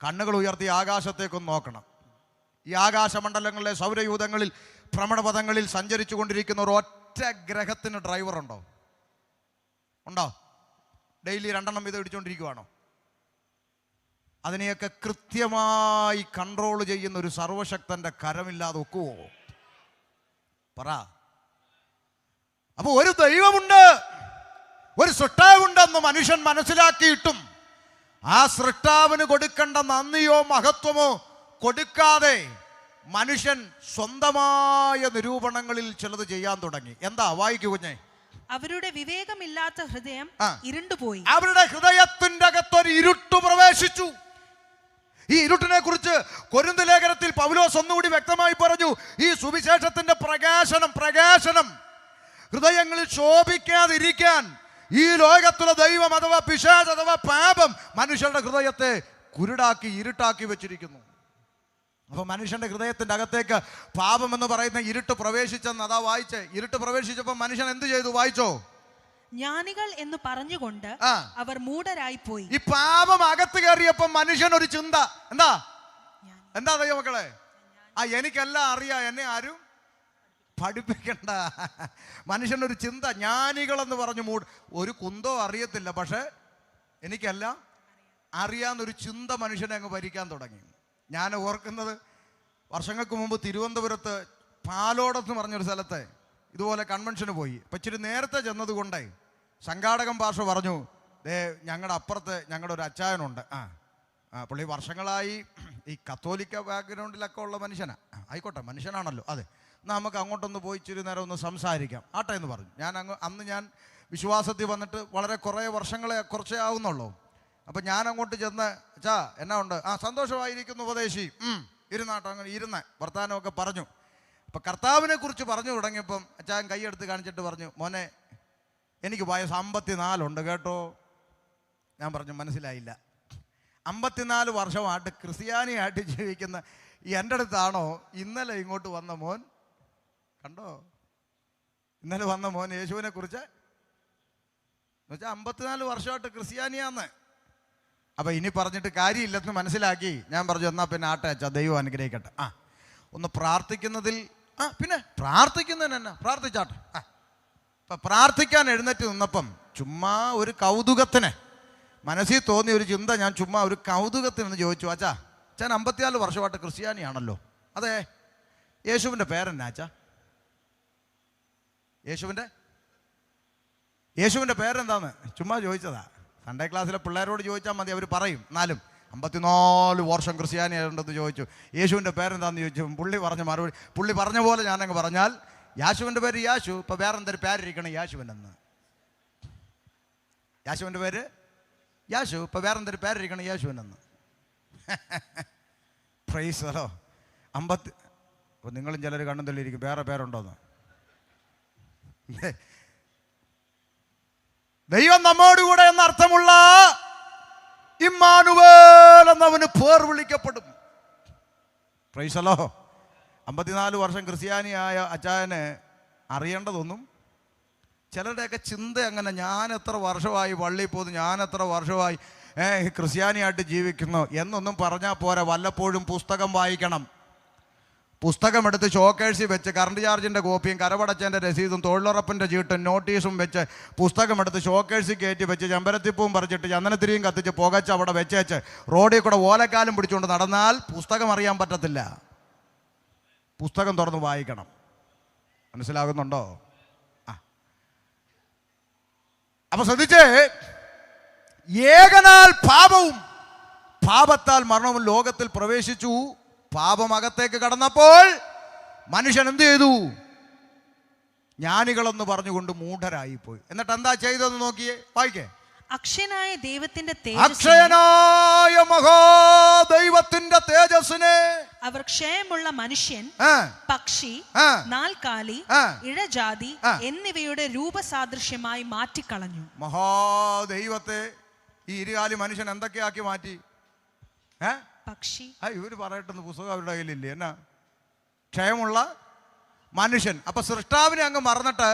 കണ്ണുകൾ ഉയർത്തി ആകാശത്തേക്കൊന്ന് നോക്കണം. ഈ ആകാശമണ്ഡലങ്ങളിലെ സൗരയൂഥങ്ങളിൽ ഭ്രമണപഥങ്ങളിൽ സഞ്ചരിച്ചു കൊണ്ടിരിക്കുന്ന ഒരു ഒറ്റ ഗ്രഹത്തിന് ഡ്രൈവറുണ്ടോ? ഉണ്ടോ? ഡെയിലി 2 വീതം ഇടിച്ചുകൊണ്ടിരിക്കുവാണോ? അതിനെയൊക്കെ കൃത്യമായി കൺട്രോൾ ചെയ്യുന്ന ഒരു സർവശക്തന്റെ കരമില്ലാതെ ഒക്കുവോ? പറ. അപ്പൊ ഒരു ദൈവമുണ്ട്, ഒരു സൃഷ്ടാവുണ്ടെന്ന് മനുഷ്യൻ മനസ്സിലാക്കിയിട്ടും ആ സൃഷ്ടാവിന് കൊടുക്കേണ്ട നന്ദിയോ മഹത്വമോ കൊടുക്കാതെ മനുഷ്യൻ സ്വന്തമായ നിരൂപണങ്ങളിൽ ചിലത് ചെയ്യാൻ തുടങ്ങി. എന്താ? വായിക്കൂ കുഞ്ഞേ. അവരുടെ വിവേകമില്ലാത്ത ഹൃദയം ഇരുണ്ടുപോയി. അവരുടെ ഹൃദയത്തിന്റെ അകത്തൊരു ഇരുട്ട് പ്രവേശിച്ചു. ഈ ഇരുട്ടിനെ കുറിച്ച് കൊരിന്ത് ലേഖനത്തിൽ പൗലോസ് ഒന്നുകൂടി വ്യക്തമായി പറഞ്ഞു. ഈ സുവിശേഷത്തിന്റെ പ്രകാശനം ഹൃദയങ്ങളിൽ ശോഭിക്കാതിരിക്കാൻ ഈ ലോകത്തിലെ ദൈവം അഥവാ പിശാച് അഥവാ പാപം മനുഷ്യരുടെ ഹൃദയത്തെ കുരുടാക്കി ഇരുട്ടാക്കി വെച്ചിരിക്കുന്നു. അപ്പൊ മനുഷ്യന്റെ ഹൃദയത്തിന്റെ അകത്തേക്ക് പാപം എന്ന് പറയുന്ന ഇരുട്ട് പ്രവേശിച്ചെന്ന് അതാ വായിച്ചേ. ഇരുട്ട് പ്രവേശിച്ചപ്പോൾ മനുഷ്യൻ എന്ത് ചെയ്തു? വായിച്ചോ. ജ്ഞാനികൾ എന്ന് പറഞ്ഞുകൊണ്ട് അവർ മൂഢരായി പോയി. ഈ പാപം അകത്ത് കയറിയപ്പോൾ മനുഷ്യൻ ഒരു ചിന്ത. എന്താ ദൈവമക്കളെ? എനിക്കെല്ലാം അറിയാം, എന്നെ ആരും പഠിപ്പിക്കണ്ട. മനുഷ്യനൊരു ചിന്ത. ജ്ഞാനികൾ എന്ന് പറഞ്ഞു ഒരു കുന്തോ അറിയത്തില്ല, പക്ഷെ എനിക്കെല്ലാം അറിയാവുന്നൊരു ചിന്ത മനുഷ്യനെ അങ്ങ് ഭരിക്കാൻ തുടങ്ങി. ഞാൻ ഓർക്കുന്നത് വർഷങ്ങൾക്ക് മുമ്പ് തിരുവനന്തപുരത്ത് പാലോടെന്ന് പറഞ്ഞൊരു സ്ഥലത്ത് ഇതുപോലെ കൺവെൻഷന് പോയി. അപ്പം ഇച്ചിരി നേരത്തെ ചെന്നതുകൊണ്ടേ സംഘാടകൻ പാഷ പറഞ്ഞു, ഞങ്ങളുടെ അപ്പുറത്ത് ഞങ്ങളുടെ ഒരു അച്ചായനുണ്ട്. പുള്ളി വർഷങ്ങളായി ഈ കത്തോലിക്ക ബാക്ക്ഗ്രൗണ്ടിലൊക്കെ ഉള്ള മനുഷ്യനാണ്. ആയിക്കോട്ടെ, മനുഷ്യനാണല്ലോ. അതെ, എന്നാൽ നമുക്ക് അങ്ങോട്ടൊന്ന് പോയി ഇച്ചിരി നേരം ഒന്ന് സംസാരിക്കാം ആട്ടെ എന്ന് പറഞ്ഞു. അന്ന് ഞാൻ വിശ്വാസത്തിൽ വന്നിട്ട് വളരെ കുറച്ചേ ആവുന്നുള്ളൂ. അപ്പം ഞാൻ അങ്ങോട്ട് ചെന്ന്, അച്ഛാ എന്നാ ഉണ്ട്? സന്തോഷമായിരിക്കുന്നു ഉപദേശി. ഇരുന്നാട്ടോ. അങ്ങനെ ഇരുന്ന് വർത്താനമൊക്കെ പറഞ്ഞു. അപ്പം കർത്താവിനെ കുറിച്ച് പറഞ്ഞു തുടങ്ങിയപ്പം അച്ഛൻ കൈയെടുത്ത് കാണിച്ചിട്ട് പറഞ്ഞു, മോനെ എനിക്ക് വയസ്സ് 54 കേട്ടോ. ഞാൻ പറഞ്ഞു മനസ്സിലായില്ല. 54 വർഷമായിട്ട് ക്രിസ്ത്യാനിയായിട്ട് ജീവിക്കുന്ന എൻ്റെ അടുത്താണോ ഇന്നലെ ഇങ്ങോട്ട് വന്ന മോൻ? കണ്ടോ, ഇന്നലെ വന്ന മോൻ യേശുവിനെ കുറിച്ച് എന്ന് വെച്ചാൽ 54 വർഷമായിട്ട് ക്രിസ്ത്യാനിയാന്ന്. അപ്പം ഇനി പറഞ്ഞിട്ട് കാര്യമില്ലെന്ന് മനസ്സിലാക്കി ഞാൻ പറഞ്ഞു, എന്നാൽ പിന്നെ ആട്ടെ അച്ഛാ, ദൈവം അനുഗ്രഹിക്കട്ടെ. ഒന്ന് പ്രാർത്ഥിക്കുന്നതിൽ പിന്നെ പ്രാർത്ഥിക്കുന്നതിന് എന്നാ, പ്രാർത്ഥിച്ചാട്ടെ. അപ്പം പ്രാർത്ഥിക്കാൻ എഴുന്നേറ്റ് നിന്നപ്പം ചുമ്മാ ഒരു കൗതുകത്തിന് മനസ്സിൽ തോന്നിയ ഒരു ചിന്ത, ഞാൻ ചുമ്മാ ഒരു കൗതുകത്തിനെന്ന് ചോദിച്ചു, അച്ഛാ 54 വർഷമായിട്ട് ക്രിസ്ത്യാനിയാണല്ലോ. അതെ, യേശുവിൻ്റെ പേരെന്നാ അച്ഛാ? യേശുവിൻ്റെ പേരെന്താന്ന് ചുമ്മാ ചോദിച്ചതാ. സൺഡേ ക്ലാസ്സിലെ പിള്ളേരോട് ചോദിച്ചാൽ മതി, അവർ പറയും. എന്നാലും 54 വർഷം ക്രിസ്ത്യാനിയായിട്ടുണ്ടെന്ന് ചോദിച്ചു, യേശുവിൻ്റെ പേരെന്താന്ന് ചോദിച്ചു. പുള്ളി പറഞ്ഞ മറുപടി, പുള്ളി പറഞ്ഞ പോലെ ഞാനങ്ങ് പറഞ്ഞാൽ, യാശുവിൻ്റെ പേര് യാശു, ഇപ്പം വേറെ എന്തൊരു പേരിരിക്കണം യാശുവിനെന്ന്. യാശുവിൻ്റെ പേര് യാശു, ഇപ്പം വേറെ എന്തൊരു പേരിരിക്കണം യേശുവിനെന്ന്. Price hello. അപ്പോൾ നിങ്ങളും ചിലർ കണ്ണും തള്ളിയിരിക്കും, വേറെ പേരുണ്ടോന്ന്. ദൈവം നമ്മോടുകൂടെ എന്നർത്ഥമുള്ള ഇമ്മാനുവേൽ എന്നവന് പേർ വിളിക്കപ്പെടും. Price hello. 54 വർഷം ക്രിസ്ത്യാനിയായ അച്ചായന് അറിയേണ്ടതൊന്നും, ചിലരുടെയൊക്കെ ചിന്ത അങ്ങനെ, ഞാൻ എത്ര വർഷമായി പള്ളിയിൽ പോകുന്നു, ഞാൻ എത്ര വർഷമായി ക്രിസ്ത്യാനിയായിട്ട് ജീവിക്കുന്നു എന്നൊന്നും പറഞ്ഞാൽ പോരാ. വല്ലപ്പോഴും പുസ്തകം വായിക്കണം. പുസ്തകം എടുത്ത് ഷോക്കേഴ്സിൽ വെച്ച് കറണ്ട് ചാർജിൻ്റെ കോപ്പിയും കരവടച്ചതിൻ്റെ രസീതും തൊഴിലുറപ്പിൻ്റെ ചീട്ടും നോട്ടീസും വെച്ച് പുസ്തകം എടുത്ത് ഷോക്കേഴ്സിൽ കയറ്റി വെച്ച് ചെമ്പരത്തിപ്പൂവും പറിച്ചിട്ട് ചന്ദനത്തിരിയും കത്തിച്ച് പുകച്ച് അവിടെ വെച്ചേച്ച് റോഡിൽ കൂടെ ഓലക്കാലും പിടിച്ചുകൊണ്ട് നടന്നാൽ പുസ്തകം അറിയാൻ പറ്റത്തില്ല. പുസ്തകം തുറന്ന് വായിക്കണം. മനസ്സിലാകുന്നുണ്ടോ? അപ്പൊ ശ്രദ്ധിച്ചേ, ഏകനാൽ പാപവും പാപത്താൽ മരണവും ലോകത്തിൽ പ്രവേശിച്ചു. പാപം അകത്തേക്ക് കടന്നപ്പോൾ മനുഷ്യൻ എന്ത് ചെയ്തു? ജ്ഞാനികളെന്ന് പറഞ്ഞുകൊണ്ട് മൂഢരായിപ്പോയി. എന്നിട്ട് എന്താ ചെയ്തതെന്ന് നോക്കിയേ, വായിക്കേ. അക്ഷയനായ ദൈവത്തിന്റെ അക്ഷയനായ മഹാദൈവത്തിന്റെ തേജസ്സിനെ അവർ ക്ഷയമുള്ള മനുഷ്യൻ, പക്ഷി, നാൽക്കാലി, ഇഴജാതി എന്നിവയുടെ രൂപസാദൃശ്യമായി മാറ്റിക്കളഞ്ഞു. മഹാദൈവത്തെ ഈ ഇരുകാലി മനുഷ്യൻ എന്തൊക്കെയാക്കി മാറ്റി? പക്ഷി. ഇവര് പറയട്ടെന്ന് പുസ്തകം അവരുടെ കയ്യിലില്ലേ? എന്നാ ക്ഷയമുള്ള മനുഷ്യൻ. അപ്പൊ സൃഷ്ടാവിനെ അങ്ങ് മറന്നിട്ട്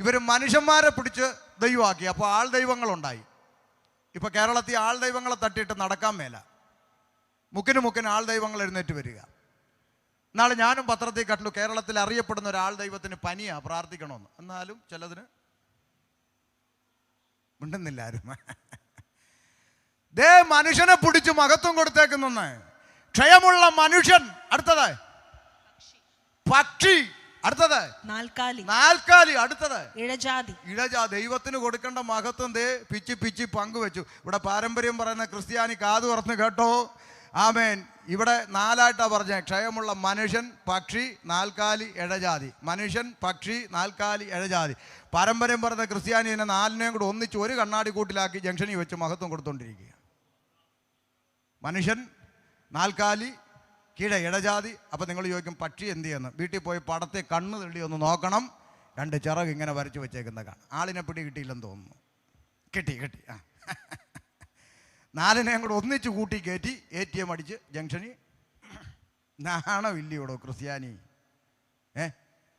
ഇവര് മനുഷ്യന്മാരെ പിടിച്ച് ദൈവമാക്കി. അപ്പോൾ ആൾ ദൈവങ്ങളുണ്ടായി. ഇപ്പൊ കേരളത്തിൽ ആൾ ദൈവങ്ങളെ തട്ടിയിട്ട് നടക്കാൻ മേല. മുക്കിന് ആൾ ദൈവങ്ങൾ എഴുന്നേറ്റ് വരിക. നാളെ ഞാനും പത്രത്തിൽ കണ്ടു, കേരളത്തിൽ അറിയപ്പെടുന്ന ഒരാൾ ദൈവത്തിന് പനിയാ, പ്രാർത്ഥിക്കണമെന്ന്. എന്നാലും ചിലതിന് മിണ്ടുന്നില്ല ആരും. ദേ മനുഷ്യനെ പിടിച്ച് മഹത്വം കൊടുത്തേക്കുന്ന ക്ഷയമുള്ള മനുഷ്യൻ. അടുത്തത് പക്ഷി. അടുത്തത് നാൽക്കാലി. അടുത്തത് ഇഴജാതി. ദൈവത്തിന് കൊടുക്കേണ്ട മഹത്വം ദേ പിച്ചി പങ്കുവെച്ചു. ഇവിടെ പാരമ്പര്യം പറയുന്ന ക്രിസ്ത്യാനി കാതു തുറന്ന് കേട്ടോ. ആമേൻ. ഇവിടെ 4ആയിട്ടാ പറഞ്ഞത്. ക്ഷയമുള്ള മനുഷ്യൻ, പക്ഷി, നാൽക്കാലി, ഇഴജാതി. മനുഷ്യൻ, പക്ഷി, നാൽക്കാലി, ഇഴജാതി. പാരമ്പര്യം പറയുന്ന ക്രിസ്ത്യാനി ഇതിനെ 4നെയും കൂടെ ഒന്നിച്ച് ഒരു കണ്ണാടി കൂട്ടിലാക്കി ജംഗ്ഷനിൽ വെച്ച് മഹത്വം കൊടുത്തോണ്ടിരിക്കുക. മനുഷ്യൻ, നാൽക്കാലി, കീഴ ഇടജാതി. അപ്പം നിങ്ങൾ ചോദിക്കും പക്ഷി എന്ത് ചെയ്യുന്നു? വീട്ടിൽ പോയി പടത്തെ കണ്ണ് തള്ളി ഒന്ന് നോക്കണം. 2 ചിറക് ഇങ്ങനെ വരച്ച് വെച്ചേക്കുന്ന കാണാം. ആളിനെ പിടി കിട്ടിയില്ലെന്ന് തോന്നുന്നു. കിട്ടി. 4നെയും കൂടെ ഒന്നിച്ച് കൂട്ടി കയറ്റി ATM അടിച്ച് ജംഗ്ഷനിൽ. നാണമില്ലയോടോ ക്രിസ്ത്യാനി?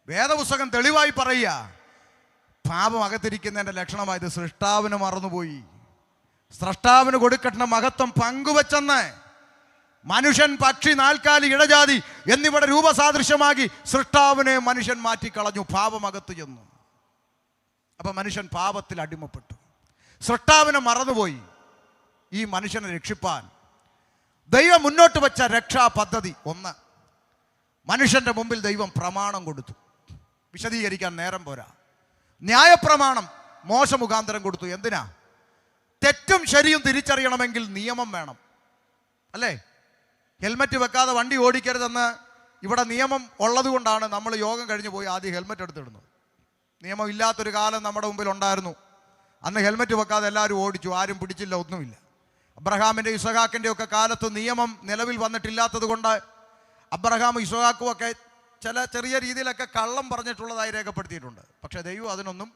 വേദപുസ്തകം തെളിവായി പറയുക, പാപം അകത്തിരിക്കുന്നതിൻ്റെ ലക്ഷണമായത് സൃഷ്ടാവിന് മറന്നുപോയി. സൃഷ്ടാവിന് കൊടുക്കേണ്ട മഹത്വം പങ്കുവെച്ചെന്ന് മനുഷ്യൻ, പക്ഷി, നാൽക്കാലി, ഇടജാതി എന്നിവയുടെ രൂപസാദൃശ്യമാക്കി സൃഷ്ടാവിനെ മനുഷ്യൻ മാറ്റിക്കളഞ്ഞു. പാപമകത്ത് ചെന്നു. അപ്പം മനുഷ്യൻ പാപത്തിൽ അടിമപ്പെട്ടു. സൃഷ്ടാവിനെ മറന്നുപോയി. ഈ മനുഷ്യനെ രക്ഷിപ്പാൻ ദൈവം മുന്നോട്ട് വെച്ച രക്ഷാ പദ്ധതി. ഒന്ന്, മനുഷ്യന്റെ മുമ്പിൽ ദൈവം പ്രമാണം കൊടുത്തു. വിശദീകരിക്കാൻ നേരം പോരാ. ന്യായപ്രമാണം മോശ മുഖാന്തരം കൊടുത്തു. എന്തിനാ? തെറ്റും ശരിയും തിരിച്ചറിയണമെങ്കിൽ നിയമം വേണം, അല്ലേ? ഹെൽമറ്റ് വെക്കാതെ വണ്ടി ഓടിക്കരുതെന്ന് ഇവിടെ നിയമം ഉള്ളത് കൊണ്ടാണ് നമ്മൾ യോഗം കഴിഞ്ഞ് പോയി ആദ്യം ഹെൽമറ്റ് എടുത്തിടുന്നത്. നിയമം ഇല്ലാത്തൊരു കാലം നമ്മുടെ മുമ്പിൽ ഉണ്ടായിരുന്നു. അന്ന് ഹെൽമറ്റ് വെക്കാതെ എല്ലാവരും ഓടിച്ചു, ആരും പിടിച്ചില്ല, ഒന്നുമില്ല. അബ്രഹാമിൻ്റെ ഇസഹാക്കിൻ്റെ ഒക്കെ കാലത്ത് നിയമം നിലവിൽ വന്നിട്ടില്ലാത്തത് കൊണ്ട് അബ്രഹാം ഇസഹാക്കും ഒക്കെ ചില ചെറിയ രീതിയിലൊക്കെ കള്ളം പറഞ്ഞിട്ടുള്ളതായി രേഖപ്പെടുത്തിയിട്ടുണ്ട്. പക്ഷേ ദൈവം അതിനൊന്നും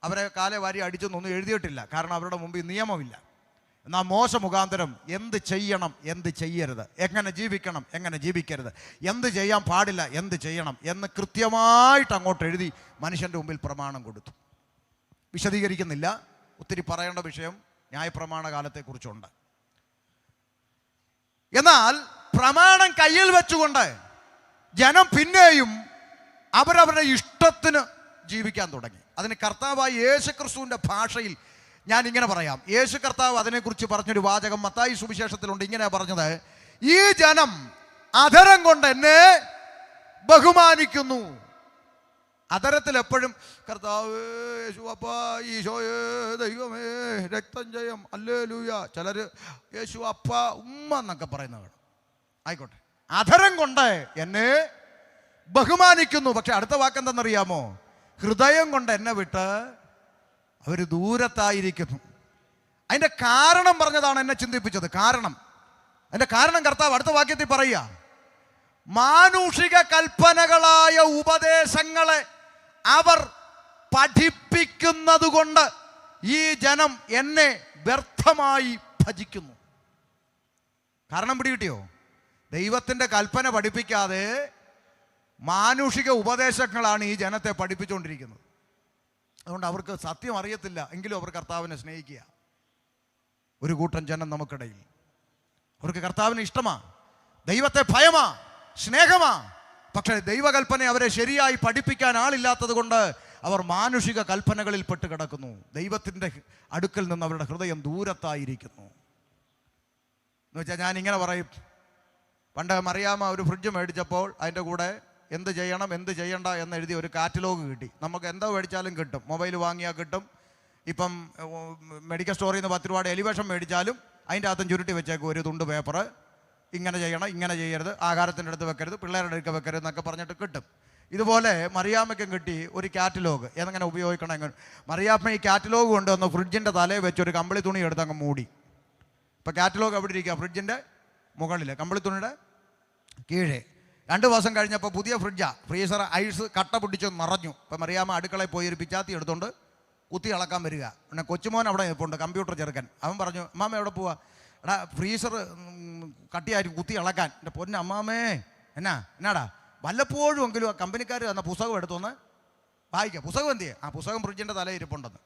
അവരെ കാലെ വാരി അടിച്ചൊന്നും എഴുതിയിട്ടില്ല. കാരണം അവരുടെ മുമ്പിൽ നിയമമില്ല. എന്നാൽ മോശ മുഖാന്തരം എന്ത് ചെയ്യണം, എന്ത് ചെയ്യരുത്, എങ്ങനെ ജീവിക്കണം, എങ്ങനെ ജീവിക്കരുത്, എന്ത് ചെയ്യാൻ പാടില്ല, എന്ത് ചെയ്യണം എന്ന് കൃത്യമായിട്ട് അങ്ങോട്ട് എഴുതി മനുഷ്യൻ്റെ മുമ്പിൽ പ്രമാണം കൊടുത്തു. വിശദീകരിക്കുന്നില്ല, ഒത്തിരി പറയേണ്ട വിഷയം ന്യായപ്രമാണ കാലത്തെക്കുറിച്ചുണ്ട്. എന്നാൽ പ്രമാണം കയ്യിൽ വെച്ചുകൊണ്ട് ജനം പിന്നെയും അവരവരുടെ ഇഷ്ടത്തിന് ജീവിക്കാൻ തുടങ്ങി. അതിന് കർത്താവായ യേശുക്രിസ്തുവിൻ്റെ ഭാഷയിൽ ഞാൻ ഇങ്ങനെ പറയാം. യേശു കർത്താവ് അതിനെക്കുറിച്ച് പറഞ്ഞൊരു വാചകം മത്തായി സുവിശേഷത്തിലുണ്ട്. ഇങ്ങനെയാണ് പറഞ്ഞത്: ഈ ജനം അധരം കൊണ്ട് എന്നെ ബഹുമാനിക്കുന്നു. അധരത്തിൽ എപ്പോഴും കർത്താവ്, യേശുവപ്പ, ഈശോയേ, ദൈവമേ, രക്തം ജയം, ഹല്ലേലൂയ. ചിലർ യേശുവപ്പ, ഉമ്മ എന്നൊക്കെ പറയുന്നതാണ്. ആയിക്കോട്ടെ, അധരം കൊണ്ട് എന്നെ ബഹുമാനിക്കുന്നു. പക്ഷെ അടുത്ത വാക്കെന്തെന്നറിയാമോ? ഹൃദയം കൊണ്ട് എന്നെ വിട്ട് അവർ ദൂരത്തായിരിക്കുന്നു. അതിൻ്റെ കാരണം പറഞ്ഞതാണ് എന്നെ ചിന്തിപ്പിച്ചത്. അതിൻ്റെ കാരണം കർത്താവ് അടുത്ത വാക്യത്തിൽ പറയുക: മാനുഷിക കൽപ്പനകളായ ഉപദേശങ്ങളെ അവർ പഠിപ്പിക്കുന്നത് കൊണ്ട് ഈ ജനം എന്നെ വ്യർത്ഥമായി ഭജിക്കുന്നു. കാരണം പിടികിട്ടിയോ? ദൈവത്തിൻ്റെ കൽപ്പന പഠിപ്പിക്കാതെ മാനുഷിക ഉപദേശങ്ങളാണ് ഈ ജനത്തെ പഠിപ്പിച്ചുകൊണ്ടിരിക്കുന്നത്. അതുകൊണ്ട് അവർക്ക് സത്യം അറിയത്തില്ല, എങ്കിലും അവർ കർത്താവിനെ സ്നേഹിക്കുക. ഒരു കൂട്ടം ജനം നമുക്കിടയിൽ അവർക്ക് കർത്താവിനെ ഇഷ്ടമാ, ദൈവത്തെ ഭയമാ, സ്നേഹമാ. പക്ഷേ ദൈവകൽപ്പന അവരെ ശരിയായി പഠിപ്പിക്കാൻ ആളില്ലാത്തത് കൊണ്ട് അവർ മാനുഷിക കൽപ്പനകളിൽ പെട്ട് കിടക്കുന്നു. ദൈവത്തിൻ്റെ അടുക്കൽ നിന്ന് അവരുടെ ഹൃദയം ദൂരത്തായിരിക്കുന്നു. എന്ന് വെച്ചാൽ ഞാൻ ഇങ്ങനെ പറയും, പണ്ട് മറിയാമ്മ ഒരു ഫ്രിഡ്ജ് മേടിച്ചപ്പോൾ അതിൻ്റെ കൂടെ എന്ത് ചെയ്യണം, എന്ത് ചെയ്യണ്ട എന്ന് എഴുതി ഒരു കാറ്റലോഗ് കിട്ടി. നമുക്ക് എന്തോ മേടിച്ചാലും കിട്ടും. മൊബൈൽ വാങ്ങിയാൽ കിട്ടും. ഇപ്പം മെഡിക്കൽ സ്റ്റോറിൽ നിന്ന് 10 രൂപയുടെ എലിവേഷൻ മേടിച്ചാലും അതിൻ്റെ അകത്തും ചുരുട്ടി വെച്ചേക്കും ഒരു തുണ്ട് പേപ്പർ. ഇങ്ങനെ ചെയ്യണം, ഇങ്ങനെ ചെയ്യരുത്, ആഹാരത്തിൻ്റെ അടുത്ത് വെക്കരുത്, പിള്ളേരുടെ അടുക്ക വെക്കരുത് എന്നൊക്കെ പറഞ്ഞിട്ട് കിട്ടും. ഇതുപോലെ മറിയാമ്മയ്ക്കും കിട്ടി ഒരു കാറ്റലോഗ്, എങ്ങനെ ഉപയോഗിക്കണം എങ്ങനെ. മറിയാമ്മ ഈ കാറ്റലോഗ് കൊണ്ടുവന്ന് ഫ്രിഡ്ജിൻ്റെ തലയിൽ വെച്ച് ഒരു കമ്പിളി തുണി എടുത്ത് അങ്ങ് മൂടി. ഇപ്പം കാറ്റലോഗ് എവിടെ ഇരിക്കുക? ഫ്രിഡ്ജിൻ്റെ മുകളിൽ, കമ്പിളി തുണിയുടെ കീഴേ. 2 ദിവസം കഴിഞ്ഞപ്പോൾ പുതിയ ഫ്രീസർ ഐസ് കട്ട പിടിച്ച് നിറഞ്ഞു. ഇപ്പം മറിയാമ്മ അടുക്കളയിൽ പോയി ഒരു പിച്ചാത്തി എടുത്തുകൊണ്ട് കുത്തി ഇളക്കാൻ വരിക. പിന്നെ കൊച്ചുമോൻ അവിടെ നിൽപ്പുണ്ട്, കമ്പ്യൂട്ടർ ചെറുക്കൻ. അവൻ പറഞ്ഞു, അമ്മാമ്മ എവിടെ പോവാ? എടാ ഫ്രീസർ കട്ടിയായിട്ട് കുത്തി ഇളക്കാൻ. എൻ്റെ പൊന്നെ അമ്മാമ്മേ, എന്നാടാ വല്ലപ്പോഴും എങ്കിലും ആ കമ്പനിക്കാർ തന്ന പുസ്തകം എടുത്തൊന്ന് വായിക്കുക. പുസ്തകം എന്തിയെ? ആ പുസ്തകം ഫ്രിഡ്ജിൻ്റെ തലയിൽ ഇരിപ്പുണ്ടെന്ന്.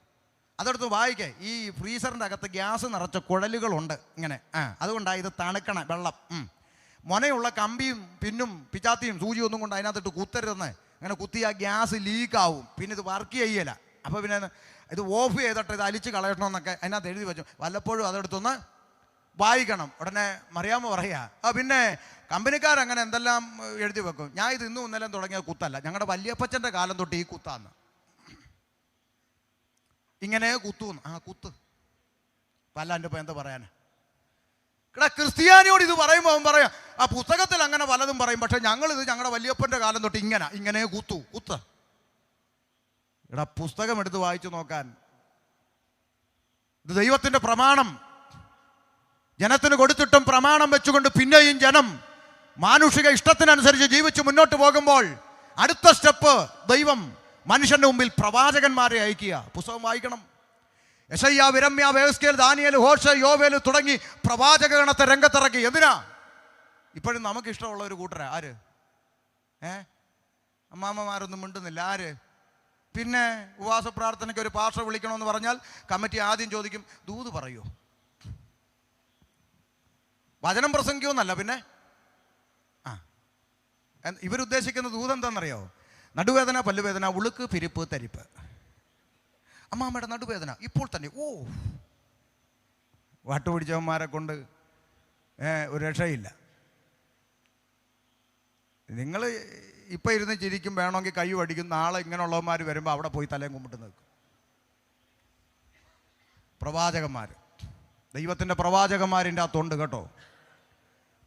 അതെടുത്ത് വായിക്കേ. ഈ ഫ്രീസറിൻ്റെ അകത്ത് ഗ്യാസ് നിറച്ച കുഴലുകളുണ്ട് ഇങ്ങനെ. അതുകൊണ്ടാണ് ഇത് തണുക്കണേ വെള്ളം. മുനയുള്ള കമ്പിയും പിന്നും പിച്ചാത്തിയും സൂചിയും ഒന്നും കൊണ്ട് അതിനകത്തിട്ട് കുത്തരുതെന്ന്. അങ്ങനെ കുത്തി ആ ഗ്യാസ് ലീക്കാവും, പിന്നെ ഇത് വർക്ക് ചെയ്യല. അപ്പോൾ പിന്നെ ഇത് ഓഫ് ചെയ്തിട്ട് ഇത് അലിച്ച് കളയണമെന്നൊക്കെ അതിനകത്ത് എഴുതി വെച്ചു. വല്ലപ്പോഴും അതെടുത്തൊന്ന് വായിക്കണം. ഉടനെ മറിയാമ്മ പറയുക, പിന്നെ കമ്പനിക്കാരങ്ങനെ എന്തെല്ലാം എഴുതി വെക്കും. ഞാൻ ഇത് ഇന്നും ഇന്നലെ തുടങ്ങിയ കുത്തല്ല, ഞങ്ങളുടെ വല്യപ്പച്ചൻ്റെ കാലം തൊട്ട് ഈ കുത്താന്ന്. ഇങ്ങനെ കുത്തുന്ന്. കുത്ത് പല്ലാൻ്റെ ഇപ്പം എന്താ പറയാൻ? ഇവിടെ ക്രിസ്ത്യാനിയോട് ഇത് പറയുമ്പോൾ അവൻ പറയാം, ആ പുസ്തകത്തിൽ അങ്ങനെ പലതും പറയും, പക്ഷെ ഞങ്ങളിത് ഞങ്ങളുടെ വല്യപ്പൻ്റെ കാലം തൊട്ട് ഇങ്ങനെ കുത്ത്. ഇവിടെ പുസ്തകം എടുത്ത് വായിച്ചു നോക്കാൻ. ഇത് ദൈവത്തിൻ്റെ പ്രമാണം ജനത്തിന് കൊടുത്തിട്ടും പ്രമാണം വെച്ചുകൊണ്ട് പിന്നെയും ജനം മാനുഷിക ഇഷ്ടത്തിനനുസരിച്ച് ജീവിച്ച് മുന്നോട്ട് പോകുമ്പോൾ അടുത്ത സ്റ്റെപ്പ് ദൈവം മനുഷ്യന്റെ മുമ്പിൽ പ്രവാചകന്മാരെ അയക്കുക. പുസ്തകം വായിക്കണം. യെശയ്യാ, യിരെമ്യാ, എഹെസ്കേൽ, ദാനിയേൽ, ഹോശ, യോവേൽ തുടങ്ങി പ്രവാചക ഗണത്തെ രംഗത്തിറക്കി. എന്തിനാ? ഇപ്പോഴും നമുക്ക് ഇഷ്ടമുള്ള ഒരു കൂട്ടരാ. ആര്? അമ്മാമ്മമാരൊന്നും മിണ്ടുന്നില്ല. ആര്? പിന്നെ ഉപവാസ പ്രാർത്ഥനയ്ക്ക് ഒരു പാസ്റ്റർ വിളിക്കണമെന്ന് പറഞ്ഞാൽ കമ്മിറ്റി ആദ്യം ചോദിക്കും, ദൂത് പറയൂ, വചനം പ്രസംഗിക്കുമെന്നല്ല. പിന്നെ ഇവരുദ്ദേശിക്കുന്ന ദൂത് എന്താണെന്നറിയോ? നടുവേദന, പല്ലുവേദന, ഉളുക്ക്, പിരിപ്പ്, തരിപ്പ്. അമ്മാമ്മയുടെ നടുവേദന ഇപ്പോൾ തന്നെ. വട്ടുപിടിച്ചവന്മാരെ കൊണ്ട് ഒരു രക്ഷയില്ല. നിങ്ങൾ ഇപ്പം ഇരുന്ന് ചിരിക്കും, വേണമെങ്കിൽ കൈ വടിക്കും. നാളെ ഇങ്ങനെയുള്ളവന്മാർ വരുമ്പോൾ അവിടെ പോയി തലയും കുമ്പിട്ട് നിൽക്കും. പ്രവാചകന്മാർ, ദൈവത്തിൻ്റെ പ്രവാചകന്മാരിൻ്റെ അകത്തുണ്ട് കേട്ടോ.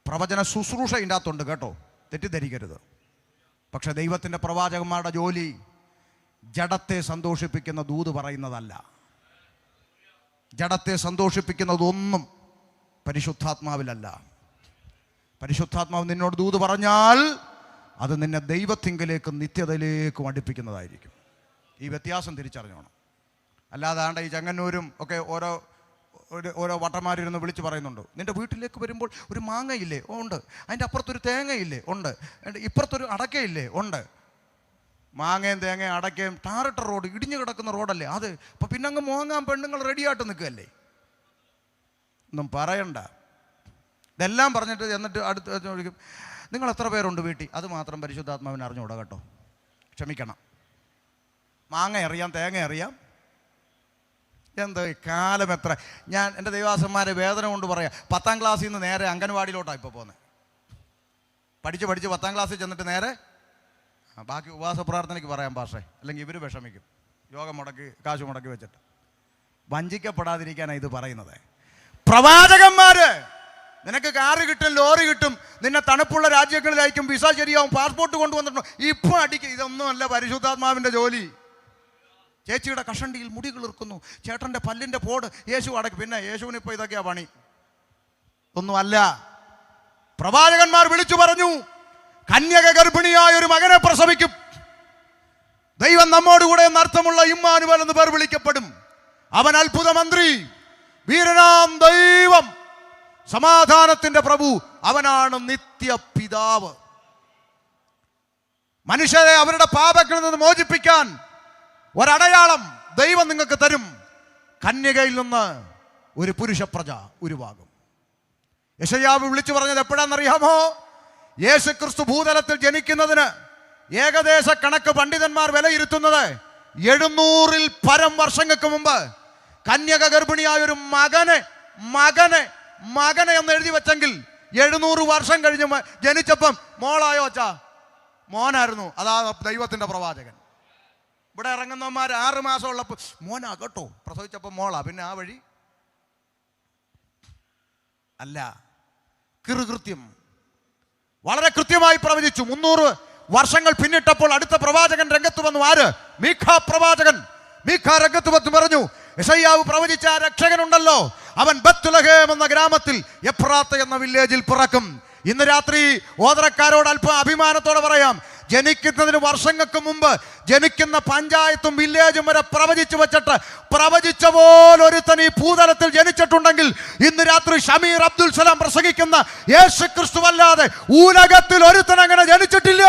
പ്രവചന ശുശ്രൂഷ ഇതിൻ്റെ അകത്തുണ്ട് കേട്ടോ, തെറ്റിദ്ധരിക്കരുത്. പക്ഷെ ദൈവത്തിൻ്റെ പ്രവാചകന്മാരുടെ ജോലി ജഡത്തെ സന്തോഷിപ്പിക്കുന്ന ദൂത് പറയുന്നതല്ല. ജഡത്തെ സന്തോഷിപ്പിക്കുന്നതൊന്നും പരിശുദ്ധാത്മാവിലല്ല. പരിശുദ്ധാത്മാവ് നിന്നോട് ദൂത് പറഞ്ഞാൽ അത് നിന്നെ ദൈവത്തിങ്കലേക്കും നിത്യതയിലേക്കും അടുപ്പിക്കുന്നതായിരിക്കും. ഈ വ്യത്യാസം തിരിച്ചറിഞ്ഞോണം. അല്ലാതെ ഈ ചെങ്ങന്നൂരും ഒക്കെ ഓരോ വട്ടന്മാരിരുന്ന് വിളിച്ച് പറയുന്നുണ്ട്, നിൻ്റെ വീട്ടിലേക്ക് വരുമ്പോൾ ഒരു മാങ്ങയില്ലേ? ഉണ്ട്. അതിൻ്റെ അപ്പുറത്തൊരു തേങ്ങയില്ലേ? ഉണ്ട്. ഇപ്പുറത്തൊരു അടക്കയില്ലേ? ഉണ്ട്. മാങ്ങയും തേങ്ങയും അടക്കയും ടാറിട്ട റോഡ്, ഇടിഞ്ഞു കിടക്കുന്ന റോഡല്ലേ അത്. അപ്പം പിന്നെ അങ്ങ് മോങ്ങാൻ പെണ്ണുങ്ങൾ റെഡിയായിട്ട് നിൽക്കുകയല്ലേ? ഒന്നും പറയണ്ട. ഇതെല്ലാം പറഞ്ഞിട്ട് എന്നിട്ട് അടുത്ത് ചോദിക്കും, നിങ്ങൾ എത്ര പേരുണ്ട് വീട്ടിൽ? അത് മാത്രം പരിശുദ്ധാത്മാവിനെ അറിഞ്ഞുകൂടാ കേട്ടോ, ക്ഷമിക്കണം. മാങ്ങ അറിയാം, തേങ്ങ അറിയാം. എന്ത് കാലം എത്ര! ഞാൻ എൻ്റെ ദൈവാസന്മാരെ വേദന കൊണ്ട് പറയാം, 10ാം ക്ലാസ്സിൽ നിന്ന് നേരെ അംഗൻവാടിയിലോട്ടാണ് ഇപ്പോൾ പോകുന്നത്. പഠിച്ച് 10ാം ക്ലാസ്സിൽ ചെന്നിട്ട് നേരെ ബാക്കി ഉപവാസ പ്രാർത്ഥനയ്ക്ക് പറയാം പാഷേ, അല്ലെങ്കിൽ ഇവർ വിഷമിക്കും. യോഗം മുടക്കി കാശ് മുടക്കി വെച്ചിട്ട് വഞ്ചിക്കപ്പെടാതിരിക്കാനാണ് ഇത് പറയുന്നത്. പ്രവാചകന്മാര് നിനക്ക് കാറ് കിട്ടും, ലോറി കിട്ടും, നിന്നെ തണുപ്പുള്ള രാജ്യങ്ങളിലായിരിക്കും, വിസ ശരിയാവും, പാസ്പോർട്ട് കൊണ്ടുവന്നിട്ടുണ്ടോ, ഇപ്പം അടിക്കും. ഇതൊന്നുമല്ല പരിശുദ്ധാത്മാവിൻ്റെ ജോലി. ചേച്ചിയുടെ കഷണ്ടിയിൽ മുടി കിളിർക്കുന്നു, ചേട്ടൻ്റെ പല്ലിൻ്റെ പോട് യേശു അടയ്ക്കും. പിന്നെ യേശുവിന് ഇപ്പോൾ ഇതൊക്കെയാ പണി. ഒന്നുമല്ല. പ്രവാചകന്മാർ വിളിച്ചു പറഞ്ഞു, കന്യക ഗർഭിണിയായ ഒരു മകനെ പ്രസവിക്കും, ദൈവം നമ്മോടുകൂടെ എന്നർത്ഥമുള്ള ഇമ്മാനുവേൽ എന്ന് പേർ വിളിക്കപ്പെടും. അവൻ അത്ഭുത മന്ത്രി, വീരനാം ദൈവം, സമാധാനത്തിന്റെ പ്രഭു, അവനാണ് നിത്യപിതാവ്. മനുഷ്യരെ അവരുടെ പാപങ്ങളിൽ നിന്ന് മോചിപ്പിക്കാൻ ഒരടയാളം ദൈവം നിങ്ങൾക്ക് തരും. കന്യകയിൽ നിന്ന് ഒരു പുരുഷ പ്രജ ഉരുവാകും. യെശയ്യാവ് വിളിച്ചു പറഞ്ഞത് എപ്പോഴാണെന്നറിയാമോ? യേശുക്രിസ്തു ഭൂതലത്തിൽ ജനിക്കുന്നതിന് ഏകദേശ കണക്ക് പണ്ഡിതന്മാർ വിലയിരുത്തുന്നത് 700-ൽ പരം വർഷങ്ങൾക്ക് മുമ്പ് കന്യക ഗർഭിണിയായ ഒരു മകനെ എന്ന് എഴുതി വെച്ചെങ്കിൽ 700 വർഷം കഴിഞ്ഞ് ജനിച്ചപ്പം മോളായോ അച്ഛാ? മോനായിരുന്നു. അതാ ദൈവത്തിന്റെ പ്രവാചകൻ. ഇവിടെ ഇറങ്ങുന്നവന്മാർ 6 മാസം ഉള്ളപ്പോൾ മോനാ കേട്ടോ, പ്രസവിച്ചപ്പോൾ മോളാ. പിന്നെ ആ വഴി അല്ല, കൃത്യം വളരെ കൃത്യമായി പ്രവചിച്ചു. 300 വർഷങ്ങൾ പിന്നിട്ടപ്പോൾ അടുത്ത പ്രവാചകൻ രംഗത്ത് വന്നു. ആര്? മീഖ പ്രവാചകൻ. മീഖ രംഗത്ത് വന്ന് പറഞ്ഞു, യെശയ്യാവ് പ്രവചിച്ച ആ രക്ഷകനുണ്ടല്ലോ, അവൻ ബത്ലഹേം എന്ന ഗ്രാമത്തിൽ എഫ്രാത്ത് എന്ന വില്ലേജിൽ പിറക്കും. ഇന്ന് രാത്രി ഓതറക്കാരോട് അല്പം അഭിമാനത്തോടെ പറയാം, ജനിക്കുന്നതിന് വർഷങ്ങൾക്ക് മുമ്പ് ജനിക്കുന്ന പഞ്ചായത്തും വില്ലേജും വരെ പ്രവചിച്ചു വെച്ചിട്ട് പ്രവചിച്ച പോലെ ഒരുത്തൻ ഈ ഭൂതലത്തിൽ ജനിച്ചിട്ടുണ്ടെങ്കിൽ ഇന്ന് രാത്രി ഷമീർ അബ്ദുൽ സലാം പ്രസംഗിക്കുന്ന യേശുക്രിസ്തു അല്ലാതെ ഉലകത്തിൽ ഒരുത്തൻ അങ്ങനെ ജനിച്ചിട്ടില്ല.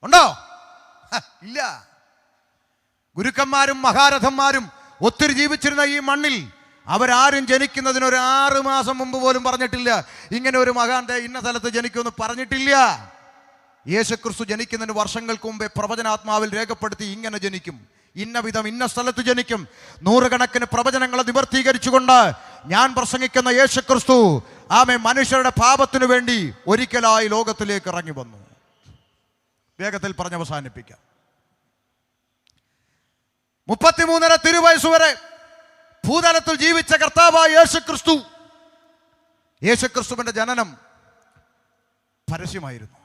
ഉണ്ടോ? ഇല്ല. ഗുരുക്കന്മാരും മഹാരഥന്മാരും ഒത്തിരി ജീവിച്ചിരുന്ന ഈ മണ്ണിൽ അവരാരും ജനിക്കുന്നതിന് ഒരു 6 മാസം മുമ്പ് പോലും പറഞ്ഞിട്ടില്ല ഇങ്ങനെ ഒരു മഹാന്റെ ഇന്ന സ്ഥലത്ത് ജനിക്കുമെന്ന് പറഞ്ഞിട്ടില്ല. യേശുക്രിസ്തു ജനിക്കുന്നതിന് വർഷങ്ങൾക്ക് മുമ്പേ പ്രവചനാത്മാവിൽ രേഖപ്പെടുത്തി, ഇങ്ങനെ ജനിക്കും, ഇന്ന വിധം ഇന്ന സ്ഥലത്ത് ജനിക്കും. 100 കണക്കിന് പ്രവചനങ്ങളെ നിവർത്തീകരിച്ചുകൊണ്ട് ഞാൻ പ്രസംഗിക്കുന്ന യേശുക്രിസ്തു ആമേ മനുഷ്യരുടെ പാപത്തിനു വേണ്ടി ഒരിക്കലായി ലോകത്തിലേക്ക് ഇറങ്ങി വന്നു. വേഗത്തിൽ പറഞ്ഞ് അവസാനിപ്പിക്കാം. 33.5 തിരുവയസ്സ് വരെ ഭൂതലത്തിൽ ജീവിച്ച കർത്താവായ യേശുക്രിസ്തു, യേശുക്രിസ്തുവിന്റെ ജനനം പരസ്യമായിരുന്നു.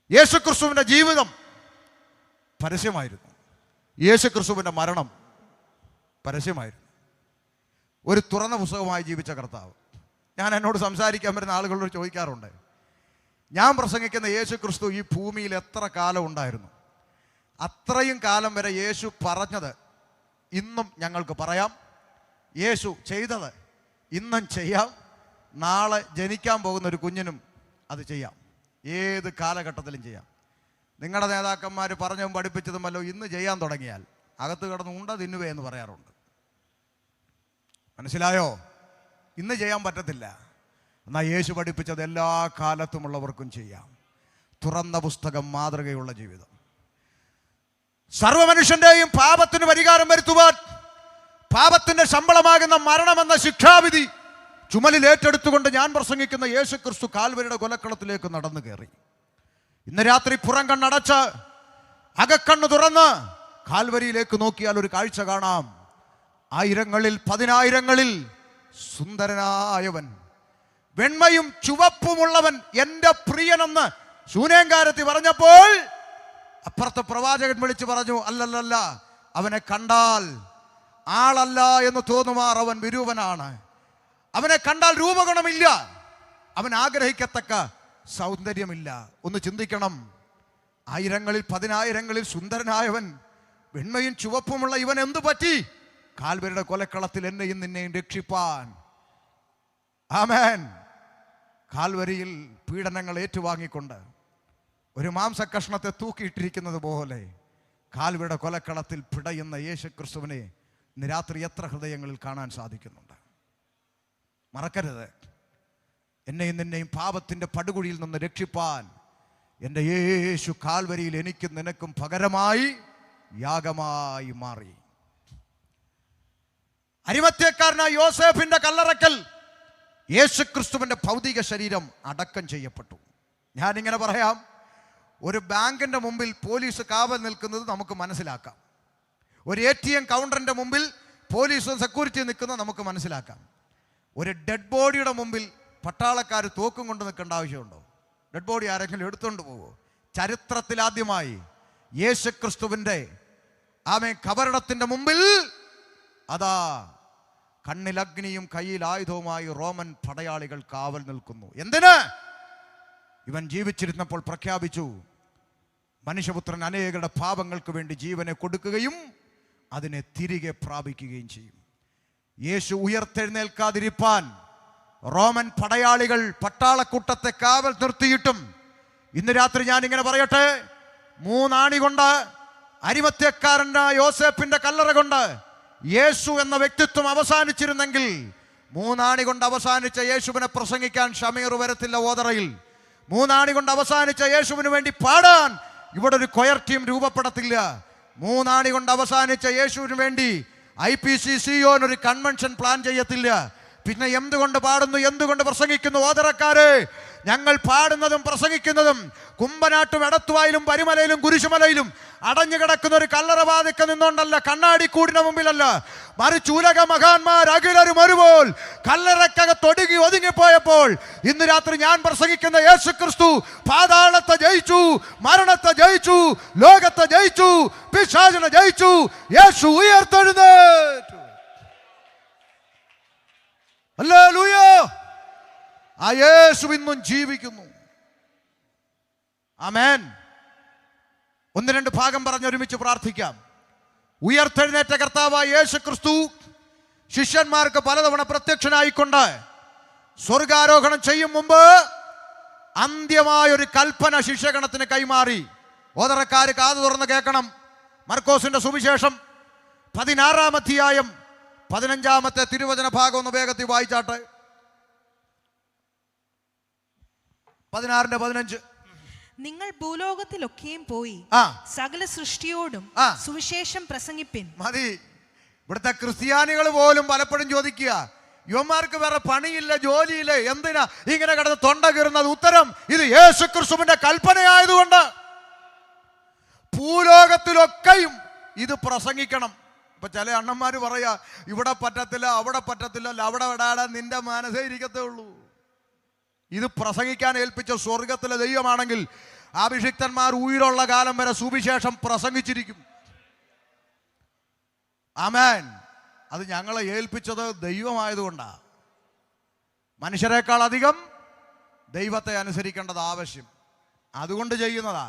യേശുക്രിസ്തുവിന്റെ ജീവിതം പരസ്യമായിരുന്നു. യേശുക്രിസ്തുവിന്റെ മരണം പരസ്യമായിരുന്നു. ഒരു തുറന്ന പുസ്തകമായി ജീവിച്ച കർത്താവ്. ഞാൻ എന്നോട് സംസാരിക്കാൻ വരുന്ന ആളുകളോട് ചോദിക്കാറുണ്ട്, ഞാൻ പ്രസംഗിക്കുന്ന യേശുക്രിസ്തു ഈ ഭൂമിയിൽ എത്ര കാലം ഉണ്ടായിരുന്നു? അത്രയും കാലം വരെ യേശു പറഞ്ഞത് ഇന്നും ഞങ്ങൾക്ക് പറയാം, യേശു ചെയ്തത് ഇന്നും ചെയ്യാം, നാളെ ജനിക്കാൻ പോകുന്ന ഒരു കുഞ്ഞിനും അത് ചെയ്യാം, ഏത് കാലഘട്ടത്തിലും ചെയ്യാം. നിങ്ങളുടെ നേതാക്കന്മാർ പറഞ്ഞതും പഠിപ്പിച്ചതും വല്ലോ ഇന്ന് ചെയ്യാൻ തുടങ്ങിയാൽ അകത്ത് കിടന്ന് ഉണ്ട തിന്നുവേ എന്ന് പറയാറുണ്ട്. മനസ്സിലായോ? ഇന്ന് ചെയ്യാൻ പറ്റത്തില്ല. എന്നാൽ യേശു പഠിപ്പിച്ചത് എല്ലാ കാലത്തുമുള്ളവർക്കും ചെയ്യാം. തുറന്ന പുസ്തകം, മാതൃകയുള്ള ജീവിതം. സർവ്വമനുഷ്യന്റെയും പാപത്തിന് പരിഹാരം വരുത്തുവാൻ പാപത്തിന്റെ ശമ്പളമാകുന്ന മരണമെന്ന ശിക്ഷാവിധി ചുമലിൽ ഏറ്റെടുത്തുകൊണ്ട് ഞാൻ പ്രസംഗിക്കുന്ന യേശു ക്രിസ്തു കാൽവരിയുടെ കൊലക്കളത്തിലേക്ക് നടന്നു കയറി. ഇന്ന് രാത്രി പുറം കണ്ണടച്ച് അകക്കണ്ണ് തുറന്ന് കാൽവരിയിലേക്ക് നോക്കിയാൽ ഒരു കാഴ്ച കാണാം. ആയിരങ്ങളിൽ പതിനായിരങ്ങളിൽ സുന്ദരനായവൻ, വെണ്മയും ചുവപ്പുമുള്ളവൻ, എൻ്റെ പ്രിയനെന്ന് ശൂനേങ്കാരത്തി പറഞ്ഞപ്പോൾ അപ്പുറത്തെ പ്രവാചകൻ വിളിച്ചു പറഞ്ഞു, അല്ലല്ല, അവനെ കണ്ടാൽ ആളല്ല എന്ന് തോന്നുമാർ അവൻ വിരൂപനാണ്. അവനെ കണ്ടാൽ രൂപഗുണമില്ല, അവൻ ആഗ്രഹിക്കത്തക്ക സൗന്ദര്യമില്ല. ഒന്ന് ചിന്തിക്കണം, ആയിരങ്ങളിൽ പതിനായിരങ്ങളിൽ സുന്ദരനായവൻ, വെണ്മയും ചുവപ്പുമുള്ള ഇവൻ എന്തു പറ്റി കാൽവരിയുടെ കൊലക്കളത്തിൽ എന്നെയും നിന്നെയും രക്ഷിപ്പാൻ? ആമേൻ. കാൽവരിയിൽ പീഡനങ്ങൾ ഏറ്റുവാങ്ങിക്കൊണ്ട് ഒരു മാംസക്കഷ്ണത്തെ തൂക്കിയിട്ടിരിക്കുന്നത് പോലെ കാൽവരിയുടെ കൊലക്കളത്തിൽ പിടയുന്ന യേശുക്രിസ്തുവിനെ ഇന്ന് രാത്രി എത്ര ഹൃദയങ്ങളിൽ കാണാൻ സാധിക്കുന്നുണ്ട്? മറക്കരുത്, എന്നെയും നിന്നെയും പാപത്തിൻ്റെ പടുകുഴിയിൽ നിന്ന് രക്ഷിപ്പാൻ എൻ്റെ യേശു കാൽവരിയിൽ എനിക്കും നിനക്കും പകരമായി യാഗമായി മാറി. അരിമത്യക്കാരനായ യോസേഫിന്റെ കല്ലറക്കൽ യേശുക്രിസ്തുവിന്റെ ഭൗതിക ശരീരം അടക്കം ചെയ്യപ്പെട്ടു. ഞാനിങ്ങനെ പറയാം, ഒരു ബാങ്കിന്റെ മുമ്പിൽ പോലീസ് കാവൽ നിൽക്കുന്നത് നമുക്ക് മനസ്സിലാക്കാം. ഒരു ATM കൗണ്ടറിന്റെ മുമ്പിൽ പോലീസും സെക്യൂരിറ്റി നിൽക്കുന്നത് നമുക്ക് മനസ്സിലാക്കാം. ഒരു ഡെഡ് ബോഡിയുടെ മുമ്പിൽ പട്ടാളക്കാർ തോക്കും കൊണ്ട് നിൽക്കേണ്ട ആവശ്യമുണ്ടോ? ഡെഡ് ബോഡി ആരെങ്കിലും എടുത്തുകൊണ്ട് പോവോ? ചരിത്രത്തിലാദ്യമായി യേശുക്രിസ്തുവിന്റെ കബറിടത്തിന്റെ മുമ്പിൽ അതാ കണ്ണിലഗ്നിയും കയ്യിൽ ആയുധവുമായി റോമൻ പടയാളികൾ കാവൽ നിൽക്കുന്നു. എന്തിന്? ഇവൻ ജീവിച്ചിരുന്നപ്പോൾ പ്രഖ്യാപിച്ചു, മനുഷ്യപുത്രൻ അനേകരുടെ പാപങ്ങൾക്ക് വേണ്ടി ജീവനെ കൊടുക്കുകയും അതിനെ തിരികെ പ്രാപിക്കുകയും ചെയ്യും. യേശു ഉയർത്തെഴുന്നേൽക്കാതിരിപ്പാൻ റോമൻ പടയാളികൾ പട്ടാളക്കൂട്ടത്തെ കാവൽ നിർത്തിയിട്ടും ഇന്ന് രാത്രി ഞാൻ ഇങ്ങനെ പറയട്ടെ, 3 ആണി കൊണ്ട് അരിമത്യക്കാരനായ യോസേഫിന്റെ കല്ലറ കൊണ്ട് യേശു എന്ന വ്യക്തിത്വം അവസാനിച്ചിരുന്നെങ്കിൽ 3 ആണി കൊണ്ട് അവസാനിച്ച യേശുവിനെ പ്രസംഗിക്കാൻ ഷമീർ വരത്തില്ല ഓതറയിൽ. 3 ആണി കൊണ്ട് അവസാനിച്ച യേശുവിന് വേണ്ടി പാടാൻ ഇവിടെ ഒരു കൊയർ ടീം രൂപപ്പെടത്തില്ല. 3 ആണി കൊണ്ട് അവസാനിച്ച യേശുവിന് വേണ്ടി IPC CEO ഒരു കൺവെൻഷൻ പ്ലാൻ ചെയ്യത്തില്ല. പിന്നെ എന്തുകൊണ്ട് പാടുന്നു, എന്തുകൊണ്ട് പ്രസംഗിക്കുന്നു? ഓതറക്കാരെ, ഞങ്ങൾ പാടുന്നതും പ്രസംഗിക്കുന്നതും കുമ്പനാട്ടും എടത്തുവായിലും പരിമലയിലും കുരിശുമലയിലും അടഞ്ഞു കിടക്കുന്ന ഒരു കല്ലറവാതിക്ക നിന്നുകൊണ്ടല്ല, കണ്ണാടി കൂടിന് മുമ്പിലല്ല, മറിച്ച് ഉലക മഹാന്മാർ അഖിലരും ഒരുപോൽ കല്ലറക്കകത്തൊടുങ്ങി ഒതുങ്ങിപ്പോയപ്പോൾ ഇന്ന് രാത്രി ഞാൻ പ്രസംഗിക്കുന്ന യേശുക്രിസ്തു പാതാളത്തെ ജയിച്ചു, മരണത്തെ ജയിച്ചു, ലോകത്തെ ജയിച്ചു, പിശാചിനെ ജയിച്ചു. യേശു ഉയർത്തെഴുന്നേറ്റു. ഹല്ലേലൂയ! ആ യേശു ഇന്നും ജീവിക്കുന്നു. ആമേൻ. 1-2 ഭാഗം പറഞ്ഞ് ഒരുമിച്ച് പ്രാർത്ഥിക്കാം. ഉയർത്തെഴുന്നേറ്റ കർത്താവായ യേശു ക്രിസ്തു ശിഷ്യന്മാർക്ക് പലതവണ പ്രത്യക്ഷനായിക്കൊണ്ട് സ്വർഗാരോഹണം ചെയ്യും മുമ്പ് അന്ത്യമായൊരു കൽപ്പന ശിഷ്യഗണത്തിന് കൈമാറി. ഓതറക്കാര് കാതു തുറന്ന് കേൾക്കണം. മർക്കോസിന്റെ സുവിശേഷം 16-ാം അധ്യായം 15-ാമത്തെ തിരുവചന ഭാഗം ഒന്ന് വേഗത്തിൽ വായിച്ചാട്ടെ. 16-15. നിങ്ങൾ ഭൂലോകത്തിലൊക്കെയും പോയി സകല സൃഷ്ടിയോടും സുവിശേഷം പ്രസംഗിപ്പിൻ. മതി. ഇവിടുത്തെ ക്രിസ്ത്യാനികൾ പോലും പലപ്പോഴും ചോദിക്കുക, യുവന്മാർക്ക് വേറെ പണിയില്ല, ജോലിയില്ല, എന്തിനാ ഇങ്ങനെ കിടന്ന് തൊണ്ട കീറുന്നത്? ഉത്തരം, ഇത് യേശുക്രിസ്തുവിന്റെ കൽപ്പനയായതുകൊണ്ട് ഭൂലോകത്തിലൊക്കെയും ഇത് പ്രസംഗിക്കണം. ഇപ്പൊ ചില അണ്ണന്മാര് പറയാ, ഇവിടെ പറ്റത്തില്ല, അവിടെ പറ്റത്തില്ല, അവിടെ വിടാതെ നിന്റെ മനസ്സേ ഇരിക്കത്തേ ഉള്ളൂ. ഇത് പ്രസംഗിക്കാൻ ഏൽപ്പിച്ച സ്വർഗത്തിലെ ദൈവമാണെങ്കിൽ അഭിഷിക്തന്മാർ ഉയരുള്ള കാലം വരെ സുവിശേഷം പ്രസംഗിച്ചിരിക്കും. ആമേൻ. അത് ഞങ്ങളെ ഏൽപ്പിച്ചത് ദൈവമായതുകൊണ്ടാ. മനുഷ്യരെക്കാൾ അധികം ദൈവത്തെ അനുസരിക്കേണ്ടത് ആവശ്യം, അതുകൊണ്ട് ചെയ്യുന്നതാ.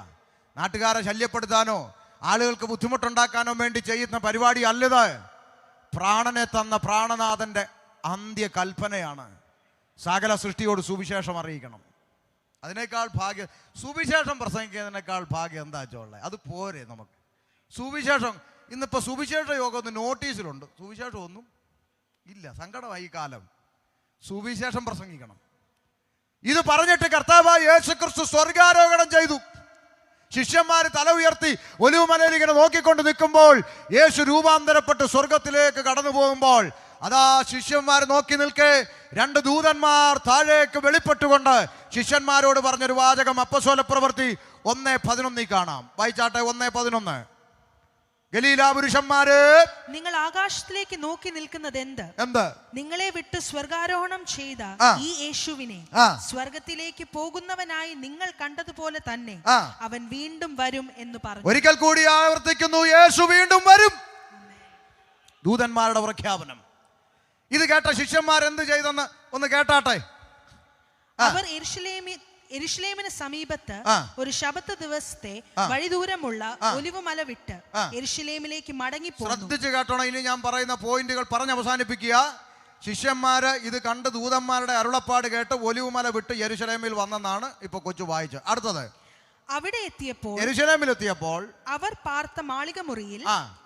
നാട്ടുകാരെ ശല്യപ്പെടുത്താനോ ആളുകൾക്ക് ബുദ്ധിമുട്ടുണ്ടാക്കാനോ വേണ്ടി ചെയ്യുന്ന പരിപാടി അല്ലത്. പ്രാണനെ തന്ന പ്രാണനാഥന്റെ അന്ത്യ കൽപ്പനയാണ്. സകല സൃഷ്ടിയോട് സുവിശേഷം അറിയിക്കണം. അതിനേക്കാൾ ഭാഗ്യം, സുവിശേഷം പ്രസംഗിക്കുന്നതിനേക്കാൾ ഭാഗ്യം എന്താ വെച്ചുള്ളത്? അത് പോരെ നമുക്ക്. സുവിശേഷം ഇന്നിപ്പോൾ സുവിശേഷ യോഗം ഒന്ന് നോട്ടീസിലുണ്ട്, സുവിശേഷം ഒന്നും ഇല്ല. സങ്കടമായി ഈ കാലം. സുവിശേഷം പ്രസംഗിക്കണം. ഇത് പറഞ്ഞിട്ട് കർത്താവായ യേശുക്രിസ്തു സ്വർഗാരോഹണം ചെയ്തു. ശിഷ്യന്മാർ തല ഉയർത്തി ഒലിവുമലയിൽ ഇങ്ങനെ നോക്കിക്കൊണ്ട് നിൽക്കുമ്പോൾ യേശു രൂപാന്തരപ്പെട്ട് സ്വർഗത്തിലേക്ക് കടന്നു പോകുമ്പോൾ അതാ ശിഷ്യന്മാർ നോക്കി നിൽക്കെ 2 ദൂതന്മാർ താഴേക്ക് വെളിപ്പെട്ടുകൊണ്ട് ശിഷ്യന്മാരോട് പറഞ്ഞൊരു വാചകം അപ്പസ്തോല പ്രവൃത്തി 1:11 കാണാം. വായിച്ചാട്ടെ, 1:11. ഗലീലാ പുരുഷന്മാര്, നിങ്ങൾ ആകാശത്തിലേക്ക് നോക്കി നിൽക്കുന്നത് എന്ത്? നിങ്ങളെ വിട്ട് സ്വർഗാരോഹണം ചെയ്ത ഈ യേശുവിനെ സ്വർഗത്തിലേക്ക് പോകുന്നവനായി നിങ്ങൾ കണ്ടതുപോലെ തന്നെ അവൻ വീണ്ടും വരും എന്ന് പറഞ്ഞു. ഒരിക്കൽ കൂടി ആവർത്തിക്കുന്നു, യേശു വീണ്ടും വരും. ദൂതന്മാരുടെ പ്രഖ്യാപനം. ഇത് കേട്ട ശിഷ്യന്മാർ എന്ത് ചെയ്തെന്ന് ഒന്ന് കേട്ടാട്ടെ. അവർ യെരുശലേമിന് സമീപത്ത് ഒരു ശബത്ത് ദിവസത്തെ വഴിദൂരമുള്ള ഒലിവുമല വിട്ട് യെരുശലേമിലേക്ക് മടങ്ങിപ്പോന്നു. ശ്രദ്ധിച്ച് കേട്ടോണം, ഇനി ഞാൻ പറയുന്ന പോയിന്റുകൾ പറഞ്ഞ് അവസാനിപ്പിക്കുക. ശിഷ്യന്മാര് ഇത് കണ്ട് ദൂതന്മാരുടെ അരുളപ്പാട് കേട്ട് ഒലിവുമല വിട്ട് യെരുശലേമിൽ വന്നെന്നാണ് ഇപ്പൊ കൊച്ചു വായിച്ചത്. അടുത്തത്, അവിടെ എത്തിയപ്പോൾ യെരുശലേമിലെത്തിയപ്പോൾ അവർ പാർത്ത മാളിക മുറിയിൽ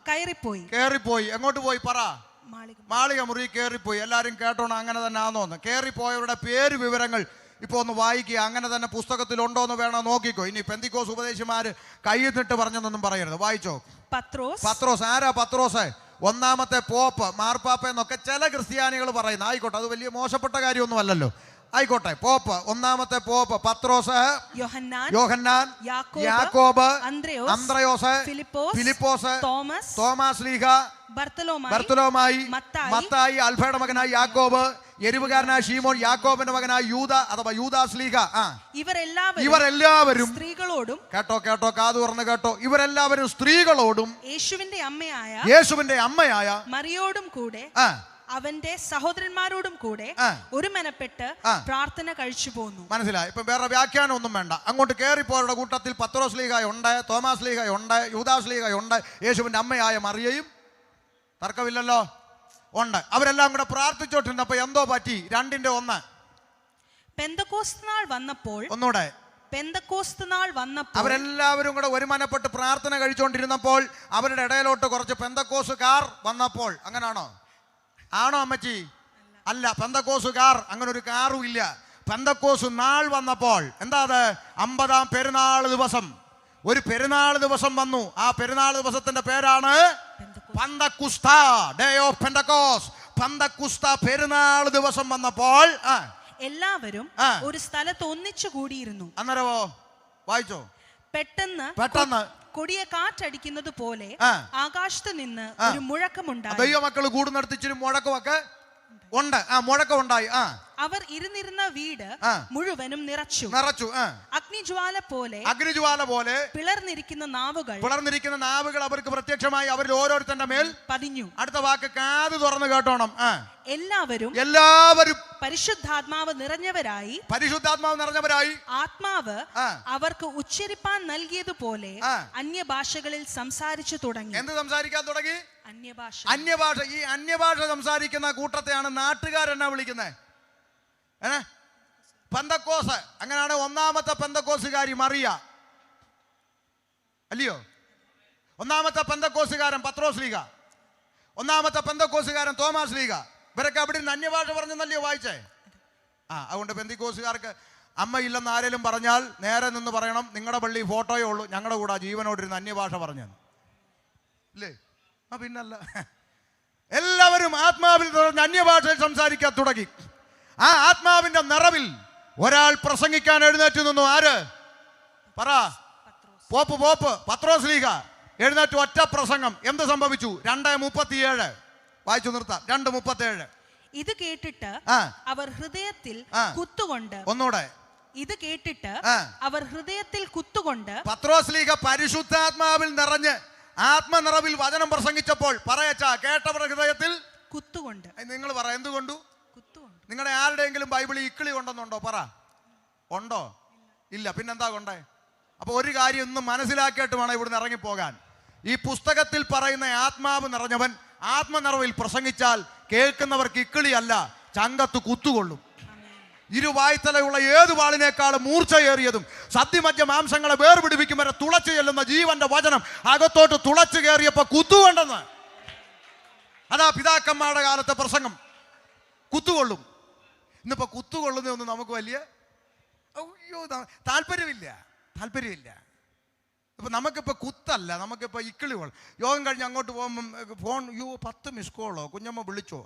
കയറിപ്പോയി. എങ്ങോട്ട് പോയി? പറ. മാളിക മുറി കയറിപ്പോയി. എല്ലാരും കേട്ടോണം, അങ്ങനെ തന്നെ ആണോന്ന്. കയറിപ്പോയവരുടെ പേര് വിവരങ്ങൾ ഇപ്പൊ ഒന്ന് വായിക്കുക. അങ്ങനെ തന്നെ പുസ്തകത്തിൽ ഉണ്ടോ എന്ന് വേണം നോക്കിക്കോ. ഇനി പെന്തിക്കോസ് ഉപദേശിമാര് കൈന്നിട്ട് പറഞ്ഞെന്നൊന്നും പറയരുത്. വായിച്ചോ. പത്രോസ്. ആരാ പത്രോസ്? 1ാമത്തെ പോപ്പ്, മാർപ്പാപ്പ എന്നൊക്കെ ചില ക്രിസ്ത്യാനികൾ പറയുന്നു. ആയിക്കോട്ടെ, അത് വലിയ മോശപ്പെട്ട കാര്യമൊന്നും അല്ലല്ലോ. ആയിക്കോട്ടെ, പോപ്പ്, 1ാമത്തെ പോപ്പ് പത്രോസ്, യോഹന്നാൻ, യാക്കോബ്, അന്ത്രയോസ്, ഫിലിപ്പോസ്, തോമാസ് ലീഹ, ബർത്തലോമായി, മത്തായി, അൽഫയുടെ മകനായ യാക്കോബ്, എരിവുകാരനായ ശീമോൻ, യാക്കോബിന്റെ മകനായ യൂദ അഥവാ യൂദാസ് ലീഹ. ഇവരെല്ലാവരും സ്ത്രീകളോടും, കേട്ടോ കാതു തുറന്ന് കേട്ടോ, ഇവരെല്ലാവരും സ്ത്രീകളോടും യേശുവിന്റെ അമ്മയായ മറിയോടും കൂടെ അവന്റെ സഹോദരന്മാരോടും കൂടെ ഒരു മെനപ്പെട്ട് പ്രാർത്ഥന കഴിച്ചു പോന്നു. മനസ്സിലായി? ഇപ്പൊ വേറെ വ്യാഖ്യാനം ഒന്നും വേണ്ട. അങ്ങോട്ട് കയറിപ്പോരുടെ കൂട്ടത്തിൽ പത്രോസ് ലീഹ ഉണ്ട്, തോമാസ് ലീഹ ഉണ്ട്, യൂദാസ് ലീഹ ഉണ്ട്, യേശുവിന്റെ അമ്മയായ മറിയയും, തർക്കമില്ലല്ലോ, ഉണ്ട്. അവരെല്ലാം കൂടെ പ്രാർത്ഥിച്ചോണ്ടിരുന്നപ്പോ എന്തോ പറ്റി. 2:1. പെന്തക്കോസ്ത് നാൾ വന്നപ്പോൾ, ഒന്നൂടെ, പെന്തക്കോസ്ത് നാൾ വന്നപ്പോൾ അവരെല്ലാവരും കൂടെ ഒരുമനപ്പെട്ട് പ്രാർത്ഥന കഴിച്ചുകൊണ്ടിരുന്നപ്പോൾ അവരുടെ ഇടയിലോട്ട് കുറച്ച് പെന്തക്കോസുകാർ വന്നപ്പോൾ. അങ്ങനാണോ? ആണോ അമ്മച്ചി? അല്ല, പെന്തക്കോസുകാർ അങ്ങനെ ഒരു കാറും ഇല്ല. പെന്തക്കോസ് നാൾ വന്നപ്പോൾ. എന്താ അത്? 50-ാം പെരുന്നാൾ ദിവസം. ഒരു പെരുന്നാൾ ദിവസം വന്നു. ആ പെരുന്നാൾ ദിവസത്തിന്റെ പേരാണ് പെന്തക്കുസ്ത, ഡേ ഓഫ് പെന്തക്കോസ്. പെന്തക്കുസ്ത പെരുന്നാൾ ദിവസം വന്നപ്പോൾ എല്ലാവരും ഒരു സ്ഥലത്ത് ഒന്നിച്ചു കൂടിയിരുന്നു. അന്നേരമോ? വായിച്ചോ. പെട്ടെന്ന് കൊടിയ കാറ്റടിക്കുന്നത് പോലെ ആകാശത്ത് നിന്ന് ഒരു മുഴക്കമുണ്ടായി. ദൈവമക്കൾ കൂടുന്നിടത്ത് ഇച്ചിരി മുഴക്കമൊക്കെ ഉണ്ട്. മുഴക്കമുണ്ടായി. അവർ ഇരുന്നിരുന്ന വീട് മുഴുവനും നിറച്ചു. അഗ്നിജ്വാല പോലെ പിളർന്നിരിക്കുന്ന നാവുകൾ അവർക്ക് പ്രത്യക്ഷമായി അവരിൽ ഓരോരുത്തരുടെ മേൽ പതിഞ്ഞു. അടുത്ത വാക്ക് കാത് തുറന്ന് കേട്ടോണം. എല്ലാവരും പരിശുദ്ധാത്മാവ് നിറഞ്ഞവരായി ആത്മാവ് അവർക്ക് ഉച്ചരിപ്പാൻ നൽകിയതുപോലെ അന്യഭാഷകളിൽ സംസാരിച്ചു തുടങ്ങി. എന്ത് സംസാരിക്കാൻ തുടങ്ങി? അന്യഭാഷ. ഈ അന്യഭാഷ സംസാരിക്കുന്ന കൂട്ടത്തെയാണ് നാട്ടുകാരെന്നാ വിളിക്കുന്നത്? പെന്തക്കോസ്. അങ്ങനെയാണ് 1ാമത്തെ പെന്തക്കോസുകാരി മറിയ, അല്ലയോ? 1ാമത്തെ പെന്തക്കോസുകാരൻ പത്രോസ് ലീഗ, 1ാമത്തെ പെന്തക്കോസുകാരൻ തോമാസ് ലീഗ. ഇവരൊക്കെ അവിടെ നിന്ന് അന്യഭാഷ പറഞ്ഞെന്നല്ലയോ വായിച്ചേ? അതുകൊണ്ട് പെന്തക്കോസുകാർക്ക് അമ്മയില്ലെന്ന് ആരെങ്കിലും പറഞ്ഞാൽ നേരെ നിന്ന് പറയണം, നിങ്ങളുടെ പള്ളി ഫോട്ടോയേ ഉള്ളൂ, ഞങ്ങളുടെ കൂടെ ജീവനോടിരുന്ന് അന്യഭാഷ പറഞ്ഞെന്ന്. ഇല്ലേ? പിന്നല്ല, എല്ലാവരും ആത്മാവിൽ അന്യഭാഷയിൽ സംസാരിക്കാൻ തുടങ്ങി. ആ ആത്മാവിന്റെ നിറവിൽ ഒരാൾ പ്രസംഗിക്കാൻ എഴുന്നേറ്റ് നിന്നു. ആര്? പറ. പോപ്പ് പത്രോസ് ലീഗ എഴുന്നേറ്റ് ഒറ്റ പ്രസംഗം. എന്ത് സംഭവിച്ചു? 2:37 വായിച്ചു നിർത്താം. 2:37. ഇത് കേട്ടിട്ട് അവർ ഹൃദയത്തിൽ കുത്തുകൊണ്ട്, ഒന്നൂടെ, ഇത് കേട്ടിട്ട് അവർ ഹൃദയത്തിൽ കുത്തുകൊണ്ട് പത്രോസ് ലീഗ പരിശുദ്ധാത്മാവിൽ നിറഞ്ഞ് ആത്മനിറവിൽ വചനം പ്രസംഗിച്ചപ്പോൾ പറയച്ചാ കേട്ടവർ ഹൃദയത്തിൽ കുത്തുകൊണ്ട്. നിങ്ങൾ പറ, എന്തുകൊണ്ടു? നിങ്ങളുടെ ആരുടെയെങ്കിലും ബൈബിളിൽ ഇക്കിളി കൊണ്ടെന്നുണ്ടോ? പറ. ഉണ്ടോ? ഇല്ല. പിന്നെന്താ കൊണ്ടേ? അപ്പൊ ഒരു കാര്യം ഒന്ന് മനസ്സിലാക്കിയിട്ട് വേണം ഇവിടുന്ന് ഇറങ്ങിപ്പോകാൻ. ഈ പുസ്തകത്തിൽ പറയുന്ന ആത്മാവ് നിറഞ്ഞവൻ ആത്മനിറവിൽ പ്രസംഗിച്ചാൽ കേൾക്കുന്നവർക്ക് ഇക്കിളിയല്ല, ചങ്കത്ത് കുത്തുകൊള്ളും. ഇരുവായ്ത്തലയുള്ള ഏത് വാളിനേക്കാളും മൂർച്ചയേറിയതും സദ്യമജ്ജ മാംസങ്ങളെ വേർപിടിപ്പിക്കും വരെ തുളച്ചു ചെല്ലുന്ന ജീവന്റെ വചനം അകത്തോട്ട് തുളച്ചു കയറിയപ്പോ കുത്തുകൊണ്ടെന്ന്. അതാ പിതാക്കന്മാരുടെ കാലത്തെ പ്രസംഗം. കുത്തുകൊള്ളും. ഇന്നിപ്പോ കുത്തുകൊള്ളുന്നതൊന്നും നമുക്ക് വലിയ താല്പര്യമില്ല. ഇപ്പം നമുക്കിപ്പോൾ കുത്തല്ല, നമുക്കിപ്പോൾ ഇക്കിളി വേണം. യോഗം കഴിഞ്ഞ് അങ്ങോട്ട് പോകുമ്പം ഫോൺ 10 മിസ് കോളോ കുഞ്ഞമ്മ വിളിച്ചോ,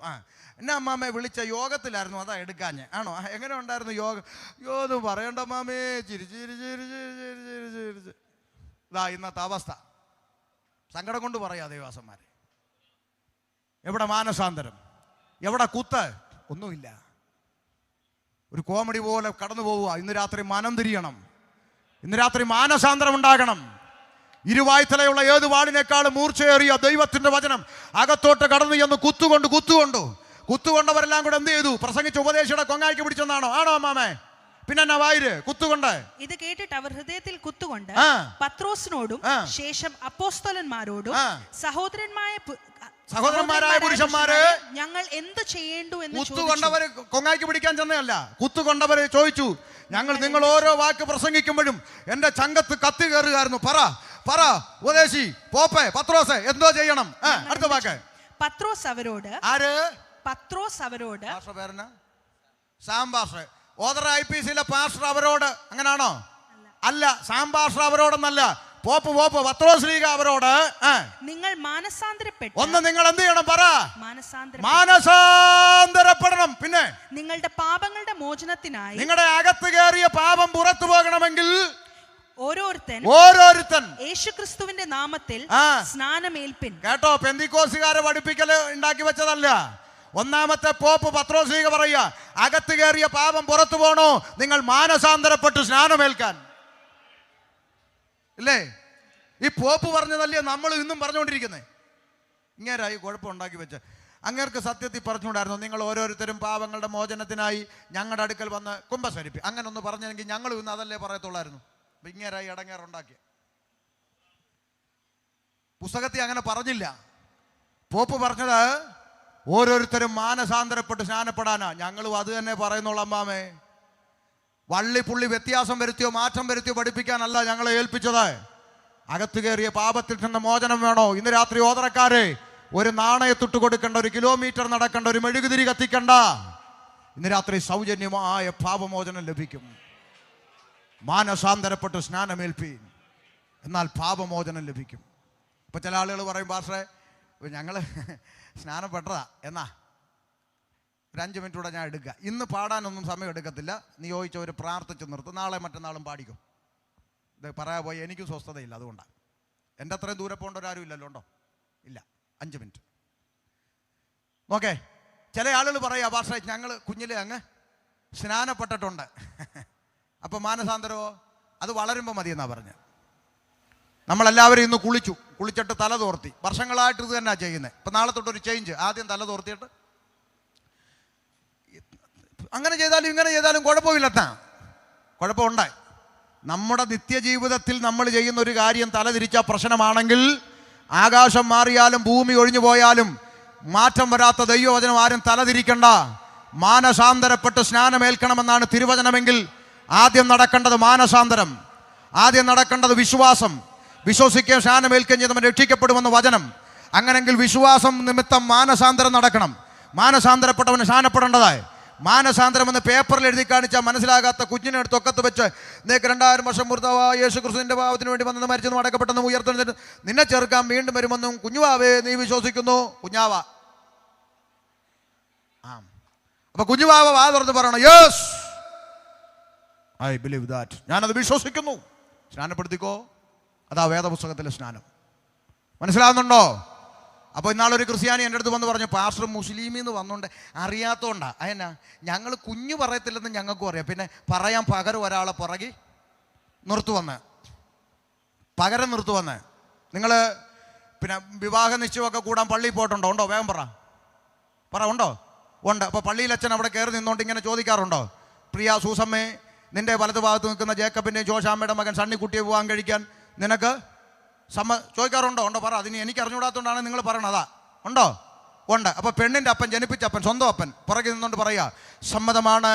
എന്നാ അമ്മാമ്മയെ വിളിച്ച യോഗത്തിലായിരുന്നു, അതാ എടുക്കാഞ്ഞ് ആണോ, എങ്ങനെ ഉണ്ടായിരുന്നു യോഗം? ഇത് പറയണ്ട മാമേ, ചിരിച്ച് ഇതാ ഇന്നത്തെ അവസ്ഥ. സങ്കടം കൊണ്ട് പറയാ ദേവാസന്മാരെ. എവിടെ മാനസാന്തരം, എവിടെ കുത്ത്? ഒന്നുമില്ല. ഒരു കോമഡി പോലെ കടന്നു പോവുക. ഇന്ന് രാത്രി മനം തിരിയണം, ഇന്ന് രാത്രി മാനസാന്തരം ഉണ്ടാകണം. ഇരുവായ്ത്തലയുള്ള ഏത് വാളിനേക്കാളും മൂർച്ചയേറിയ ദൈവത്തിന്റെ വചനം അകത്തോട്ട് കടന്നു എന്ന് കുത്തുകൊണ്ടവരെല്ലാം കൂടെ എന്ത് ചെയ്തു? പ്രസംഗിച്ച ഉപദേശിയുടെ കൊങ്ങായിക്ക് പിടിച്ചെന്നാണോ? ആണോ അമ്മാമേ? പിന്നെ എന്നാ വായിര് കുത്തുകൊണ്ട്? ഇത് കേട്ടിട്ട് അവർ ഹൃദയത്തിൽ കുത്തുകൊണ്ട് പത്രോസിനോടും ശേഷം അപ്പോസ്തലന്മാരോടും സഹോദരന്മാരായ പുരുഷന്മാര് ഞങ്ങൾ എന്ത് ചെയ്യേണ്ടു എന്ന് കുത്തുകൊണ്ടവര് കൊങ്ങായിക്ക് പിടിക്കാൻ ചെന്നതല്ല. കുത്തുകൊണ്ടവര് ചോദിച്ചു, നിങ്ങൾ ഓരോ വാക്ക് പ്രസംഗിക്കുമ്പോഴും എന്റെ ചങ്കത്ത് കത്തി കയറുകയായിരുന്നു. പറ ഉപദേശി പോപ്പേ പത്രോസേ എന്തോ ചെയ്യണം? അടുത്ത വാക്ക്. പത്രോസ് അവരോട് പേരന സാംബാഷ് ഓദർ IPCയിലെ പാസ്റ്റർ അവരോട്, അങ്ങനാണോ? അല്ല, സാംബാഷ് അവരോടൊന്നല്ല, പോപ്പ് പത്രോസ് ലീഗ അവരോട് നിങ്ങൾ മാനസാന്തരപ്പെട്ടു. ഒന്ന് നിങ്ങൾ എന്ത് ചെയ്യണം? പറ. മാനസാന്തരപ്പെടണം. പിന്നെ നിങ്ങളുടെ പാപങ്ങളുടെ മോചനത്തിനായി നിങ്ങളുടെ അകത്ത് കയറിയ പാപം പുറത്തു പോകണമെങ്കിൽ ഓരോരുത്തൻ യേശുക്രിസ്തുവിന്റെ നാമത്തിൽ സ്നാനമേൽപ്പിൻ. കേട്ടോ, പെന്തിക്കോസുകാരെ പഠിപ്പിക്കൽ ഉണ്ടാക്കി വെച്ചതല്ല. ഒന്നാമത്തെ പോപ്പ് പത്രോസ് ലീഗ പറയുക, അകത്ത് കയറിയ പാപം പുറത്തു പോകണോ, നിങ്ങൾ മാനസാന്തരപ്പെട്ട് സ്നാനമേൽക്കാൻ. ഇല്ലേ? ഈ പോപ്പ് പറഞ്ഞതല്ലേ നമ്മൾ ഇന്നും പറഞ്ഞുകൊണ്ടിരിക്കുന്നത്. ഇങ്ങേരായി കുഴപ്പമുണ്ടാക്കി വെച്ച് അങ്ങേർക്ക് സത്യത്തിൽ പറഞ്ഞുകൊണ്ടായിരുന്നു, നിങ്ങൾ ഓരോരുത്തരും പാപങ്ങളുടെ മോചനത്തിനായി ഞങ്ങളുടെ അടുക്കൽ വന്ന് കുമ്പസരിപ്പി. അങ്ങനെ ഒന്ന് പറഞ്ഞെങ്കിൽ ഞങ്ങൾ ഇന്ന് അതല്ലേ പറയത്തുള്ളായിരുന്നു. ഇങ്ങേരായി ഇടങ്ങേറുണ്ടാക്കിയ പുസ്തകത്തിൽ അങ്ങനെ പറഞ്ഞില്ല. പോപ്പ് പറഞ്ഞത് ഓരോരുത്തരും മാനസാന്തരപ്പെട്ട് സ്നാനപ്പെടാനാ. ഞങ്ങളും അത് തന്നെ പറയുന്നുള്ളൂ അമ്മാമേ. വള്ളിപ്പുള്ളി വ്യത്യാസം വരുത്തിയോ മാറ്റം വരുത്തിയോ പഠിപ്പിക്കാനല്ല ഞങ്ങളെ ഏൽപ്പിച്ചത്. അകത്ത് കയറിയ പാപത്തിൽ നിന്ന് മോചനം വേണോ? ഇന്ന് രാത്രി ഓതറക്കാരെ ഒരു നാണയത്തൊട്ട് കൊടുക്കേണ്ട, 1 കിലോമീറ്റർ നടക്കേണ്ട, ഒരു മെഴുകുതിരി കത്തിക്കണ്ട. ഇന്ന് രാത്രി സൗജന്യമായ പാപമോചനം ലഭിക്കും. മാനസാന്തരപ്പെട്ട് സ്നാനമേൽപ്പീൻ, എന്നാൽ പാപമോചനം ലഭിക്കും. ഇപ്പം ചില ആളുകൾ പറയും, പാസ്റ്ററെ ഞങ്ങൾ സ്നാനപ്പെട്ടതാ, എന്നാ ഒരു 5 മിനിറ്റ് കൂടെ ഞാൻ എടുക്കുക. ഇന്ന് പാടാനൊന്നും സമയം എടുക്കത്തില്ല, നിയോഗിച്ചവർ പ്രാർത്ഥിച്ച് നിർത്തും, നാളെ മറ്റന്നാളും പാടിക്കും. ഇത് പറയാൻ പോയി എനിക്കും സ്വസ്ഥതയില്ല, അതുകൊണ്ടാണ്. എൻ്റെ അത്രയും ദൂരെ പോകേണ്ട ഒരാരും ഇല്ലല്ലോ, ഉണ്ടോ? ഇല്ല, 5 മിനിറ്റ്. ഓക്കെ. ചില ആളുകൾ പറയാ, പാസ്റ്ററെ ഞങ്ങൾ കുഞ്ഞിലെ അങ്ങ് സ്നാനപ്പെട്ടിട്ടുണ്ട്, അപ്പം മാനസാന്തരമോ അത് വളരുമ്പോൾ മതിയെന്നാണ് പറഞ്ഞത്. നമ്മളെല്ലാവരും ഇന്ന് കുളിച്ചിട്ട് തല തോർത്തി. വർഷങ്ങളായിട്ട് ഇത് തന്നെയാണ് ചെയ്യുന്നത്. ഇപ്പം നാളെ തൊട്ടൊരു ചേഞ്ച്. ആദ്യം തല തോർത്തിയിട്ട് അങ്ങനെ ചെയ്താലും ഇങ്ങനെ ചെയ്താലും കുഴപ്പമില്ലെത്താ. കുഴപ്പമുണ്ടായി. നമ്മുടെ നിത്യജീവിതത്തിൽ നമ്മൾ ചെയ്യുന്ന ഒരു കാര്യം തലതിരിച്ച പ്രശ്നമാണെങ്കിൽ, ആകാശം മാറിയാലും ഭൂമി ഒഴിഞ്ഞു പോയാലും മാറ്റം വരാത്ത ദൈവവചനം ആരും തലതിരിക്കണ്ട. മാനസാന്തരപ്പെട്ട് സ്നാനമേൽക്കണമെന്നാണ് തിരുവചനമെങ്കിൽ ആദ്യം നടക്കേണ്ടത് മാനസാന്തരം, ആദ്യം നടക്കേണ്ടത് വിശ്വാസം. വിശ്വസിക്കുകയും സ്നാനമേൽക്കുകയും ചെയ്തവൻ രക്ഷിക്കപ്പെടുമെന്ന് വചനം. അങ്ങനെങ്കിൽ വിശ്വാസം നിമിത്തം മാനസാന്തരം നടക്കണം. മാനസാന്തരപ്പെട്ടവന് സ്നാനപ്പെടേണ്ടതായി. മാനസാന്തരം എന്ന് പേപ്പറിൽ എഴുതി കാണിച്ചാൽ മനസ്സിലാകാത്ത കുഞ്ഞിനെ എടുത്ത് ഒക്കത്ത് വെച്ച് നിനക്ക് 2000 വർഷം മുർത്തവായ യേശു ക്രിസ്തുവിന്റെ പാപത്തിന് വേണ്ടി വന്നത് മരിച്ചെന്നും അടക്കപ്പെട്ടെന്നും ഉയർത്തെഴുന്നേറ്റ് നിന്നെ ചേർക്കാൻ വീണ്ടും വരുമെന്നും കുഞ്ഞുവാവേ നീ വിശ്വസിക്കുന്നു? കുഞ്ഞാവ അപ്പൊ കുഞ്ഞുവാവ വാ തുറന്ന് പറയണം, യെസ് ഐ ബിലീവ് ദാറ്റ്, ഞാനത് വിശ്വസിക്കുന്നു. സ്നാനപ്പെടുത്തിക്കോ. അതാ വേദപുസ്തകത്തിലെ സ്നാനം. മനസ്സിലാവുന്നുണ്ടോ? അപ്പോൾ ഇന്നാളൊരു ക്രിസ്ത്യാനി എൻ്റെ അടുത്ത് വന്ന് പറഞ്ഞു, പാസ്റ്റർ മുസ്ലിമിന്ന് വന്നുകൊണ്ട് അറിയാത്തതുകൊണ്ടാ. അതിനാ ഞങ്ങൾ കുഞ്ഞു പറയത്തില്ലെന്ന് ഞങ്ങൾക്കും അറിയാം, പിന്നെ പറയാൻ പകരം ഒരാളെ പുറകെ പകരം നിർത്തുവന്ന്. നിങ്ങൾ പിന്നെ വിവാഹ നിശ്ചയമൊക്കെ കൂടാൻ പള്ളിയിൽ പോയിട്ടുണ്ടോ? ഉണ്ടോ? വേഗം പറ ഉണ്ടോ? ഉണ്ട്. അപ്പോൾ പള്ളിയിൽ അച്ഛൻ അവിടെ കയറി നിന്നുകൊണ്ട് ഇങ്ങനെ ചോദിക്കാറുണ്ടോ, പ്രിയ സൂസമ്മേ, നിന്റെ വലതു ഭാഗത്ത് നിൽക്കുന്ന ജേക്കബിൻ്റെയും ജോഷാമ്മയുടെ മകൻ സണ്ണിക്കുട്ടിയെ വിവാഹം കഴിക്കാൻ നിനക്ക് ചോദിക്കാറുണ്ടോ? ഉണ്ടോ? പറ. അതിന് എനിക്ക് അറിഞ്ഞുകൂടാത്തതുകൊണ്ടാണ് നിങ്ങൾ പറയണതാ. ഉണ്ടോ? ഉണ്ട്. അപ്പോൾ പെണ്ണിൻ്റെ അപ്പൻ, ജനിപ്പിച്ച അപ്പൻ, സ്വന്തം അപ്പൻ പുറകെ നിന്നുകൊണ്ട് പറയുക, സമ്മതമാണ്.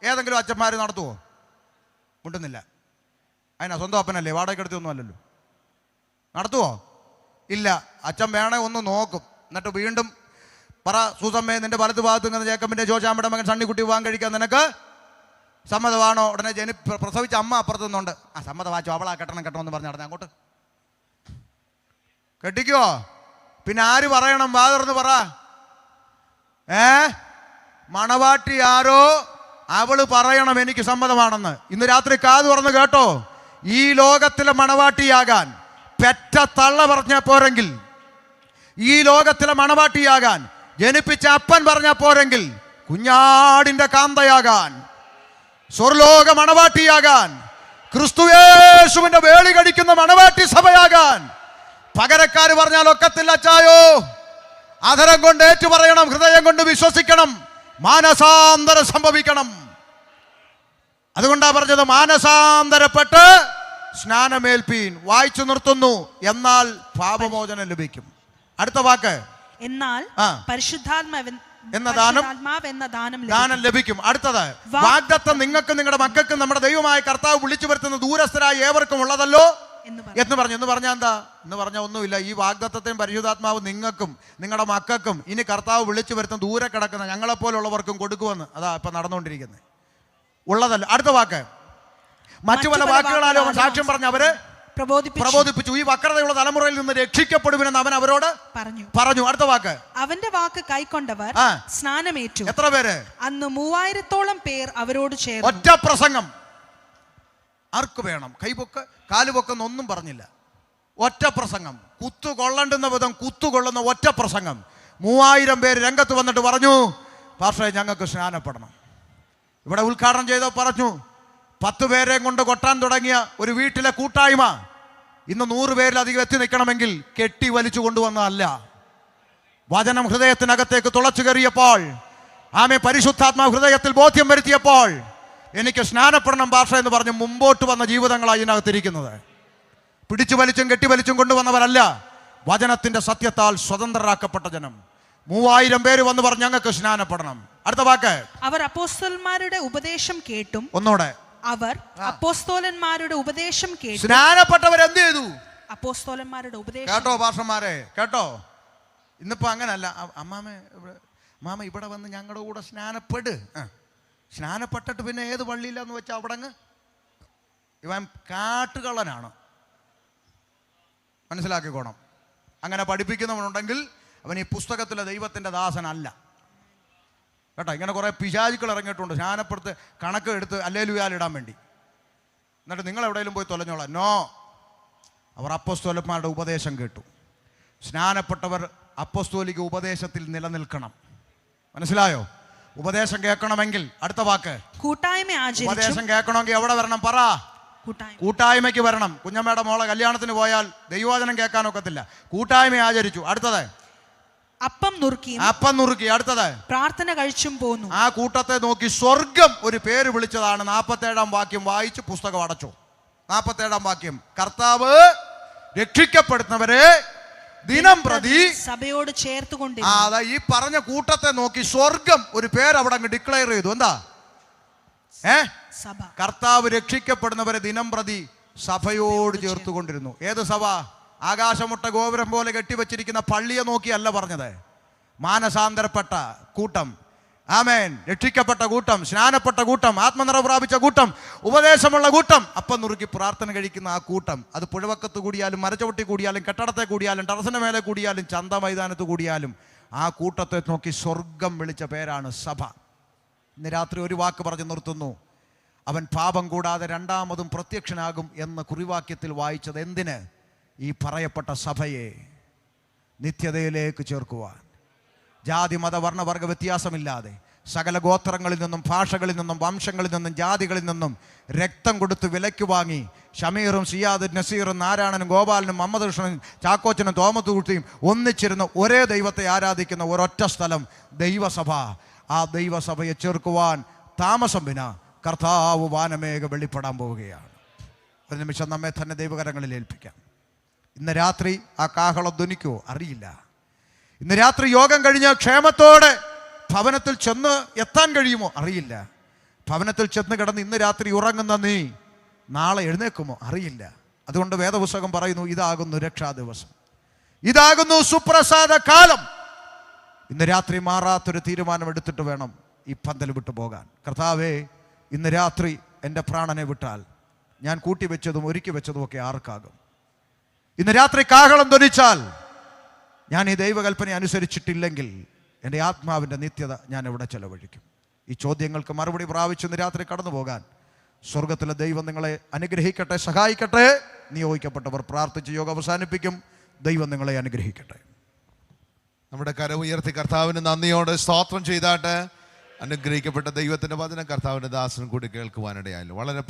ഏതെങ്കിലും അച്ഛന്മാർ നടത്തുമോ? മുണ്ടുന്നില്ല. അതിനാ സ്വന്തം അപ്പനല്ലേ, വാടകയ്ക്കെടുത്തൊന്നും അല്ലല്ലോ. നടത്തുമോ? ഇല്ല. അച്ഛൻ വേണേ ഒന്ന് നോക്കും, എന്നിട്ട് വീണ്ടും പറ, സൂസമ്മേ, നിന്റെ വലതു ഭാഗത്ത് നിൽക്കുന്ന ജേക്കബിൻ്റെ ജോഷാമ്മയുടെ മകൻ സണ്ണിക്കുട്ടി വിവാഹം കഴിക്കാൻ നിനക്ക് സമ്മതമാണോ? ഉടനെ പ്രസവിച്ച അമ്മ അപ്പുറത്ത് നിന്നുണ്ട്. ആ സമ്മതമാച്ചോ, അവളാ കെട്ടണമെന്ന് പറഞ്ഞ് നടന്നേ അങ്ങോട്ട് കെട്ടിക്കോ. പിന്നെ ആര് പറയണം? വാ തുറന്ന് പറ. മണവാട്ടി ആരോ അവള് പറയണം എനിക്ക് സമ്മതമാണെന്ന്. ഇന്ന് രാത്രി കാത് തുറന്ന് കേട്ടോ. ഈ ലോകത്തിലെ മണവാട്ടിയാകാൻ പെറ്റ തള്ള പറഞ്ഞാൽ പോരെങ്കിൽ, ഈ ലോകത്തിലെ മണവാട്ടിയാകാൻ ജനിപ്പിച്ച അപ്പൻ പറഞ്ഞാൽ പോരെങ്കിൽ, കുഞ്ഞാടിന്റെ കാന്തയാകാൻ, സ്വർലോക മണവാട്ടിയാകാൻ, ക്രിസ്തുയേശുവിന്റെ വേളി കടിക്കുന്ന മണവാട്ടി സഭയാകാൻ പകരക്കാര് പറഞ്ഞാൽ ഒക്കത്തില്ല ചായോ. അധരം കൊണ്ട് ഏറ്റു പറയണം, ഹൃദയം കൊണ്ട് വിശ്വസിക്കണം, മാനസാന്തരം സംഭവിക്കണം. അതുകൊണ്ടാ പറഞ്ഞത് മാനസാന്തരപ്പെട്ട് സ്നാനമേൽപ്പീൻ. വായിച്ചു നിർത്തുന്നു, എന്നാൽ പാപമോചനം ലഭിക്കും. അടുത്ത വാക്ക് എന്നാൽ ദാനം ലഭിക്കും. അടുത്തത് വാഗ്ദത്തം നിങ്ങൾക്കും നിങ്ങളുടെ മക്കൾക്കും നമ്മുടെ ദൈവമായ കർത്താവ് വിളിച്ചു വരുത്തുന്ന ദൂരസ്ഥരായ ഏവർക്കും ഉള്ളതല്ലോ എന്ന് പറഞ്ഞു. എന്ന് പറഞ്ഞാൽ എന്താ? എന്ന് പറഞ്ഞാൽ ഒന്നുമില്ല. ഈ വാഗ്ദത്തത്തെയും പരിശുദ്ധാത്മാവ് നിങ്ങൾക്കും നിങ്ങളുടെ മക്കൾക്കും ഇനി കർത്താവ് വിളിച്ചു വരുത്തുന്ന ദൂരെ കിടക്കുന്ന ഞങ്ങളെപ്പോലുള്ളവർക്കും കൊടുക്കുമെന്ന്. അതാ ഇപ്പൊ നടന്നുകൊണ്ടിരിക്കുന്നത്. ഉള്ളതല്ല. അടുത്ത വാക്ക് മറ്റു പല വാക്കുകളാലും അവൻ സാക്ഷ്യം പറഞ്ഞ് അവരെ പ്രബോധിപ്പിച്ചു. ഈ വക്രതയുള്ള തലമുറയിൽ നിന്ന് രക്ഷിക്കപ്പെടുമെന്ന് അവൻ അവരോട് പറഞ്ഞു. അടുത്ത വാക്ക് അവന്റെ വാക്ക് കൈക്കൊണ്ടവർ സ്നാനമേറ്റു. എത്ര പേര്? അന്ന് 3000-ഓളം പേർ അവരോട് ചേർന്നു. ഒറ്റ പ്രസംഗം. ആർക്ക് വേണം? കൈപൊക്ക് കാലുപൊക്കെന്നൊന്നും പറഞ്ഞില്ല. ഒറ്റ പ്രസംഗം. കുത്തുകൊള്ളേണ്ടുന്ന വിധം കുത്തുകൊള്ളുന്ന ഒറ്റ പ്രസംഗം. 3000 പേര് രംഗത്ത് വന്നിട്ട് പറഞ്ഞു, പാസ്റ്ററെ ഞങ്ങൾക്ക് സ്നാനപ്പെടണം. ഇവിടെ ഉദ്ഘാടനം ചെയ്തോ പറഞ്ഞു 10 പേരെ കൊണ്ട് കൊട്ടാൻ തുടങ്ങിയ ഒരു വീട്ടിലെ കൂട്ടായ്മ ഇന്ന് 100 പേരിലധികം എത്തി നിൽക്കണമെങ്കിൽ കെട്ടി വലിച്ചു കൊണ്ടുവന്നതല്ല. വചനം ഹൃദയത്തിനകത്തേക്ക് തുളച്ചു കയറിയപ്പോൾ, ആമേ പരിശുദ്ധാത്മാ ഹൃദയത്തിൽ ബോധ്യം വരുത്തിയപ്പോൾ എനിക്ക് സ്നാനപ്പെടണം ഭാഷ എന്ന് പറഞ്ഞ് മുമ്പോട്ട് വന്ന ജീവിതങ്ങളാണ് ഇതിനകത്തിരിക്കുന്നത്. പിടിച്ചു വലിച്ചും കെട്ടിവലിച്ചും കൊണ്ടുവന്നവരല്ല, വചനത്തിന്റെ സത്യത്താൽ സ്വതന്ത്രരാക്കപ്പെട്ട ജനം. 3000 പേര് വന്ന് പറഞ്ഞു ഞങ്ങൾക്ക് സ്നാനപ്പെടണം. അടുത്ത വാക്ക് അവർ അപ്പോസ്തലന്മാരുടെ ഉപദേശം കേട്ടും. ഒന്നോടെ അവർ അപ്പോസ്തലന്മാരുടെ ഉപദേശം കേട്ടു. സ്നാനപ്പെട്ടവർ എന്ത് ചെയ്തു? അപ്പോസ്തലന്മാരുടെ ഉപദേശം കേട്ടോ പാസ്റ്റർമാരെ, കേട്ടോ. ഇന്നിപ്പോ അങ്ങനല്ല. മാമ ഇവിടെ വന്ന് ഞങ്ങളുടെ കൂടെ സ്നാനപ്പെട്. സ്നാനപ്പെട്ടിട്ട് പിന്നെ ഏത് പള്ളിയിലാന്ന് വെച്ചാൽ അവിടെ ഇവൻ കാട്ടുകള്ളനാണ്. മനസ്സിലാക്കിക്കോണം. അങ്ങനെ പഠിപ്പിക്കുന്നവനുണ്ടെങ്കിൽ അവൻ ഈ പുസ്തകത്തിലെ ദൈവത്തിൻ്റെ ദാസനല്ല കേട്ടോ. ഇങ്ങനെ കുറേ പിശാചുക്കൾ ഇറങ്ങിയിട്ടുണ്ട് സ്നാനപ്പെടുത്ത് കണക്ക് എടുത്ത് ഹല്ലേലൂയയിലിടാൻ വേണ്ടി. എന്നിട്ട് നിങ്ങൾ എവിടെയെങ്കിലും പോയി തൊലഞ്ഞോളാം. നോ, അവർ അപ്പോസ്തലന്മാരുടെ ഉപദേശം കേട്ടു. സ്നാനപ്പെട്ടവർ അപ്പോസ്തോലിക ഉപദേശത്തിൽ നിലനിൽക്കണം. മനസ്സിലായോ? ഉപദേശം കേൾക്കണമെങ്കിൽ അടുത്ത വാക്ക് കൂട്ടായ്മ ആചരിച്ചു. ഉപദേശം കേൾക്കണമെങ്കിൽ എവിടെ വരണം? പറ. കൂട്ടായ്മയ്ക്ക് വരണം. കുഞ്ഞമ്മയുടെ മോളെ കല്യാണത്തിന് പോയാൽ ദൈവവചനം കേൾക്കാനൊക്കത്തില്ല. കൂട്ടായ്മ ആചരിച്ചു. അടുത്തത് അപ്പം നുറുക്കി. അടുത്തത് പ്രാർത്ഥന കഴിച്ചും പോന്നു. ആ കൂട്ടത്തെ നോക്കി സ്വർഗം ഒരു പേര് വിളിച്ചതാണ്. 47-ാം വാക്യം വായിച്ച് പുസ്തകം അടച്ചു. 47-ാം വാക്യം, കർത്താവ് രക്ഷിക്കപ്പെടുന്നവരെ ദിനം പ്രതി സഭയോട് ചേർത്തുകൊണ്ട്. അതാ ഈ പറഞ്ഞ കൂട്ടത്തെ നോക്കി സ്വർഗം ഒരു പേര് അവിടെ അങ്ങ് ഡിക്ലെയർ ചെയ്തു. എന്താ? സഭ. കർത്താവ് രക്ഷിക്കപ്പെടുന്നവരെ ദിനം പ്രതി സഭയോട് ചേർത്തുകൊണ്ടിരുന്നു. ഏത് സഭ? ആകാശമുട്ട ഗോപുരം പോലെ കെട്ടിവെച്ചിരിക്കുന്ന പള്ളിയെ നോക്കിയല്ല പറഞ്ഞത്. മാനസാന്തരപ്പെട്ട കൂട്ടം, ആമേൻ, രക്ഷിക്കപ്പെട്ട കൂട്ടം, സ്നാനപ്പെട്ട കൂട്ടം, ആത്മനിറവ് പ്രാപിച്ച കൂട്ടം, ഉപദേശമുള്ള കൂട്ടം, അപ്പം നുറുക്കി പ്രാർത്ഥന കഴിക്കുന്ന ആ കൂട്ടം. അത് പുഴവക്കത്ത് കൂടിയാലും മരച്ചവട്ടി കൂടിയാലും കെട്ടടത്തെ കൂടിയാലും ടെറസിന് മേലെ കൂടിയാലും ചന്ത മൈതാനത്ത് കൂടിയാലും ആ കൂട്ടത്തെ നോക്കി സ്വർഗം വിളിച്ച പേരാണ് സഭ. ഇന്ന് രാത്രി ഒരു വാക്ക് പറഞ്ഞ് നിർത്തുന്നു. അവൻ പാപം കൂടാതെ രണ്ടാമതും പ്രത്യക്ഷനാകും എന്ന് കുറിവാക്യത്തിൽ വായിച്ചത് എന്തിന്? ഈ പറയപ്പെട്ട സഭയെ നിത്യതയിലേക്ക് ചേർക്കുവാൻ. ജാതി മത വർണ്ണവർഗ വ്യത്യാസമില്ലാതെ സകല ഗോത്രങ്ങളിൽ നിന്നും ഭാഷകളിൽ നിന്നും വംശങ്ങളിൽ നിന്നും ജാതികളിൽ നിന്നും രക്തം കൊടുത്ത് വിലയ്ക്ക് വാങ്ങി ഷമീറും സിയാദും നസീറും നാരായണനും ഗോപാലനും മുഹമ്മദ് കൃഷ്ണനും ചാക്കോച്ചനും തോമത്തൂട്ടിയും ഒന്നിച്ചിരുന്ന് ഒരേ ദൈവത്തെ ആരാധിക്കുന്ന ഒരൊറ്റ സ്ഥലം ദൈവസഭ. ആ ദൈവസഭയെ ചേർക്കുവാൻ താമസം വിന കർത്താവ് വാനമേഘ വെളിപ്പെടാൻ പോവുകയാണ്. ഒരു നിമിഷം നമ്മെ തന്നെ ദൈവകരങ്ങളിൽ ഏൽപ്പിക്കാം. ഇന്ന് രാത്രി ആ കാഹളം ധ്വനിക്കുമോ അറിയില്ല. ഇന്ന് രാത്രി യോഗം കഴിഞ്ഞ് ക്ഷേമത്തോടെ ഭവനത്തിൽ ചെന്ന് എത്താൻ കഴിയുമോ അറിയില്ല. ഭവനത്തിൽ ചെന്ന് കിടന്ന് ഇന്ന് രാത്രി ഉറങ്ങുന്ന നീ നാളെ എഴുന്നേക്കുമോ അറിയില്ല. അതുകൊണ്ട് വേദപുസ്തകം പറയുന്നു, ഇതാകുന്നു രക്ഷാ ദിവസം, ഇതാകുന്നു സുപ്രസാദ കാലം. ഇന്ന് രാത്രി മാറാത്തൊരു തീരുമാനം എടുത്തിട്ട് വേണം ഈ പന്തൽ വിട്ടു പോകാൻ. കർത്താവേ, ഇന്ന് രാത്രി എൻ്റെ പ്രാണനെ വിട്ടാൽ ഞാൻ കൂട്ടിവെച്ചതും ഒരുക്കി വെച്ചതുമൊക്കെ ആർക്കാകും? ഇന്ന് രാത്രി കാഹളം ധ്വനിച്ചാൽ ഞാൻ ഈ ദൈവകൽപ്പന അനുസരിച്ചിട്ടില്ലെങ്കിൽ എൻ്റെ ആത്മാവിൻ്റെ നിത്യത ഞാൻ എവിടെ ചെലവഴിക്കും? ഈ ചോദ്യങ്ങൾക്ക് മറുപടി പ്രാപിച്ച് ഇന്ന് രാത്രി കടന്നു പോകാൻ സ്വർഗത്തിലെ ദൈവം നിങ്ങളെ അനുഗ്രഹിക്കട്ടെ, സഹായിക്കട്ടെ. നിയോഗിക്കപ്പെട്ടവർ പ്രാർത്ഥിച്ച് യോഗം അവസാനിപ്പിക്കും. ദൈവം നിങ്ങളെ അനുഗ്രഹിക്കട്ടെ. നമ്മുടെ കരം ഉയർത്തി കർത്താവിന് നന്ദിയോടെ സ്തോത്രം ചെയ്താട്ട് അനുഗ്രഹിക്കപ്പെട്ട ദൈവത്തിൻ്റെ വചനം കർത്താവിൻ്റെ ദാസനും കൂടി കേൾക്കുവാനിടയായല്ലോ. വളരെ